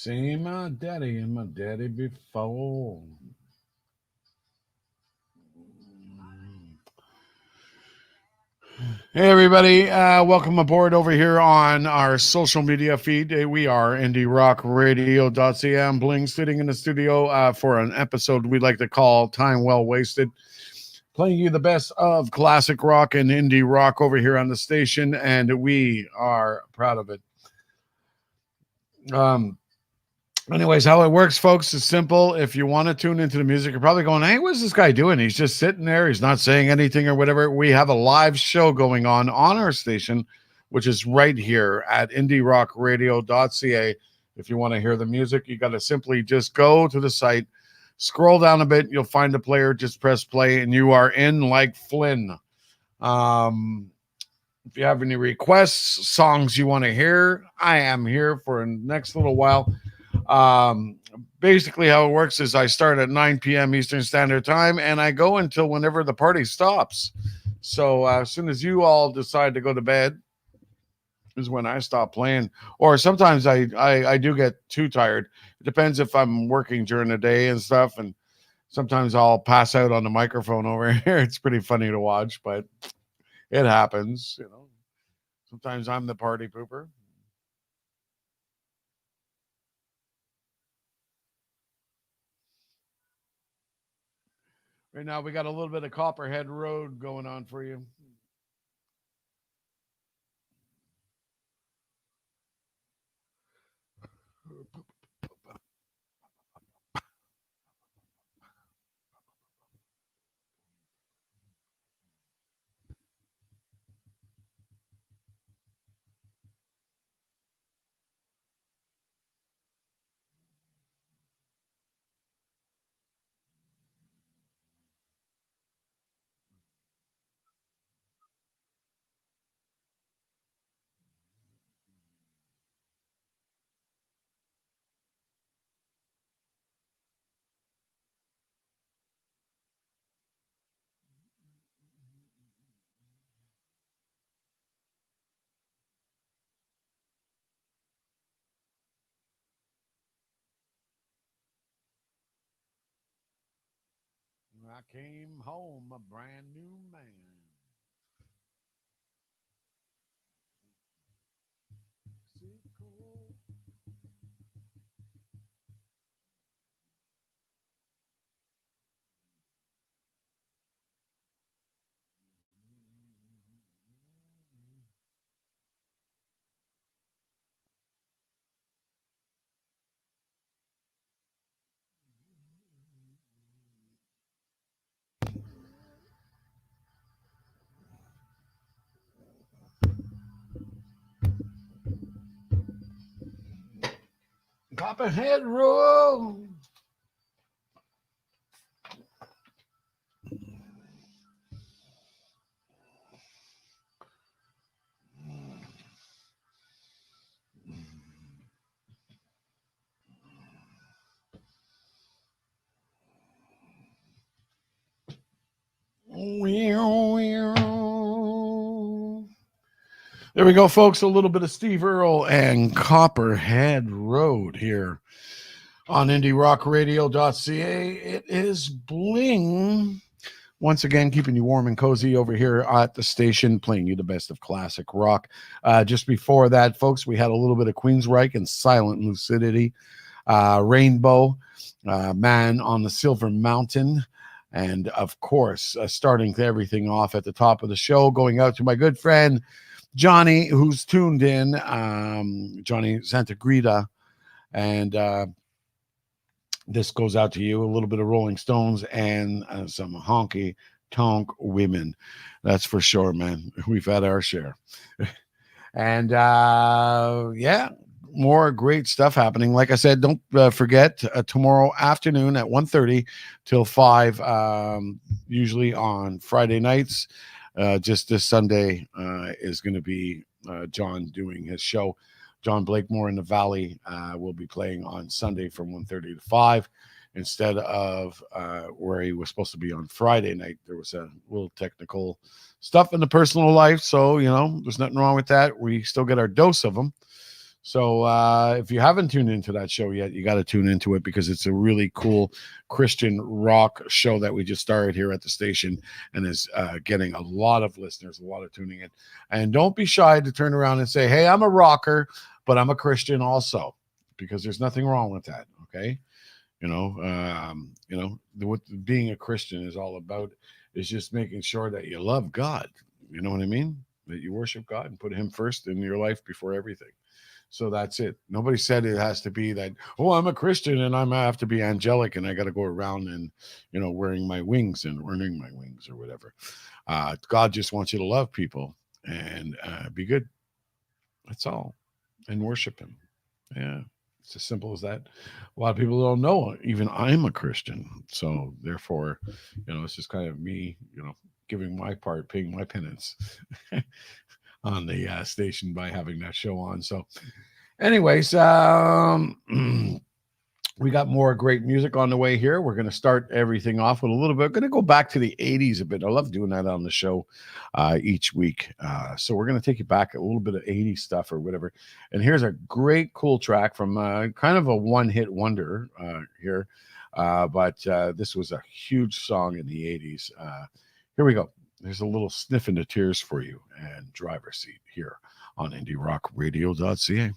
Seen my daddy and my daddy before. Hey, everybody. Welcome aboard over here on our social media feed. We are IndieRockRadio.ca. I'm Bling, sitting in the studio for an episode we like to call Time Well Wasted. Playing you the best of classic rock and indie rock over here on the station, and we are proud of it. Anyways, how it works, folks, is simple. If you want to tune into the music, you're probably going, hey, what's this guy doing? He's just sitting there. He's not saying anything or whatever. We have a live show going on our station, which is right here at IndieRockRadio.ca. If you want to hear the music, you got to simply just go to the site, scroll down a bit. You'll find the player. Just press play, and you are in like Flynn. If you have any requests, songs you want to hear, I am here for the next little while. Basically how it works is I start at 9 p.m. Eastern Standard Time and I go until whenever the party stops. So as soon as you all decide to go to bed is when I stop playing. Or sometimes I do get too tired. It depends if I'm working during the day and stuff, and sometimes I'll pass out on the microphone over here. It's pretty funny to watch, but it happens, you know. Sometimes I'm the party pooper. Right now, we got a little bit of Copperhead Road going on for you. I came home a brand new man. Copperhead Road. There we go, folks. A little bit of Steve Earle and Copperhead Road here on IndieRockRadio.ca. It is Bling. Once again, keeping you warm and cozy over here at the station, playing you the best of classic rock. Just before that, folks, we had a little bit of Queensryche and Silent Lucidity, Rainbow, Man on the Silver Mountain, and of course, starting everything off at the top of the show, going out to my good friend Johnny, who's tuned in, Johnny Santagrita, and this goes out to you. A little bit of Rolling Stones and some honky tonk women. That's for sure, man. We've had our share. And yeah, more great stuff happening. Like I said, don't forget tomorrow afternoon at 1:30 till 5, usually on Friday nights. Just this Sunday is going to be John doing his show. John Blakemore in the Valley will be playing on Sunday from 1:30 to 5 instead of where he was supposed to be on Friday night. There was a little technical stuff in the personal life, so, you know, there's nothing wrong with that. We still get our dose of them. So if you haven't tuned into that show yet, you got to tune into it because it's a really cool Christian rock show that we just started here at the station and is getting a lot of listeners, a lot of tuning in. And don't be shy to turn around and say, "Hey, I'm a rocker, but I'm a Christian also," because there's nothing wrong with that. Okay, what being a Christian is all about is just making sure that you love God. You know what I mean? That you worship God and put Him first in your life before everything. So that's it. Nobody said it has to be that, oh, I'm a Christian and I have to be angelic and I got to go around and, wearing my wings and earning my wings or whatever. God just wants you to love people and be good. That's all. And worship Him. Yeah. It's as simple as that. A lot of people don't know, even I'm a Christian. So therefore, it's just kind of me, giving my part, paying my penance on the station by having that show on. So, anyways, we got more great music on the way here. We're going to start everything off with a little bit. Going to go back to the 80s a bit. I love doing that on the show each week. So we're going to take you back a little bit of 80s stuff or whatever. And here's a great, cool track from kind of a one-hit wonder here. But this was a huge song in the 80s. Here we go. There's a little sniff into tears for you and driver's seat here on IndieRockRadio.ca.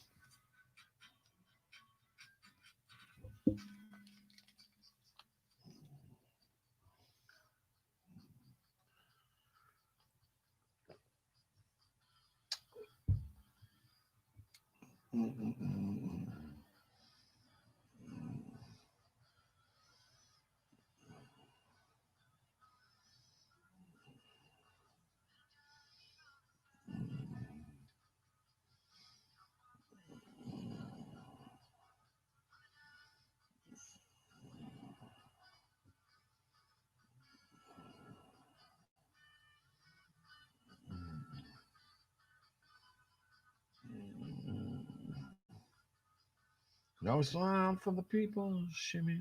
No sound for the people, shimmy.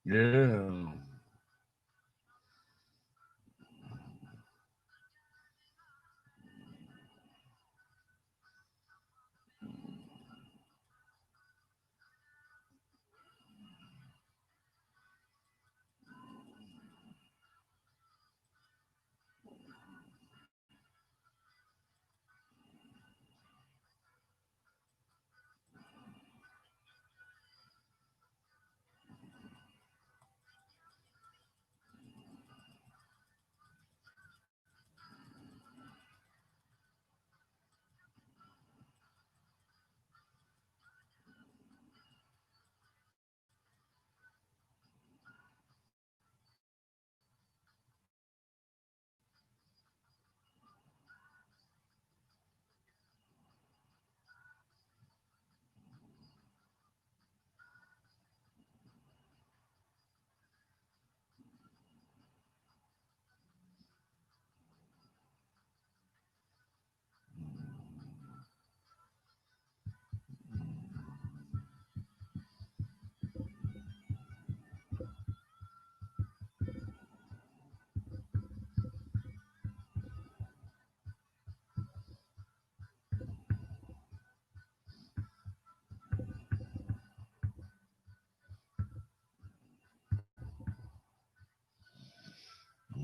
Yeah.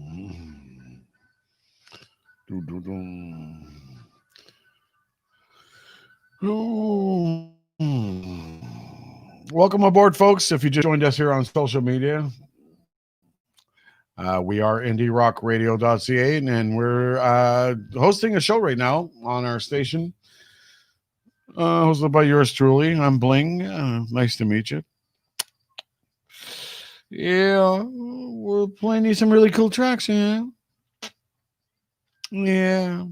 Mm. Do. Ooh. Welcome aboard, folks. If you just joined us here on social media, we are indierockradio.ca, and we're hosting a show right now on our station, hosted by yours truly. I'm Bling. Nice to meet you. Yeah, we're playing you some really cool tracks, yeah. Yeah.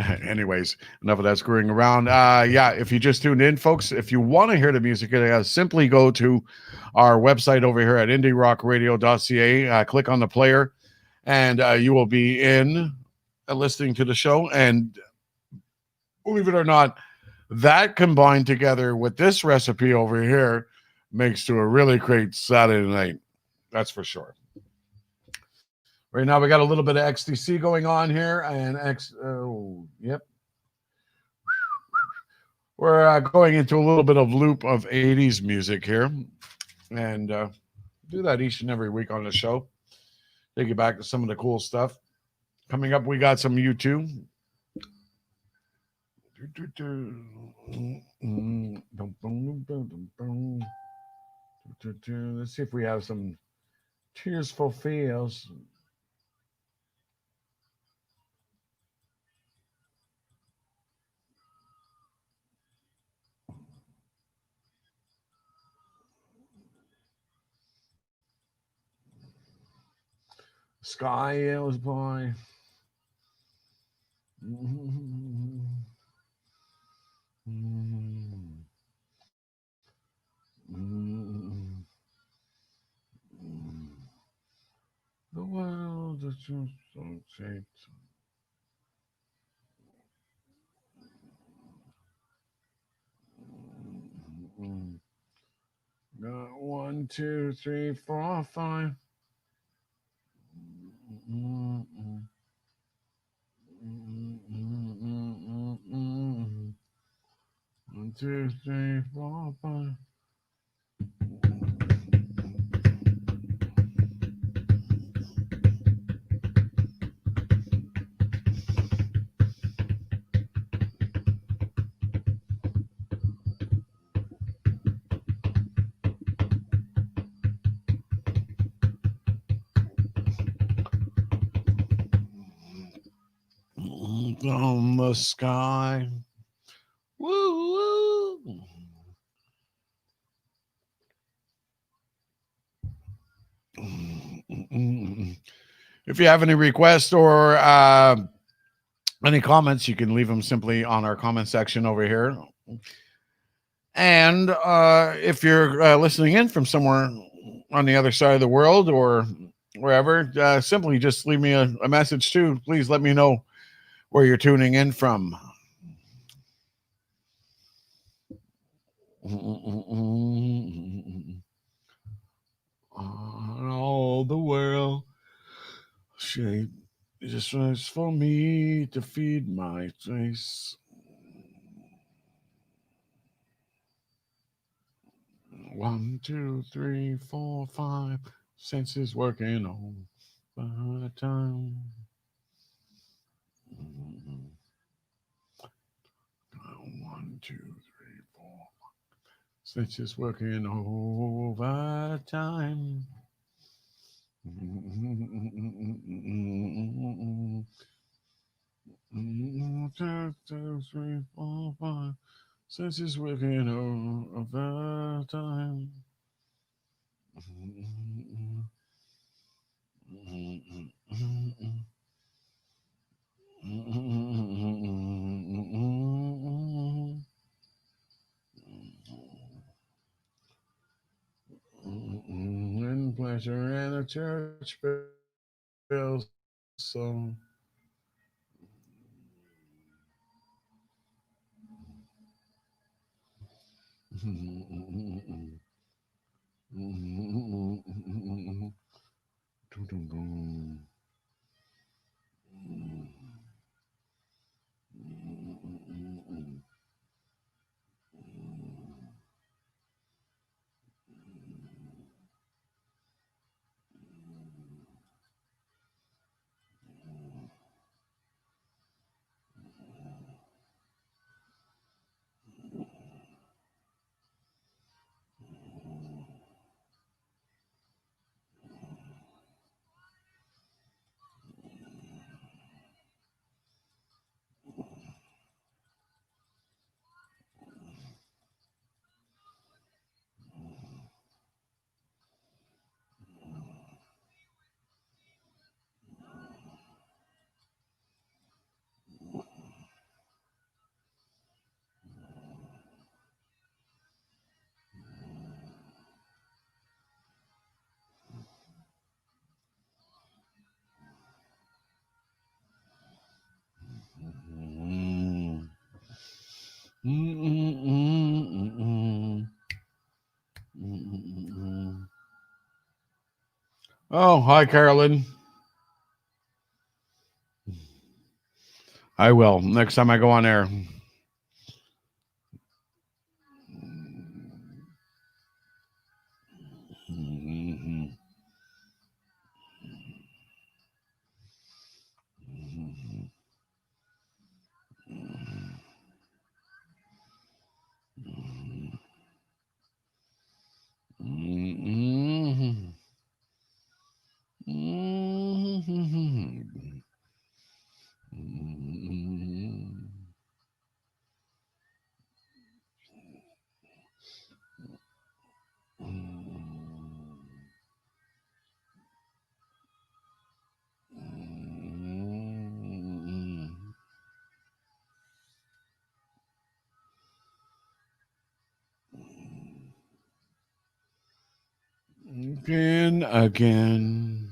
Anyways, enough of that screwing around. Yeah, if you just tuned in, folks, if you want to hear the music, simply go to our website over here at indierockradio.ca. Click on the player, and you will be in listening to the show. And believe it or not, that combined together with this recipe over here makes to a really great Saturday night. That's for sure. Right now, we got a little bit of XTC going on here, and yep, we're going into a little bit of loop of 80s music here, and do that each and every week on the show. Take you back to some of the cool stuff. Coming up, we got some U2. Let's see if we have some Tears for Fears. Sky was by. The world is just so shaped. Got 1, 2, 3, 4, 5. 1, 2, 3, 4, 5. From the sky. Woo, woo. If you have any requests or any comments, you can leave them simply on our comment section over here. And if you're listening in from somewhere on the other side of the world or wherever, simply just leave me a message too. Please let me know where you're tuning in from. All the world shape just waits for me to feed my face. 1, 2, 3, 4, 5. Senses working all the time. 1, 2, 3, 4. Senses working overtime. 1, 2, 3, 4, 5. Senses working overtime. And pleasure and a church bells song. Oh, hi, Carolyn. I will next time I go on air. Again.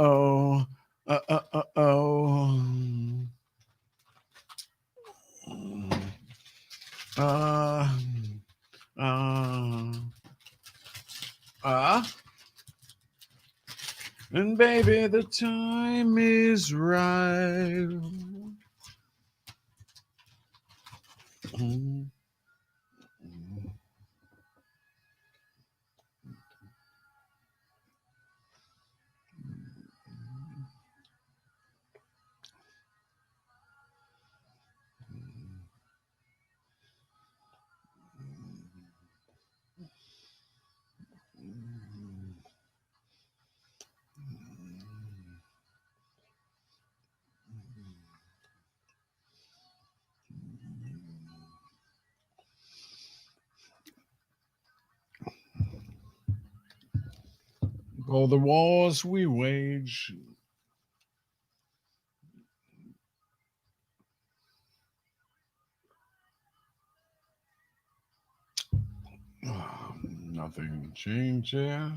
Oh. Oh. Uh. Uh. Uh. And baby, the time is right. All the wars we wage. Nothing changed, yeah.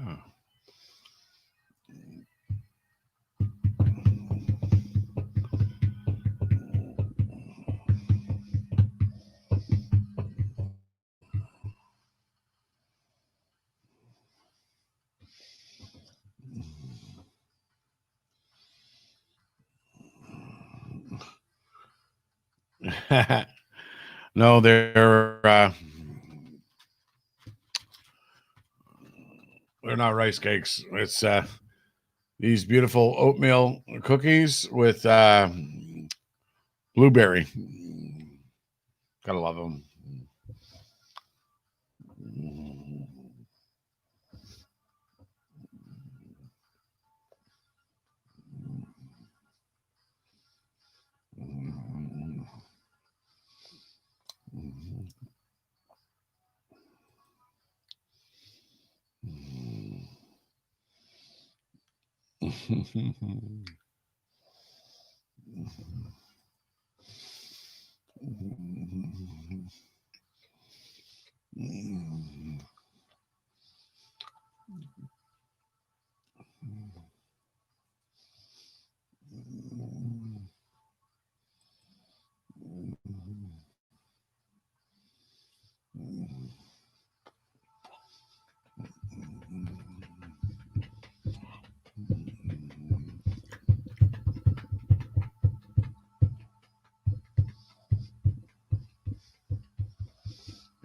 No, they're not rice cakes. It's these beautiful oatmeal cookies with blueberry. Gotta love them.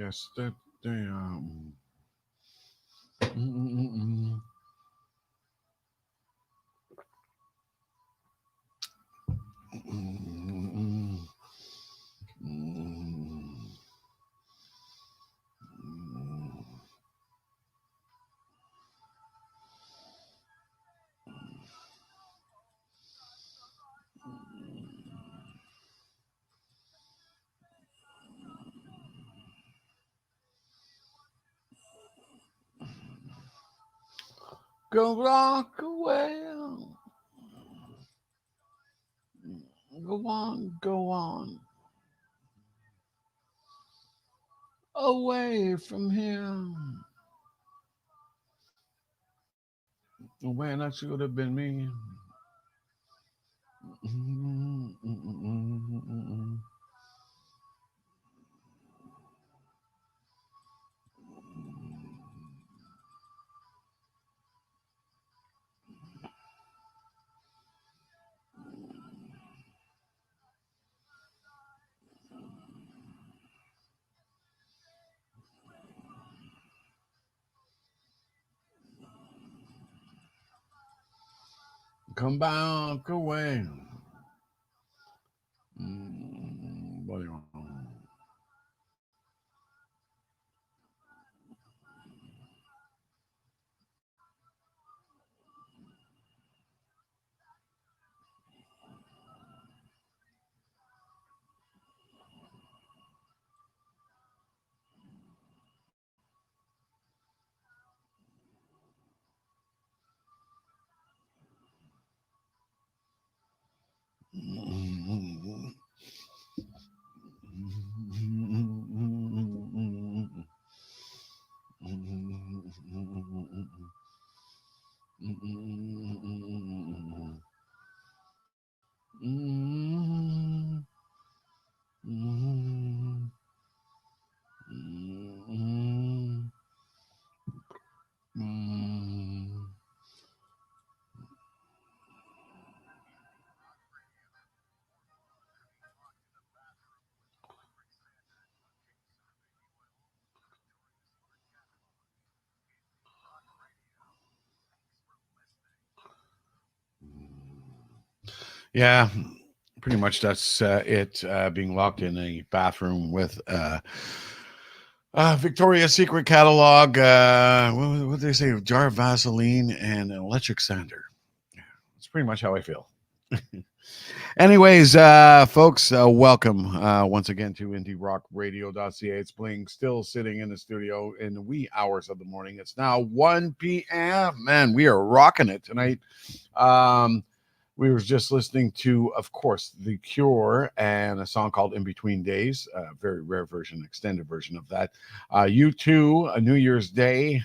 guess that they mm, mm, mm, go rock away. Go on, away from here. When that should have been me. Come back away. What do you want? Yeah, pretty much that's it. Being locked in a bathroom with Victoria's Secret catalog. What do they say? A jar of Vaseline and an electric sander. That's pretty much how I feel. Anyways, folks, welcome once again to IndieRockRadio.ca. It's Bling, still sitting in the studio in the wee hours of the morning. It's now 1 p.m. Man, we are rocking it tonight. We were just listening to, of course, The Cure and a song called In Between Days, a very rare version, extended version of that. U2, A New Year's Day,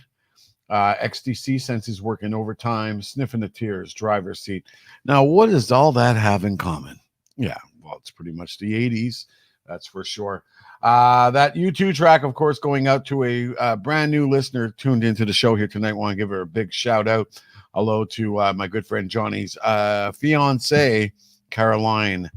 XTC, since he's working overtime, Sniffing the Tears, Driver's Seat. Now, what does all that have in common? Yeah, well, it's pretty much the 80s, that's for sure. That U2 track, of course, going out to a brand new listener tuned into the show here tonight. Want to give her a big shout out. Hello to my good friend Johnny's fiance, Caroline.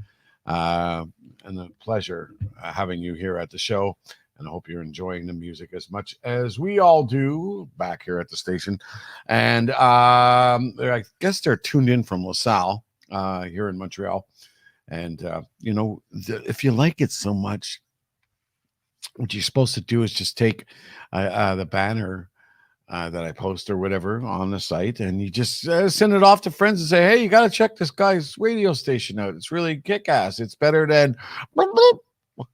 And a pleasure having you here at the show. And I hope you're enjoying the music as much as we all do back here at the station. And I guess they're tuned in from LaSalle here in Montreal. And, if you like it so much, what you're supposed to do is just take the banner that I post or whatever on the site, and you just send it off to friends and say, "Hey, you got to check this guy's radio station out. It's really kick-ass. It's better than."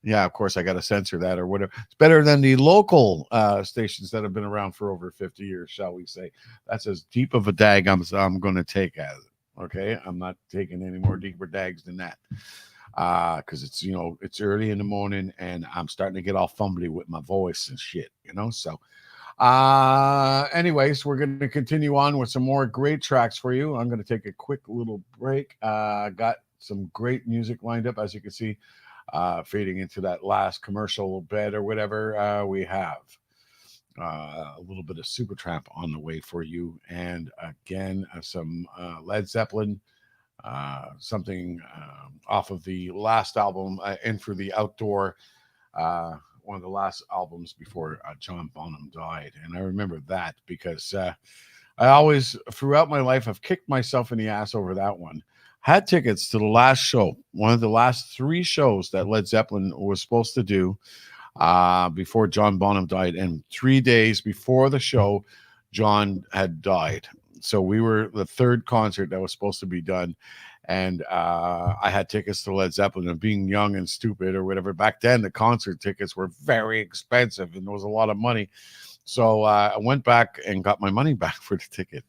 Yeah, of course, I got to censor that or whatever. It's better than the local stations that have been around for over 50 years, shall we say. That's as deep of a dag I'm going to take as it. Okay, I'm not taking any more deeper dags than that because it's early in the morning and I'm starting to get all fumbly with my voice and shit. So. Anyways, we're going to continue on with some more great tracks for you. I'm going to take a quick little break. Got some great music lined up, as you can see, fading into that last commercial bed or whatever. We have a little bit of Supertramp on the way for you, and again some Led Zeppelin, something off of the last album, In for the Outdoor. one of the last albums before John Bonham died, and I remember that because I always, throughout my life, have kicked myself in the ass over that one. Had tickets to the last show, one of the last three shows that Led Zeppelin was supposed to do before John Bonham died. And 3 days before the show, John had died. So we were the third concert that was supposed to be done. And I had tickets to Led Zeppelin, and being young and stupid or whatever. Back then, the concert tickets were very expensive and there was a lot of money. So I went back and got my money back for the ticket.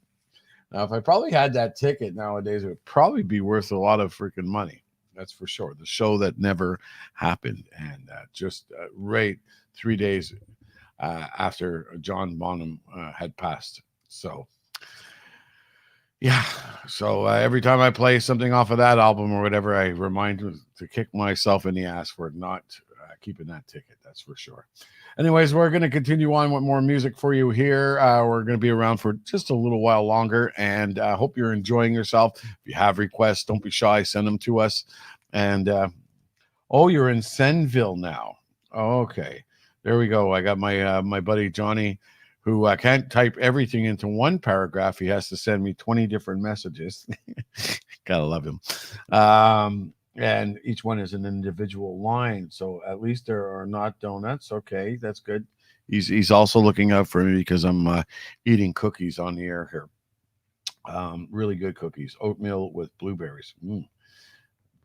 Now, if I probably had that ticket nowadays, it would probably be worth a lot of freaking money. That's for sure. The show that never happened. And just right 3 days after John Bonham had passed. So, yeah. So every time I play something off of that album or whatever, I remind to kick myself in the ass for not keeping that ticket. That's for sure. Anyways, we're going to continue on with more music for you here. We're going to be around for just a little while longer, and I hope you're enjoying yourself. If you have requests, don't be shy. Send them to us. And oh, you're in Senville now. Okay, there we go. I got my buddy Johnny, who can't type everything into one paragraph. He has to send me 20 different messages. Gotta love him. And each one is an individual line. So at least there are not donuts. Okay, that's good. He's also looking out for me because I'm eating cookies on the air here. Really good cookies, oatmeal with blueberries.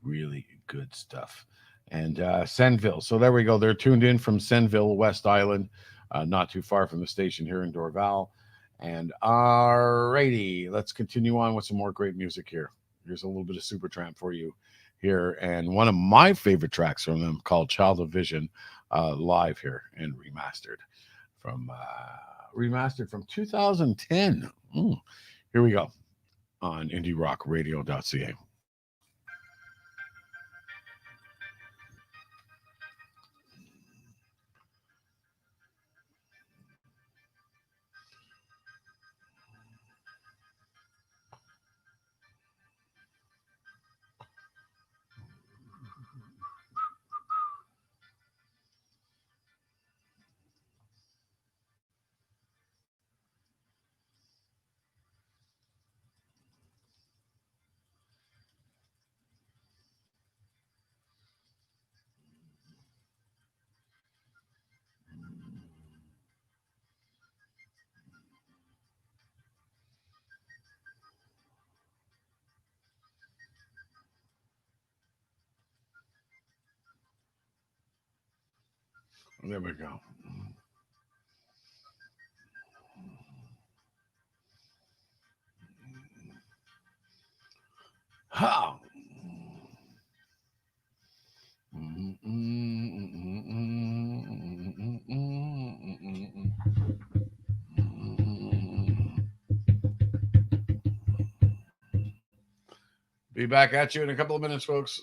Really good stuff. And Senville. So there we go. They're tuned in from Senville, West Island, not too far from the station here in Dorval. And alrighty, let's continue on with some more great music here. Here's a little bit of Supertramp for you here, and one of my favorite tracks from them called Child of Vision, live here and remastered from 2010. Here we go on IndieRockRadio.ca. There we go. Ha! Be back at you in a couple of minutes, folks.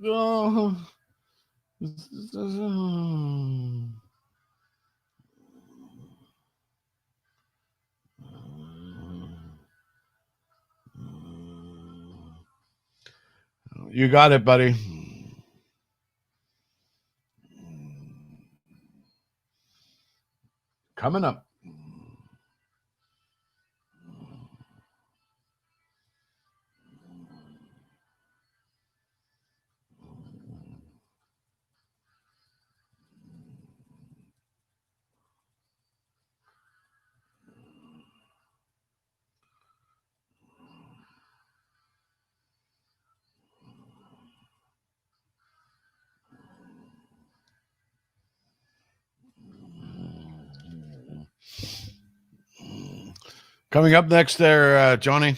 Oh. You got it, buddy. Coming up. Coming up next there, Johnny.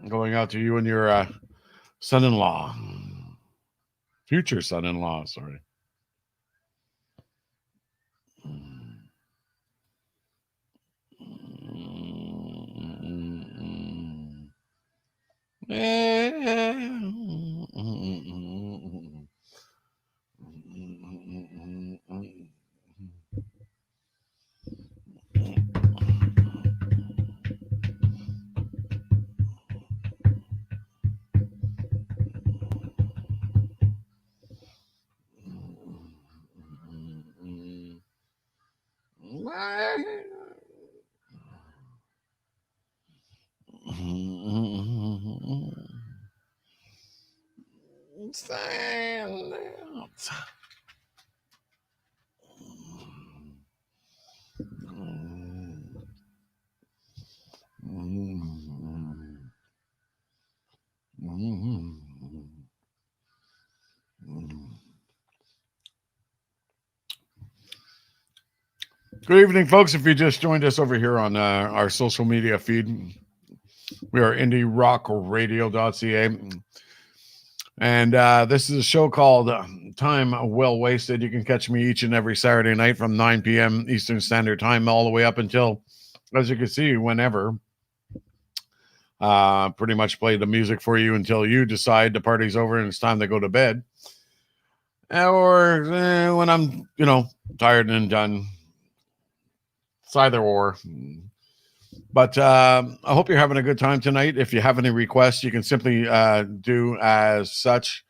Going out to you and your son-in-law. Future son-in-law, sorry. Stand out. Good evening, folks. If you just joined us over here on our social media feed, we are indierockradio.ca. And this is a show called Time Well Wasted. You can catch me each and every Saturday night from 9 p.m. Eastern Standard Time all the way up until, as you can see, whenever. Pretty much play the music for you until you decide the party's over and it's time to go to bed. Or when I'm, tired and done. It's either or. But I hope you're having a good time tonight. If you have any requests, you can simply do as such.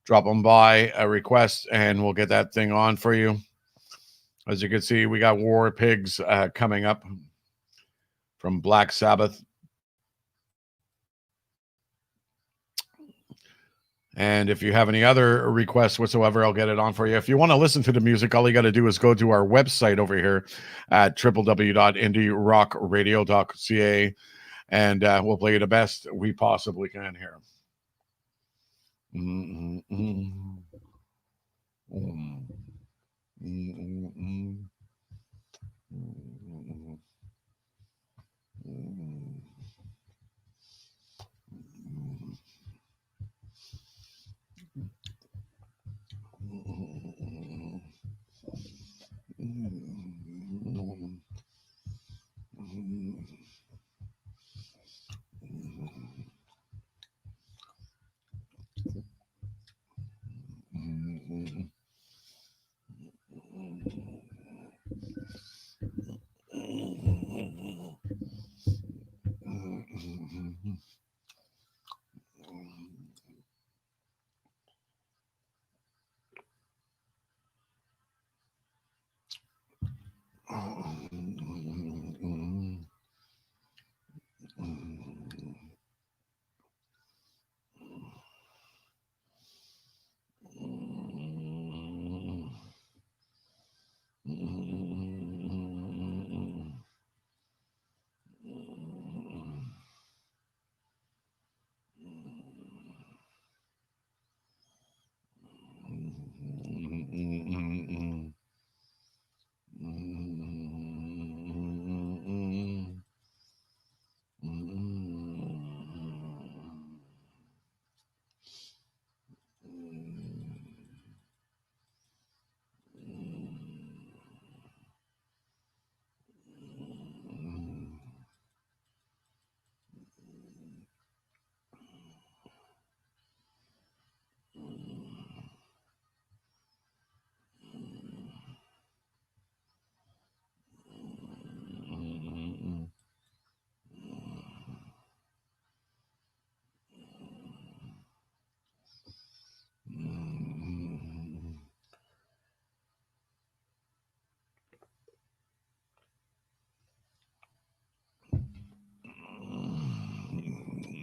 Drop them by a request and we'll get that thing on for you. As you can see, we got War Pigs coming up from Black Sabbath. And if you have any other requests whatsoever, I'll get it on for you. If you want to listen to the music, all you got to do is go to our website over here at www.indierockradio.ca, and we'll play you the best we possibly can here.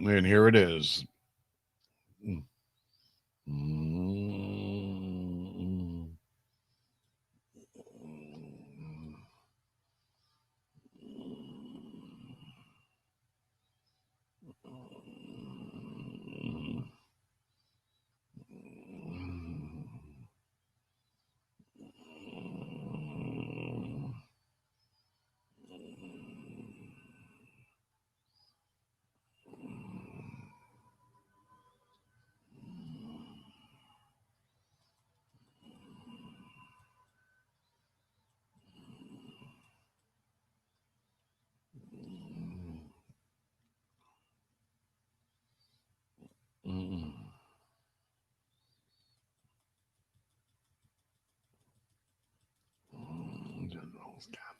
And here it is. Mm.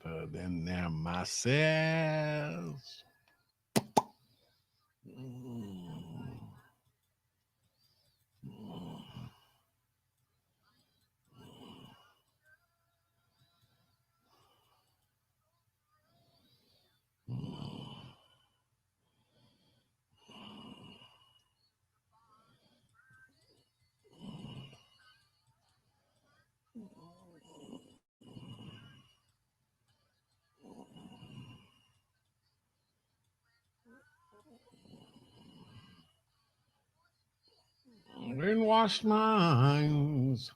Gathered in there myself. Brainwashed minds.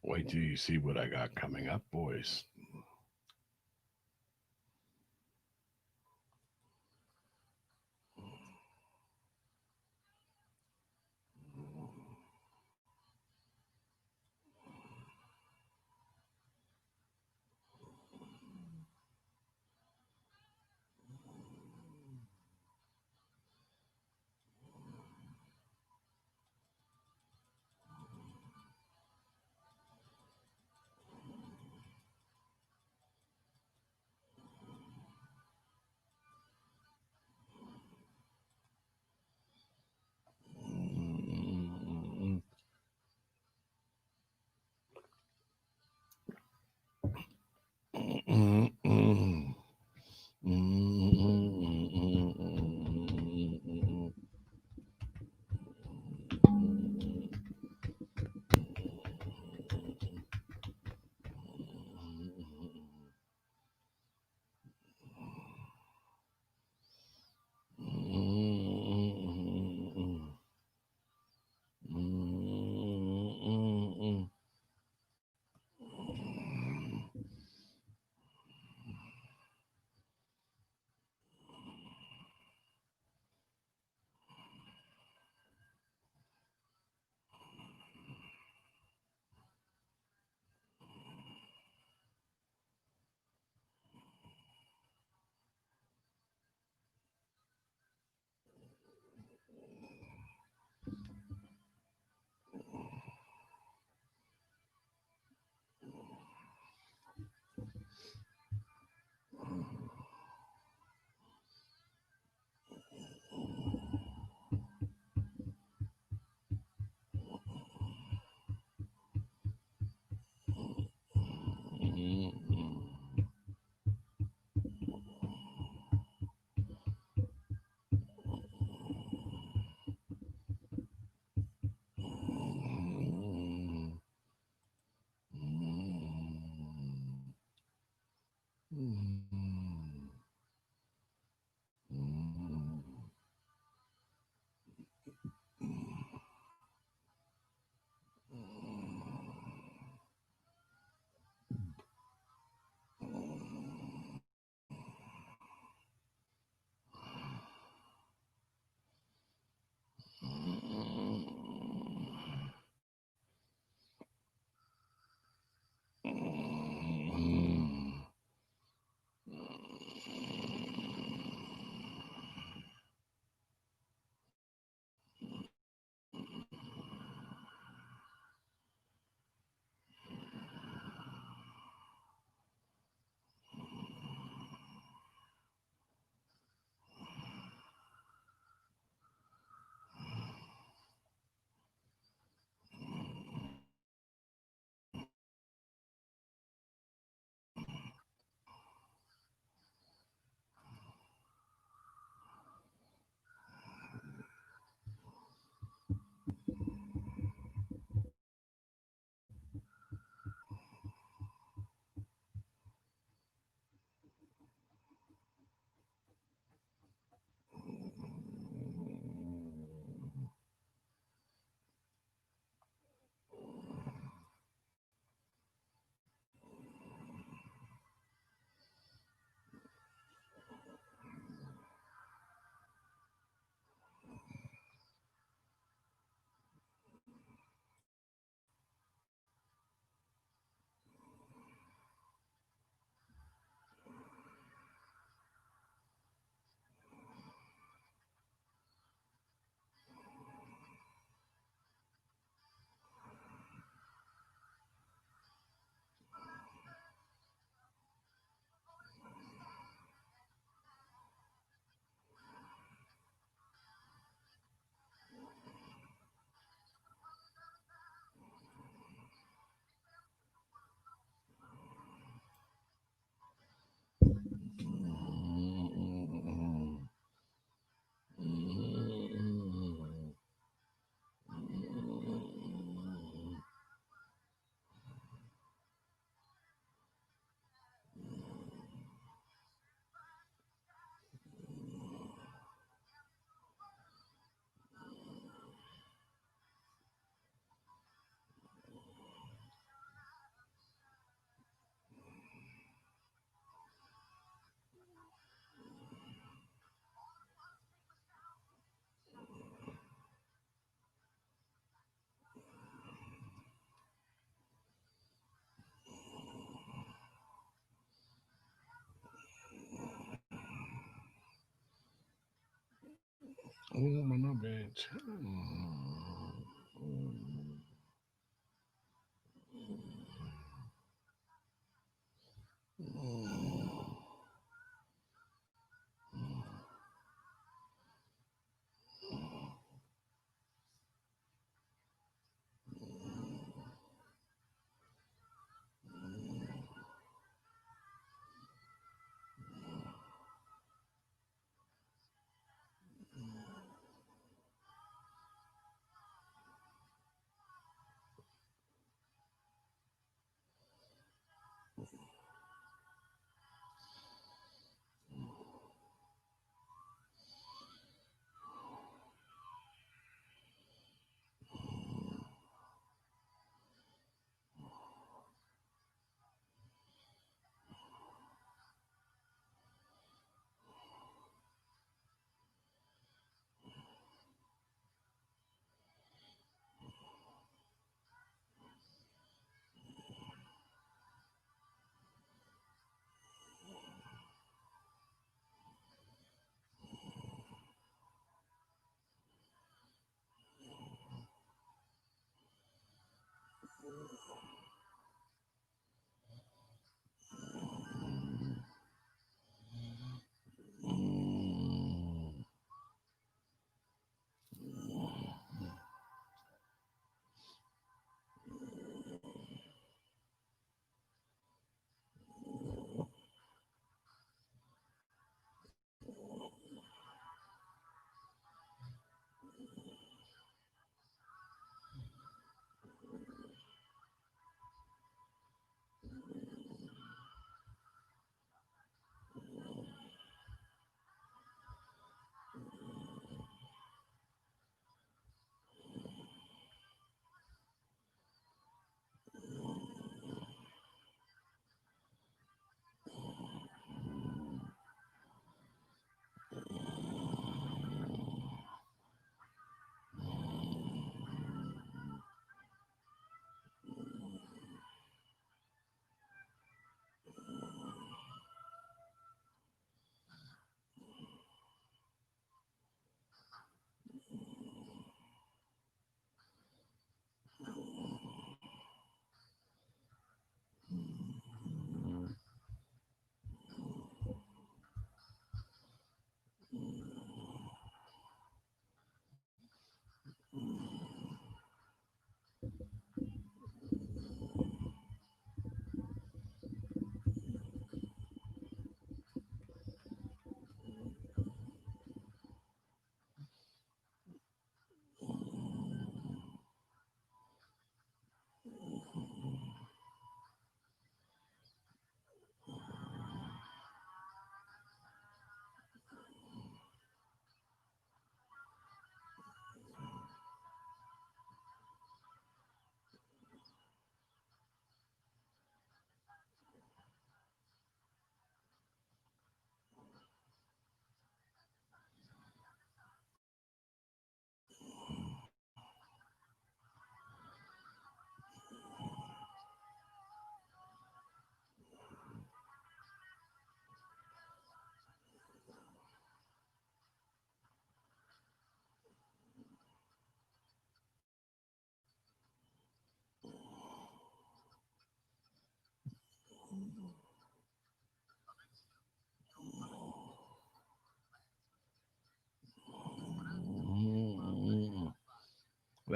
Wait till you see what I got coming up, boys.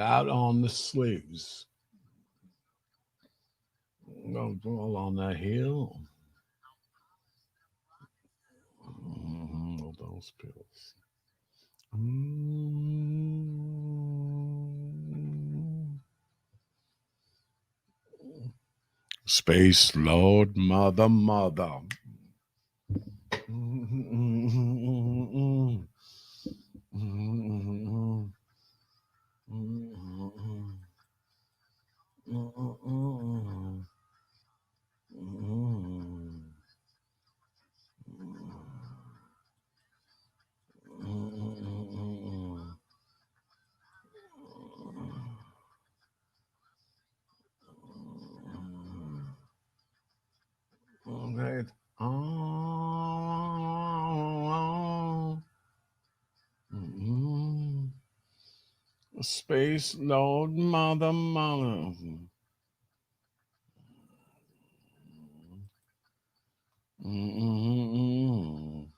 Out on the sleeves. All on that hill. All those pills. Space Lord, Mother, Mother. Okay. Oh. Space load, mother. Mm-mm-mm.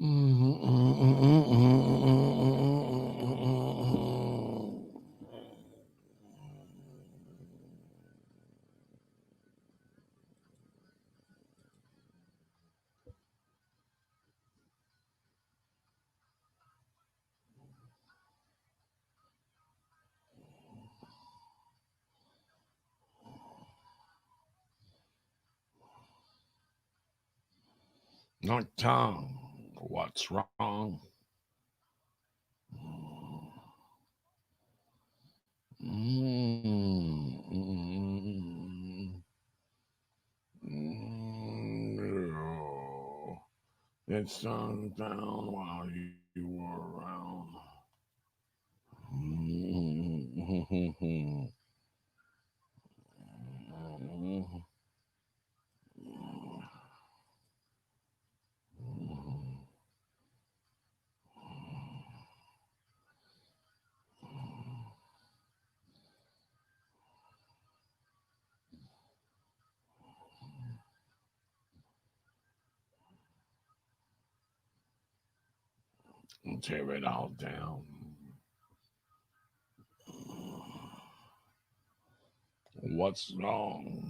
Not Tom. What's wrong? No. It sung down while you were around. Tear it all down. What's wrong?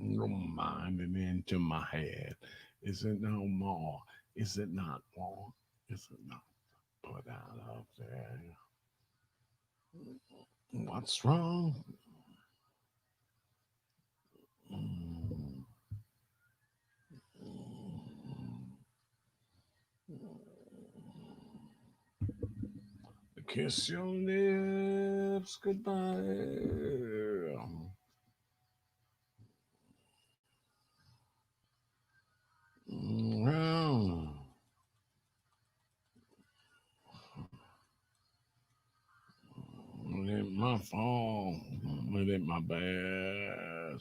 Your mind and into my head. Is it no more? Is it not more? Is it not put out of there? What's wrong? Kiss your lips goodbye. Well, it ain't my fault. It ain't my bad.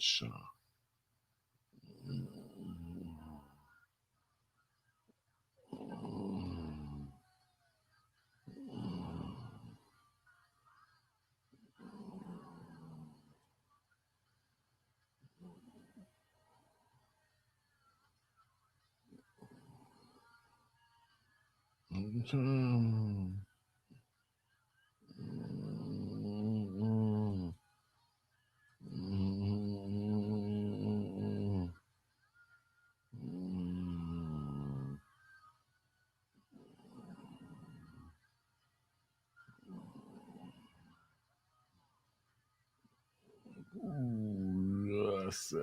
Yes,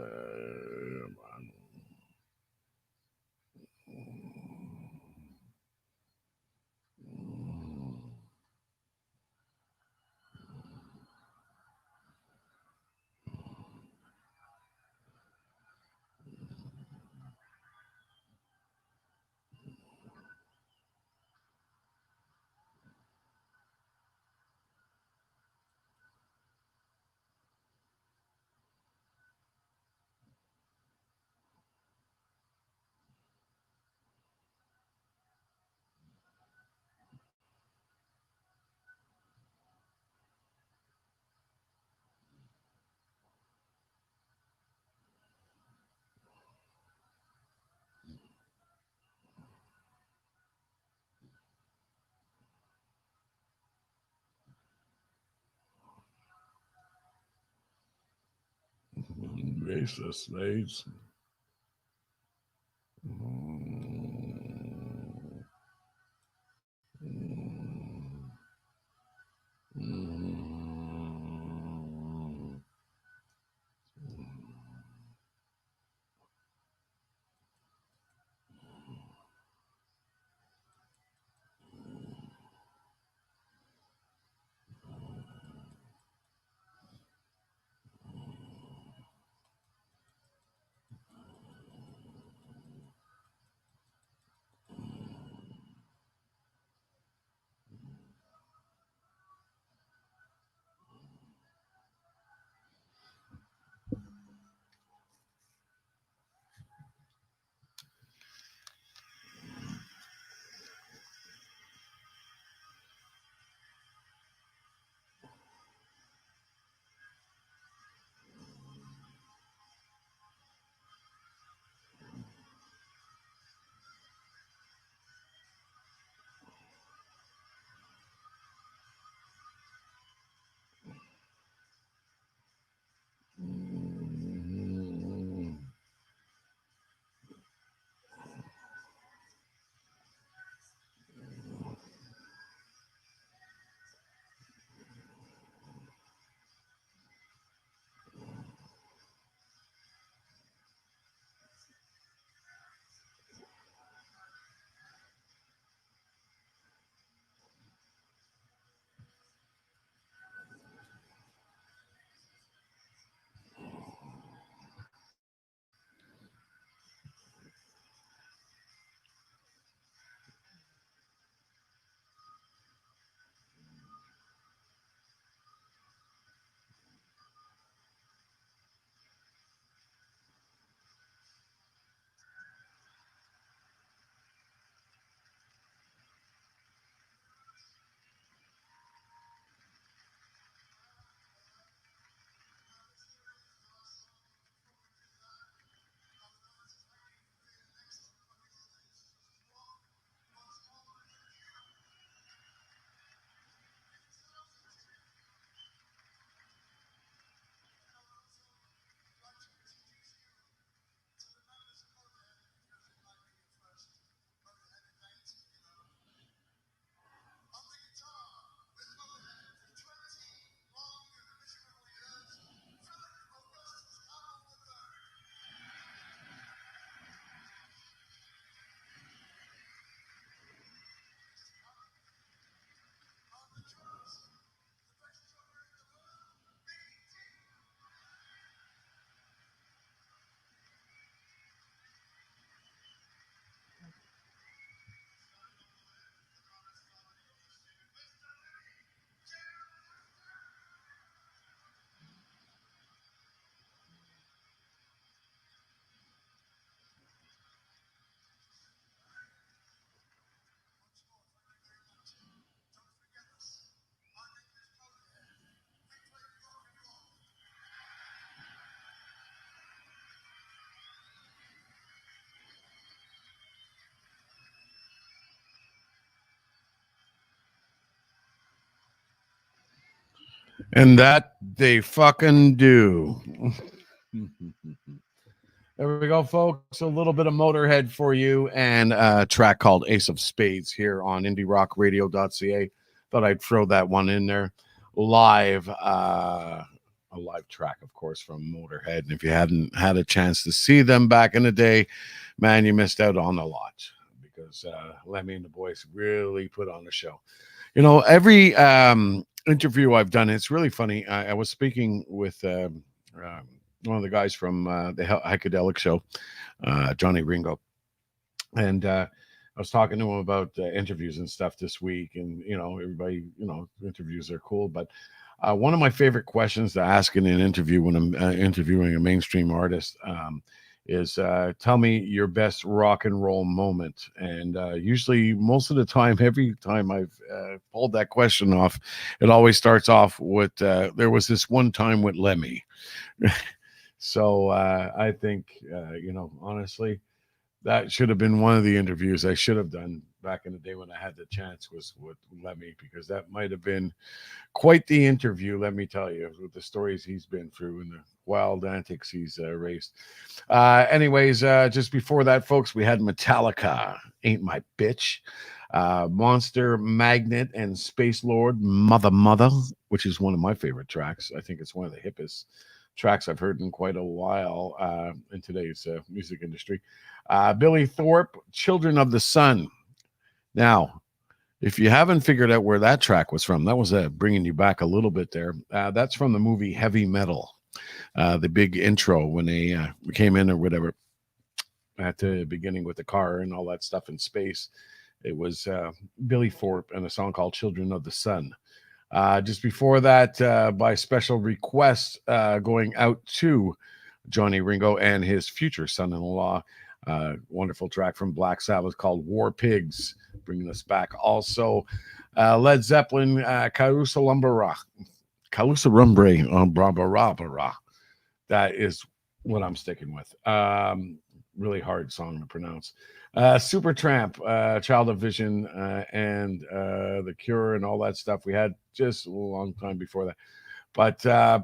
Ace of Spades. And that they fucking do. There we go, folks. A little bit of Motorhead for you and a track called Ace of Spades here on IndieRockRadio.ca. Thought I'd throw that one in there. Live, a live track, of course, from Motorhead. And if you hadn't had a chance to see them back in the day, man, you missed out on a lot because Lemmy and the boys really put on a show. You know, every interview I've done, it's really funny. I was speaking with one of the guys from the Hycadelic Show, Johnny Ringo, and I was talking to him about interviews and stuff this week. And you know, everybody, you know, interviews are cool, but one of my favorite questions to ask in an interview when I'm interviewing a mainstream artist is tell me your best rock and roll moment. And usually, most of the time, every time I've pulled that question off, it always starts off with there was this one time with Lemmy. So I think, you know, honestly, That should have been one of the interviews I should have done back in the day when I had the chance, was with Lemmy, because that might have been quite the interview, let me tell you, with the stories he's been through and the wild antics he's raised. Anyways, just before that, folks, we had Metallica, Ain't My Bitch, Monster Magnet, and Space Lord, Mother, which is one of my favorite tracks. I think it's one of the hippest tracks I've heard in quite a while in today's music industry. Billy Thorpe, Children of the Sun. Now, if you haven't figured out where that track was from, that was bringing you back a little bit there. That's from the movie Heavy Metal, the big intro when they came in or whatever at the beginning with the car and all that stuff in space. It was Billy Thorpe and a song called Children of the Sun. Just before that, by special request, going out to Johnny Ringo and his future son-in-law, wonderful track from Black Sabbath called War Pigs, bringing us back. Also, Led Zeppelin, Carusa Lumbre. That is what I'm sticking with. Really hard song to pronounce. Supertramp, Child of Vision, and The Cure and all that stuff. We had just a long time before that. But I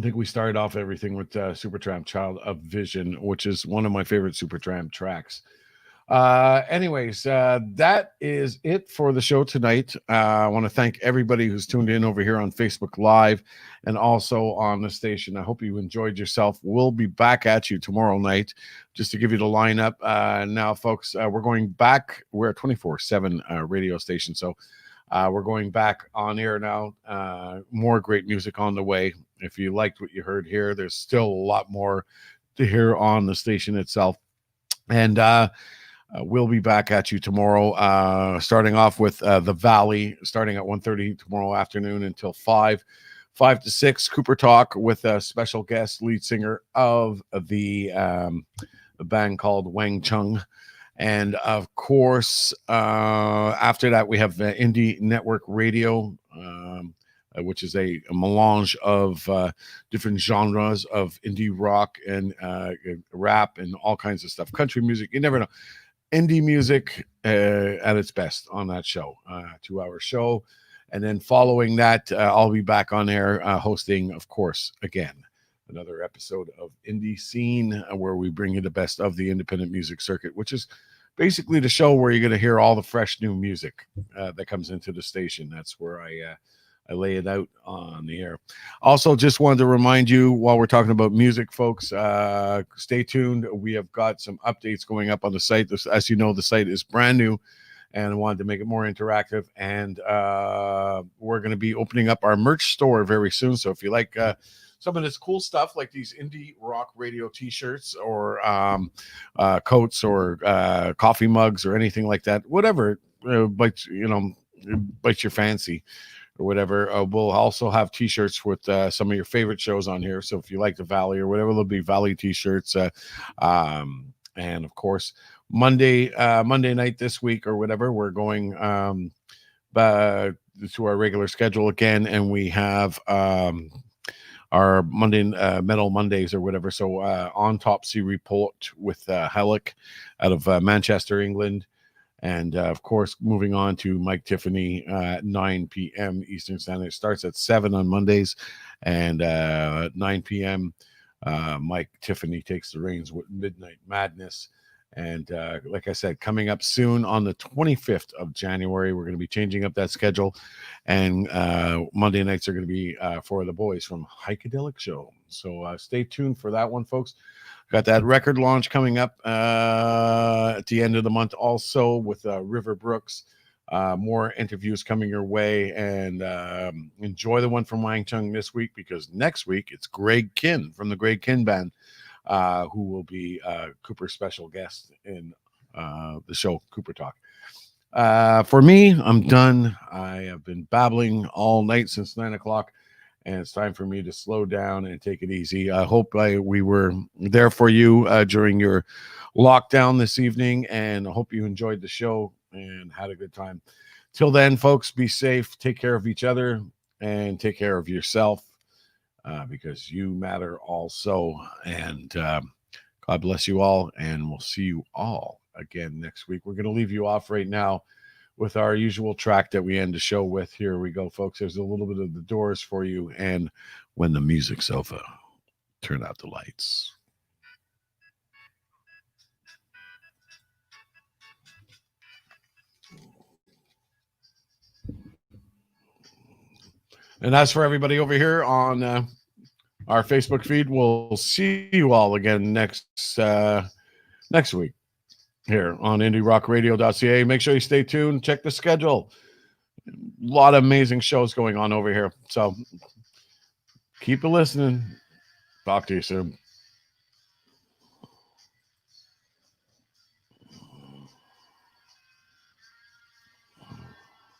think we started off everything with Supertramp, Child of Vision, which is one of my favorite Supertramp tracks. Anyways, that is it for the show tonight. I want to thank everybody who's tuned in over here on Facebook Live and also on the station. I hope you enjoyed yourself. We'll be back at you tomorrow night just to give you the lineup. Now, folks, we're going back. We're a 24/7 radio station, so we're going back on air now. More great music on the way. If you liked what you heard here, there's still a lot more to hear on the station itself. And we'll be back at you tomorrow, starting off with The Valley, starting at 1:30 tomorrow afternoon until 5 to 6. Cooper Talk with a special guest, lead singer of the band called Wang Chung. And of course, after that, we have Indie Network Radio, which is a melange of different genres of indie rock and rap and all kinds of stuff. Country music, you never know. Indie music at its best on that show, 2-hour show. And then following that, I'll be back on air hosting, of course, again, another episode of Indie Scene, where we bring you the best of the independent music circuit, which is basically the show where you're going to hear all the fresh new music that comes into the station. That's where I lay it out on the air. Also, just wanted to remind you, while we're talking about music, folks, stay tuned. We have got some updates going up on the site. As you know, the site is brand new, and I wanted to make it more interactive. And we're going to be opening up our merch store very soon. So if you like some of this cool stuff, like these Indie Rock Radio t-shirts or coats or coffee mugs or anything like that, whatever bites your fancy or whatever, we'll also have t-shirts with some of your favorite shows on here. So if you like the Valley or whatever, there'll be Valley t-shirts. And of course, Monday night this week or whatever, we're going to our regular schedule again, and we have our Monday Metal Mondays or whatever. So Autopsy Report with Halleck out of Manchester, England. And of course, moving on to Mike Tiffany at 9 p.m. Eastern Standard. It starts at 7 on Mondays, and 9 p.m. Mike Tiffany takes the reins with Midnight Madness. And like I said, coming up soon on the 25th of January, we're going to be changing up that schedule. And Monday nights are going to be for the boys from Hikadelic Show. So stay tuned for that one, folks. Got that record launch coming up at the end of the month also with River Brooks. More interviews coming your way. And enjoy the one from Wang Chung this week, because next week it's Greg Kihn from the Greg Kihn Band. Who will be Cooper's special guest in the show Cooper Talk. For me, I'm done. I have been babbling all night since 9 o'clock, and it's time for me to slow down and take it easy. I hope we were there for you during your lockdown this evening, and I hope you enjoyed the show and had a good time. Till then, folks, be safe, take care of each other, and take care of yourself. Because you matter also. And God bless you all, and we'll see you all again next week. We're going to leave you off right now with our usual track that we end the show with. Here we go, folks. There's a little bit of the Doors for you, and when the music's over, turn out the lights. And as for everybody over here on our Facebook feed, we'll see you all again next week here on IndieRockRadio.ca. Make sure you stay tuned. Check the schedule. A lot of amazing shows going on over here. So keep listening. Talk to you soon.